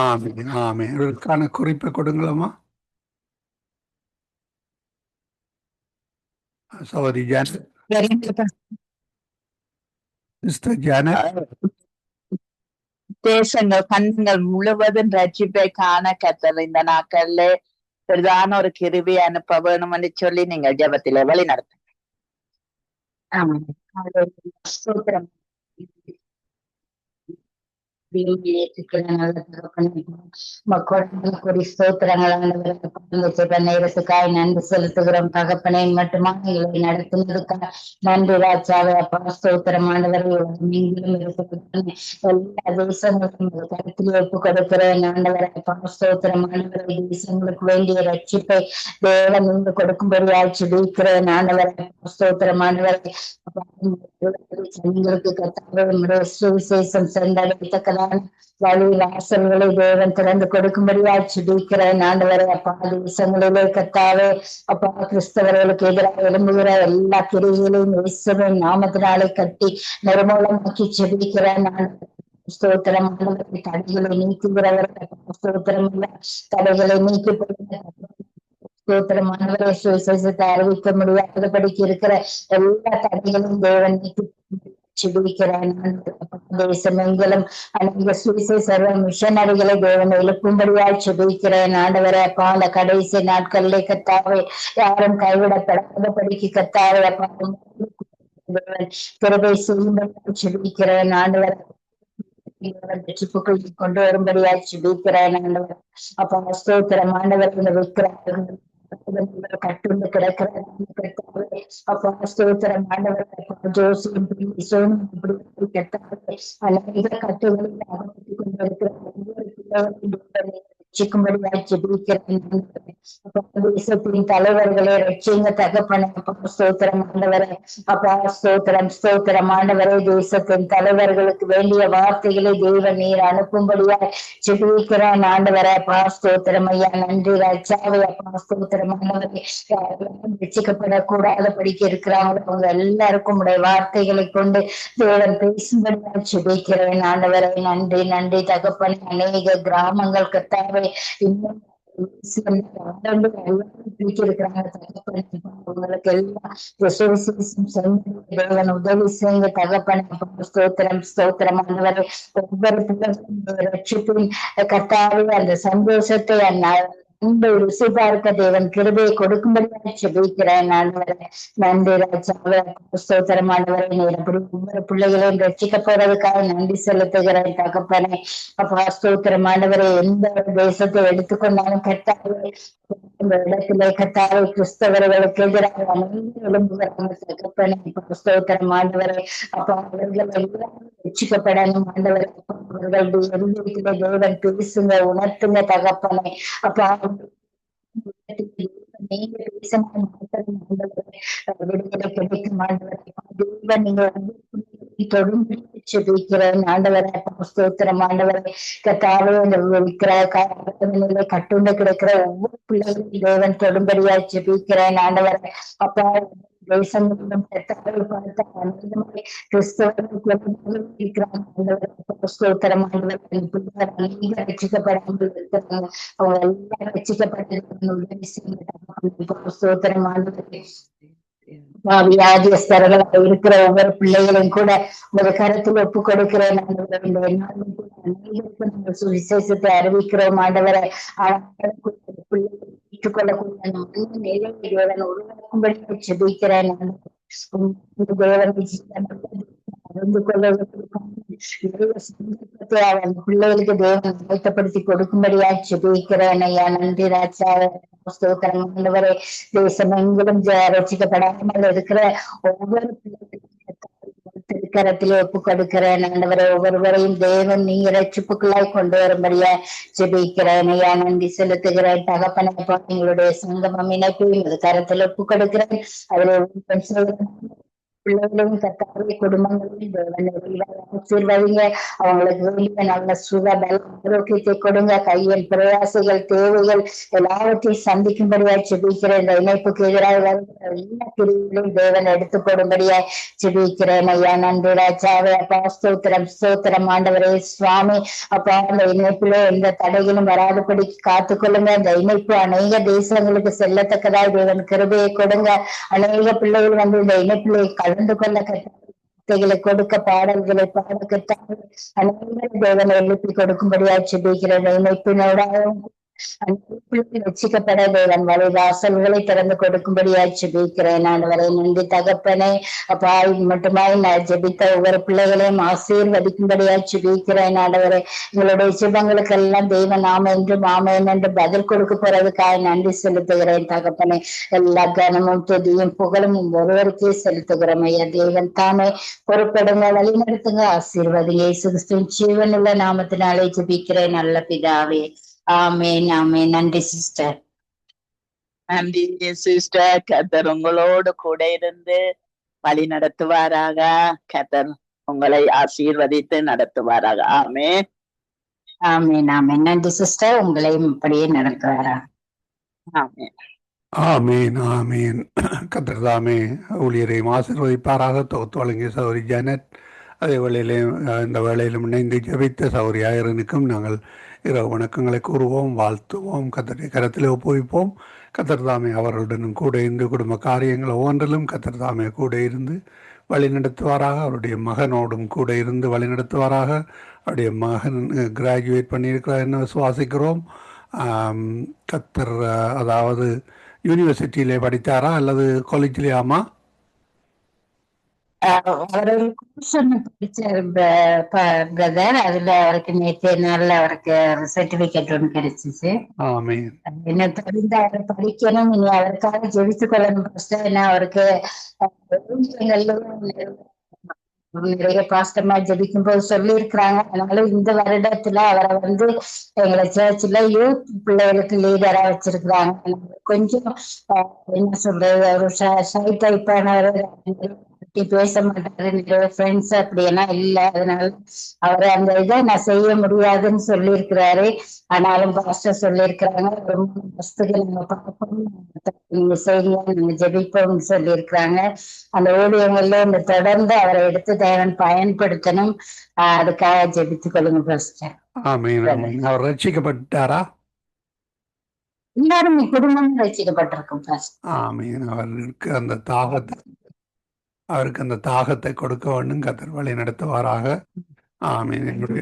ஆமீன் ஆமீன். இதற்கான குறிப்பை கொடுங்களம்மா. சௌரி ஜானட். Sister Janet. தேசங்கள் கண்கள் முழுவதும் ரட்சிப்பை காண கர்த்தர் இந்த நாட்கள்ல பிரதான ஒரு கிருபை அனுப்ப வேணும் என்று சொல்லி நீங்கள் ஜெபத்திலே வழி நடத்துங்க. நேரத்துக்காய் நன்றி செலுத்துகிறோம் தகப்பனை. மட்டுமாக இதை நடத்துவதற்காக நன்றி ராஜாவை. அப்பா ஸ்தோத்திரமானவர்கள் நீங்களும் எல்லா தேசங்களுக்கும் கருத்தில் ஒப்பு கொடுக்கிறேன் ஆண்டவரை. அப்பா ஸ்தோத்திரமானவர்கள் தேசங்களுக்கு வேண்டிய ரட்சிப்பை தேவன் நீங்க கொடுக்கும்படியாய் ஜெபிக்கிறேன் ஆண்டவரை. ஸ்தோத்திரமானவர்கள் ஜனங்களுக்கு கர்த்தாவே சுவிசேஷம் சென்றடைத்தக்கதான வழி வாசல்களை தேவன் திறந்து கொடுக்கும்படியாய் ஜெபிக்கிறேன் ஆண்டவரே. அப்பா தேசங்களிலே கர்த்தாவே அப்பா கிறிஸ்தவர்களுக்கு எதிராக எழும்புகிற எல்லா கிரியைகளையும் இயேசுவின் நாமத்தினாலே கட்டி நிர்மூலமாக்கி ஜெபிக்கிறேன். ஸ்தோத்திரம். தடைகளை நீக்குகிறவர்கள் ஸ்தோத்திரம் இல்ல தடைகளை நீக்கி ஸ்தோத்திரமானவரை சுவிசேஷத்தை அறிவிக்க முடியாதபடிக்கு இருக்கிற எல்லா தடைகளும் தேவன் நீக்கி ஜெபிக்கிறேன். தேசமெங்கிலும் அநேக சுவிசேஷ மிஷனரிகளை தேவன் எழுப்பும்படியாய் ஜெபிக்கிறேன் ஆண்டவரே. அப்பா அந்த கடைசி நாட்களிலே கர்த்தாவே யாரும் கைவிடப்படாதபடிக்கு கர்த்தாவே அப்பா கிருபை செய்யும்படியாய் ஜெபிக்கிறேன் ஆண்டவரே. ரட்சிப்புக்குள் கொண்டு வரும்படியாய் ஜெபிக்கிறேன் ஆண்டவரே. அப்பா ஸ்தோத்திரம் ஆண்டவர் இந்த விக்கிரகங்கள் கட்டுண்டு கிடக்கிற அப்பா ஸ்தோத்திரம் ஆண்டவர் ஜோசியம் கட்டுகளில் அகப்பட்டுக் கொண்டிருக்கிற ரட்சிக்கும்படியாக ஜெபிக்கிறேன். தேசத்தின் தலைவர்களை ரட்சிங்க தகப்பனே. ஸ்தோத்திரம் ஆண்டவரே. அப்பா ஸ்தோத்திரம் ஸ்தோத்திரம் ஆண்டவரே. தேசத்தின் தலைவர்களுக்கு வேண்டிய வார்த்தைகளை தேவன் நீர் அனுப்பும்படியா ஜெபிக்கிறேன் ஆண்டவரே. அப்பா ஸ்தோத்திரம் ஐயா. நன்றி ராஜாவே. அப்பா ஸ்தோத்திரம் ஆண்டவரே. ரட்சிக்கப்படக்கூடாத படிக்க இருக்கிறாங்களோ அவங்க எல்லாருக்கும் உடைய வார்த்தைகளை கொண்டு தேவன் பேசும்படியா ஜெபிக்கிறேன் ஆண்டவரை. நன்றி நன்றி தகப்பனே. அநேக கிராமங்கள் கர்த்தாவே இன்னும் பிடிச்சிருக்கிறாங்க தகப்பனே. அவங்களுக்கு எல்லாம் தேவன் உதவி செய்ய தகப்பனே. ஸ்தோத்திரம் ஸ்தோத்திரம் ஆண்டவரை. ஒவ்வொரு பிள்ளைகளும் ரட்சிப்பின் கர்த்தாவே அந்த சந்தோஷத்தை அன்பை ருசி பார்க்க தேவன் கிருபையை கொடுக்கும்படியாக ஜெபிக்கிறேன் ஆண்டவரே. நன்றி ராஜாவே. ஸ்தோத்திரம் ஆண்டவரே. நீர் அப்படி ஒவ்வொரு பிள்ளைகளையும் ரட்சிக்க போறதுக்காக நன்றி செலுத்துகிறேன் தகப்பனே. அப்பா ஸ்தோத்திரம் ஆண்டவரே. எந்த ஒரு தேசத்தை எடுத்துக்கொண்டாலும் கர்த்தாவே இந்த இடத்திலே கர்த்தாவே கிறிஸ்தவர்களுக்கு எதிராக அனைவரும் எழும்புகிறாங்க தகப்பனே. ஸ்தோத்திரம் ஆண்டவரே. அப்பா அவர்கள் எல்லாம் ரட்சிக்கப்படணும் ஆண்டவரே. அவர்களுடைய இருதயத்திலே தேவன் பேசுங்க உணர்த்துங்க தகப்பனே. அப்பா நீங்க பேசணும் விடுதலை கிடைக்கும் ஆண்டவரே. தேவன் நீங்க தொடர்ந்து ஜெபிக்கிறேன் ஆண்டவரே. ஸ்தோத்திரம் ஆண்டவரே. கர்த்தாவே இந்த விக்கிர கட்டுண்டு கிடக்கிற ஒவ்வொரு பிள்ளைகளும் தேவன் தொடும்படியா ஜெபிக்கிறேன் ஆண்டவரே. அப்பா தேசங்களும் பார்த்த கிறிஸ்தவர்கள் இருக்கிறாங்க. ஸ்தோத்திரம் ஆண்டவரே. ரட்சிக்கப்படாமல் இருக்கிறாங்க. அவங்க எல்லாம் ரட்சிக்கப்பட்டு உதவி செய்ய ஸ்தோத்திரம் ஆண்டவரே. வியாதியஸ்தர்களாக இருக்கிற ஒவ்வொரு பிள்ளைகளையும் கூட உங்க கருத்தில் ஒப்பு கொடுக்கிறேன் ஆண்டவரே. இந்த என்னாலும் கூட அனைவருக்கும் நாங்கள் சுவிசேஷத்தை அறிவிக்கிறோம் ஆண்டவரை. பிள்ளைகளை ஏற்றுக்கொள்ளக்கூடிய நல்ல நிலையை தேவன் உருவாக்கும்படி ஜெபிக்கிறேன். தேவன் அறிந்து கொள்வதற்கு அவன் பிள்ளைகளுக்கு தேவன் ஆயத்தப்படுத்தி கொடுக்கும்படியா ஜெபிக்கிறேன் ஐயா. நன்றி ராஜாவே. ஸ்தோத்திரம் ஆண்டவரே. தேசம் எங்கிலும் ரட்சிக்கப்படாமல் இருக்கிற ஒவ்வொரு திருக்கரத்திலே ஒப்பு கொடுக்கிறேன் ஆண்டவரை. ஒவ்வொருவரையும் தேவன் நீங்க ரட்சிப்புக்குள்ளாய் கொண்டு வரும்படியா ஜெபிக்கிறேன் ஐயா. நன்றி செலுத்துகிறேன் தகப்பனை. எங்களுடைய சங்கமம் இணைப்பையும் இது கரத்தில் ஒப்பு கொடுக்கிறேன். அதில் பிள்ளைகளையும் கர்த்தாவே குடும்பங்களையும் தேவன் ஆசீர்வதிங்க. அவங்களுக்கு வேண்டிய நல்ல சுக பல ஆரோக்கியத்தை கொடுங்க. கையில் பிரயாசைகள் தேவைகள் எல்லாவற்றையும் சந்திக்கும்படியா ஜெபிக்கிறேன். இந்த இணைப்புக்கு எதிராக வருகிற எல்லா பிரிவுகளையும் தேவன் எடுத்து கொடும்படியா ஜெபிக்கிறேன் ஐயா. நன்றி ராஜாவே. அப்பா ஸ்தோத்திரம் ஸ்தோத்திரம் ஆண்டவரே. சுவாமி அப்பா அந்த இணைப்புல எந்த தடைகளும் வராதபடி காத்துக்கொள்ளுங்க. இந்த இணைப்பு அநேக தேசங்களுக்கு செல்லத்தக்கதாய் தேவன் கிருபையை கொடுங்க. அநேக பிள்ளைகள் வந்து இந்த இணைப்பிலே கலந்து கொள்ள கட்டளை கொடுக்க பாடல்களை பாட கட்டாக அனைவரும் தேவனை எழுப்பி கொடுக்கும்படியா ஜெபிக்கிறேன். இணைப்பினோடாகவும் ரட்சிக்கப்பட தேவன் வழிவாசல்களை திறந்து கொடுக்கும்படியா ஜெபிக்கிறேன் ஆண்டவரை. நன்றி தகப்பனே. அப்பா இது மட்டுமாய் நான் ஜெபித்த ஒவ்வொரு பிள்ளைகளையும் ஆசீர்வதிக்கும்படியா ஜெபிக்கிறேன் ஆண்டவரை. எங்களுடைய ஜெபங்களுக்கு எல்லாம் தேவன் ஆமை என்றும் ஆமேன் என்று பதில் கொடுக்க போறதுக்காக நன்றி செலுத்துகிறேன் தகப்பனே. எல்லா கனமும் துதியும் புகழும் ஒருவருக்கே செலுத்துகிறோம் ஐயா. தேவன் தாமே பொறுப்படுங்க, வழி நடத்துங்க, ஆசீர்வதிங்க. இயேசு கிறிஸ்துவின் ஜீவனுள்ள நாமத்தினாலே ஜெபிக்கிறேன் நல்ல பிதாவே. ஆமேன் ஆமேன். நன்றி சிஸ்டர். நன்றி சிஸ்டர். கர்த்தர் உங்களோடு கூட இருந்து வழி நடத்துவாராக. கர்த்தர் உங்களை ஆசீர்வதித்து நடத்துவாராக. ஆமேன் ஆமேன் ஆமேன். நன்றி சிஸ்டர். உங்களையும் இப்படியே நடத்துவாரா. ஆமேன் ஆமீன் ஆமீன். கர்த்தர் தாமே ஊழியரையும் ஆசீர்வதிப்பாராக. தொகுத்து வழங்கிய சௌரி ஜானட், அதே வேளையிலே இந்த வேளையிலும் இணைந்து ஜெபித்த சௌரி ஆயரனுக்கும் நாங்கள் இரவு வணக்கங்களை கூறுவோம், வாழ்த்துவோம், கர்த்தருடைய கரத்திலே ஒப்புவிப்போம். கர்த்தர் தாமே அவர்களுடனும் கூட இருந்து குடும்ப காரியங்கள் ஒவ்வொன்றிலும் கர்த்தர் தாமே கூட இருந்து வழி நடத்துவாராக. அவருடைய மகனோடும் கூட இருந்து வழி நடத்துவாராக. அவருடைய மகன் கிராஜுவேட் பண்ணியிருக்கிறார் என்ன விசுவாசிக்கிறோம். கர்த்தர் அதாவது யூனிவர்சிட்டியிலே படித்தாரா அல்லது காலேஜ்லேயாமா? அவர் ஒரு கோர்ஸ் ஒன்று படிச்சாரு பிரதர். அதுல அவருக்கு நேற்று நாள்ல அவருக்கு சர்டிபிகேட் ஒன்று கிடைச்சிச்சு. என்ன தெரிந்த அவர் படிக்கணும். இனி அவருக்காக ஜெபித்து கொள்ளணும். ஏன்னா அவருக்கு நிறைய பாஸ்டமா ஜெபிக்கும் போது சொல்லி இருக்கிறாங்க. அதனால இந்த வருடத்துல அவரை வந்து எங்களை சர்ச்சில் யூத் பிள்ளைகளுக்கு லீடரா வச்சிருக்கிறாங்க. கொஞ்சம் என்ன சொல்றது, ஒரு ஷை டைப்பானவர், பேச மாட்டாரு, நிறைய ஃப்ரெண்ட்ஸ் அப்படியெல்லாம் இல்லை. அதனால அவரை அந்த இதை நான் செய்ய முடியாதுன்னு சொல்லியிருக்கிறாரு. ஆனாலும் பாஸ்டர் சொல்லியிருக்கிறாங்க, ஒரு 3 வருஷத்துக்கு நாங்க பார்ப்போம், நீங்க செய்யுங்க, நீங்க ஜெபிப்போம்னு சொல்லியிருக்கிறாங்க. அந்த ஊழியங்கள்ல இந்த தொடர்ந்து அவரை எடுத்து தேவன் பயன்படுத்தணும். அதுக்காக ஜெபித்துக் கொள்ளுங்க பாஸ்டர். ஆமீன் ஆமீன். அவர் ரட்சிக்கப்பட்டாரா? எல்லாரும் குடும்பம் ரசிக்கப்பட்டிருக்கும் பாஸ்டர். ஆமீன். அவருக்கு அந்த தாகத்தை கொடுக்க வேண்டும். கர்த்தர் வழி நடத்துவாராக. ஆமீன். என்னுடைய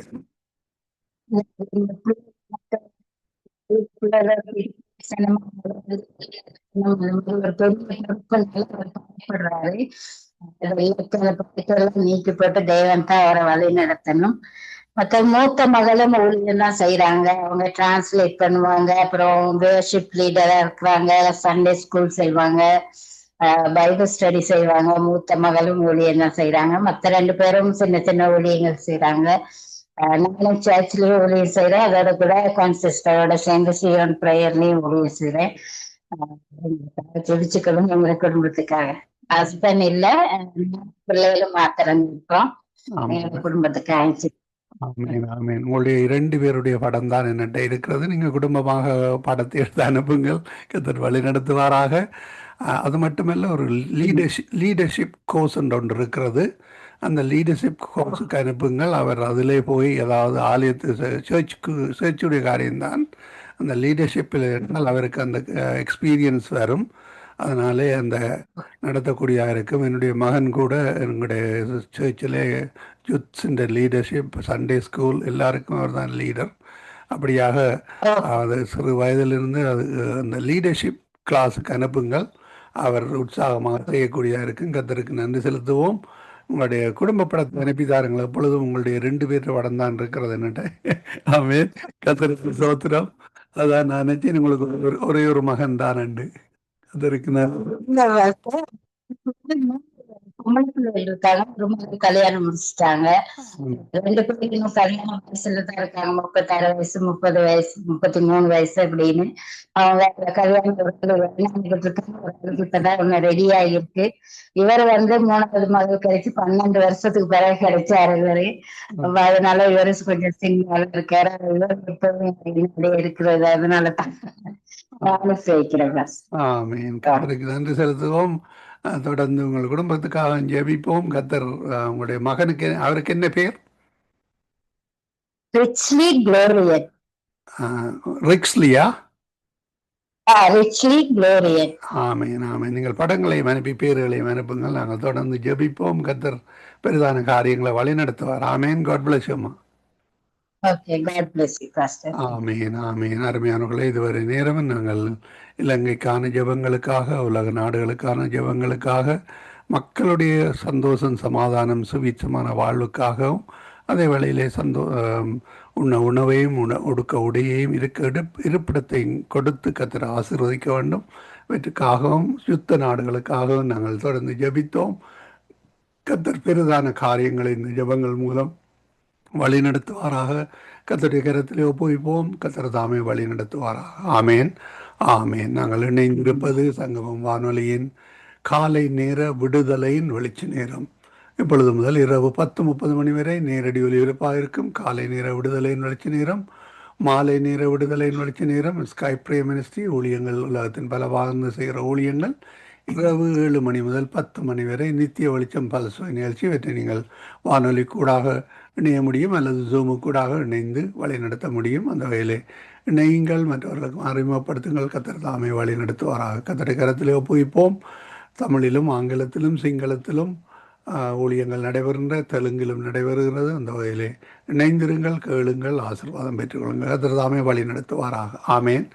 நீக்கப்பட்டு தேவன் தான் அவரை வழி நடத்தணும். மற்ற மூத்த மகளும் ஊழியம் தான் செய்யறாங்க. அவங்க டிரான்ஸ்லேட் பண்ணுவாங்க, அப்புறம் வேர்ஷிப் லீடரா இருக்கிறாங்க, சண்டே ஸ்கூல் செய்வாங்க, பைபிள் ஸ்டடி செய்வாங்க. மூத்த மகளும் ஊழியம் தான் செய்யறாங்க. மற்ற 2 பேரும் சின்ன சின்ன ஊழியங்கள் செய்யறாங்க. நானும் சர்ச்லயும் ஊழியம் செய்யறேன். அதோட கூட கான்சிஸ்டரோட சேர்ந்து சியோன் பிரேயர்லயும் ஊழியம் செய்யறேன். ஜெபிச்சுக்களும் எங்க குடும்பத்துக்காக. ஹஸ்பண்ட் இல்ல, பிள்ளைகளும் மாத்திரம் இருக்கோம். எங்க குடும்பத்துக்காக. ஆமீன் ஆமீன். உங்களுடைய 2 பேருடைய படம் தான் என்னட்ட இருக்கிறது. நீங்கள் குடும்பமாக படத்தை எடுத்து அனுப்புங்கள். கர்த்தர் வழி நடத்துவாராக. அது மட்டுமல்ல, ஒரு லீடர்ஷிப் கோர்ஸ் ஒன்று இருக்கிறது. அந்த லீடர்ஷிப் கோர்ஸுக்கு அனுப்புங்கள். அவர் அதிலே போய் ஏதாவது ஆலயத்து சர்ச்சுடைய காரியம்தான். அந்த லீடர்ஷிப்பில் இருந்தால் அவருக்கு அந்த எக்ஸ்பீரியன்ஸ் வரும். அதனாலே அந்த நடத்தக்கூடிய இருக்கும். என்னுடைய மகன் கூட என்னுடைய சர்ச்சில் யூத்ஸின் லீடர்ஷிப், சண்டே ஸ்கூல் எல்லாருக்கும் அவர் தான் லீடர். அப்படியாக அது சிறு வயதிலிருந்து அந்த லீடர்ஷிப் கிளாஸுக்கு அனுப்புங்கள். அவர் உற்சாகமாக செய்யக்கூடியதாக இருக்கும். கர்த்தருக்கு நன்றி செலுத்துவோம். உங்களுடைய குடும்ப படத்தை அனுப்பித்தாருங்கள். எப்பொழுதும் உங்களுடைய 2 பேர் படம் தான் இருக்கிறது என்னட்ட. ஆமீன். கர்த்தருக்கு ஸ்தோத்திரம். அதான் நான் நினைச்சேன் உங்களுக்கு ஒரே ஒரு மகன் தான் உண்டு. அதற்கு பொம்பளை பிள்ளைகள் இருக்காங்க, ரொம்ப கல்யாணம் முடிச்சுட்டாங்க. 2 பேரும் இன்னும் கல்யாண வயசுல தான் இருக்காங்க. 36 வயசு, 30 வயசு, 33 வயசு அப்படின்னு. அவங்க கல்யாணம் இருக்காங்க. ஒண்ணு ரெடி ஆகிருக்கு. இவர் வந்து 3வது மகள் கழிச்சு 12 வருஷத்துக்கு பிறகு கிடைச்சாரு இவரு. அதனால இவரு கொஞ்சம் சிங்கிள் இருக்காரு. இவர் இப்பவே இருக்கிறது. அதனால தான் வைக்கிறேன். ஆமீன். கர்த்தருக்கு நன்றி செலுத்துவோம். தொடர்ந்து உங்கள் குடும்பத்துக்காக ஜெபிப்போம். கர்த்தர் உங்களுடைய மகனுக்கு, அவருக்கு என்ன பேர்? ரிச்லி குளோரியன். ரிக்ஸ்லியா? ரிச்லி குளோரியன். ஆமீன் ஆமீன். நீங்கள் படங்களையும் அனுப்பி பேர்களையும் அனுப்புங்கள். நாங்கள் தொடர்ந்து ஜெபிப்போம். கர்த்தர் பெரிதான காரியங்களை வழி நடத்துவார். ஆமீன். God bless you. ஆமீன் ஆமீன். அருமையானவர்களே, இதுவரை நேரமும் நாங்கள் இலங்கைக்கான ஜெபங்களுக்காக, உலக நாடுகளுக்கான ஜெபங்களுக்காக, மக்களுடைய சந்தோஷம், சமாதானம், சுவீட்சமான வாழ்வுக்காகவும், அதே வேளையிலே உணவையும் உடுக்க உடையையும் இருப்பிடத்தையும் கொடுத்து கர்த்தர் ஆசீர்வதிக்க வேண்டும். இவற்றுக்காகவும் யுத்த நாடுகளுக்காகவும் நாங்கள் தொடர்ந்து ஜெபித்தோம். கர்த்தர் பெரிதான காரியங்களை இந்த ஜெபங்கள் மூலம் வழி நடத்துவாராக. கர்த்தருடைய கரத்திலே ஒப்புவிப்போம். கர்த்தர் தாமே வழி நடத்துவாராக. ஆமேன் ஆமேன். நாங்கள் இணைந்திருப்பது சங்கமம் வானொலியின் காலை நேர விடுதலையின் வெளிச்ச நேரம். இப்பொழுது முதல் இரவு 10:30 மணி வரை நேரடி ஒலிபரப்பாக இருக்கும். காலை நேர விடுதலையின் வெளிச்ச நேரம், மாலை நேர விடுதலையின் வெளிச்ச நேரம், ஸ்கை பிரே மினிஸ்ட்ரி ஊழியங்கள், உலகத்தின் பல பாகங்கள் செய்கிற ஊழியங்கள், இரவு 7 மணி முதல் 10 மணி வரை நித்திய வெளிச்சம் பல்சுவை நிகழ்ச்சி. இவற்றை நீங்கள் வானொலி கூடாக இணைய முடியும், அல்லது ஜூமு கூடாக இணைந்து வழி நடத்த முடியும். அந்த வகையிலே இணையுங்கள், மற்றவர்களுக்கும் அறிமுகப்படுத்துங்கள். கர்த்தர் தாமே வழி நடத்துவாராக. கர்த்தருடைய கரத்திலே ஒப்புவிப்போம். தமிழிலும் ஆங்கிலத்திலும் சிங்களத்திலும் ஊழியங்கள் நடைபெறுகின்ற, தெலுங்கிலும் நடைபெறுகிறது. அந்த வகையிலே இணைந்திருங்கள், கேளுங்கள், ஆசீர்வாதம் பெற்றுக்கொள்ளுங்கள். கர்த்தர் தாமே வழி நடத்துவாராக. ஆமேன்.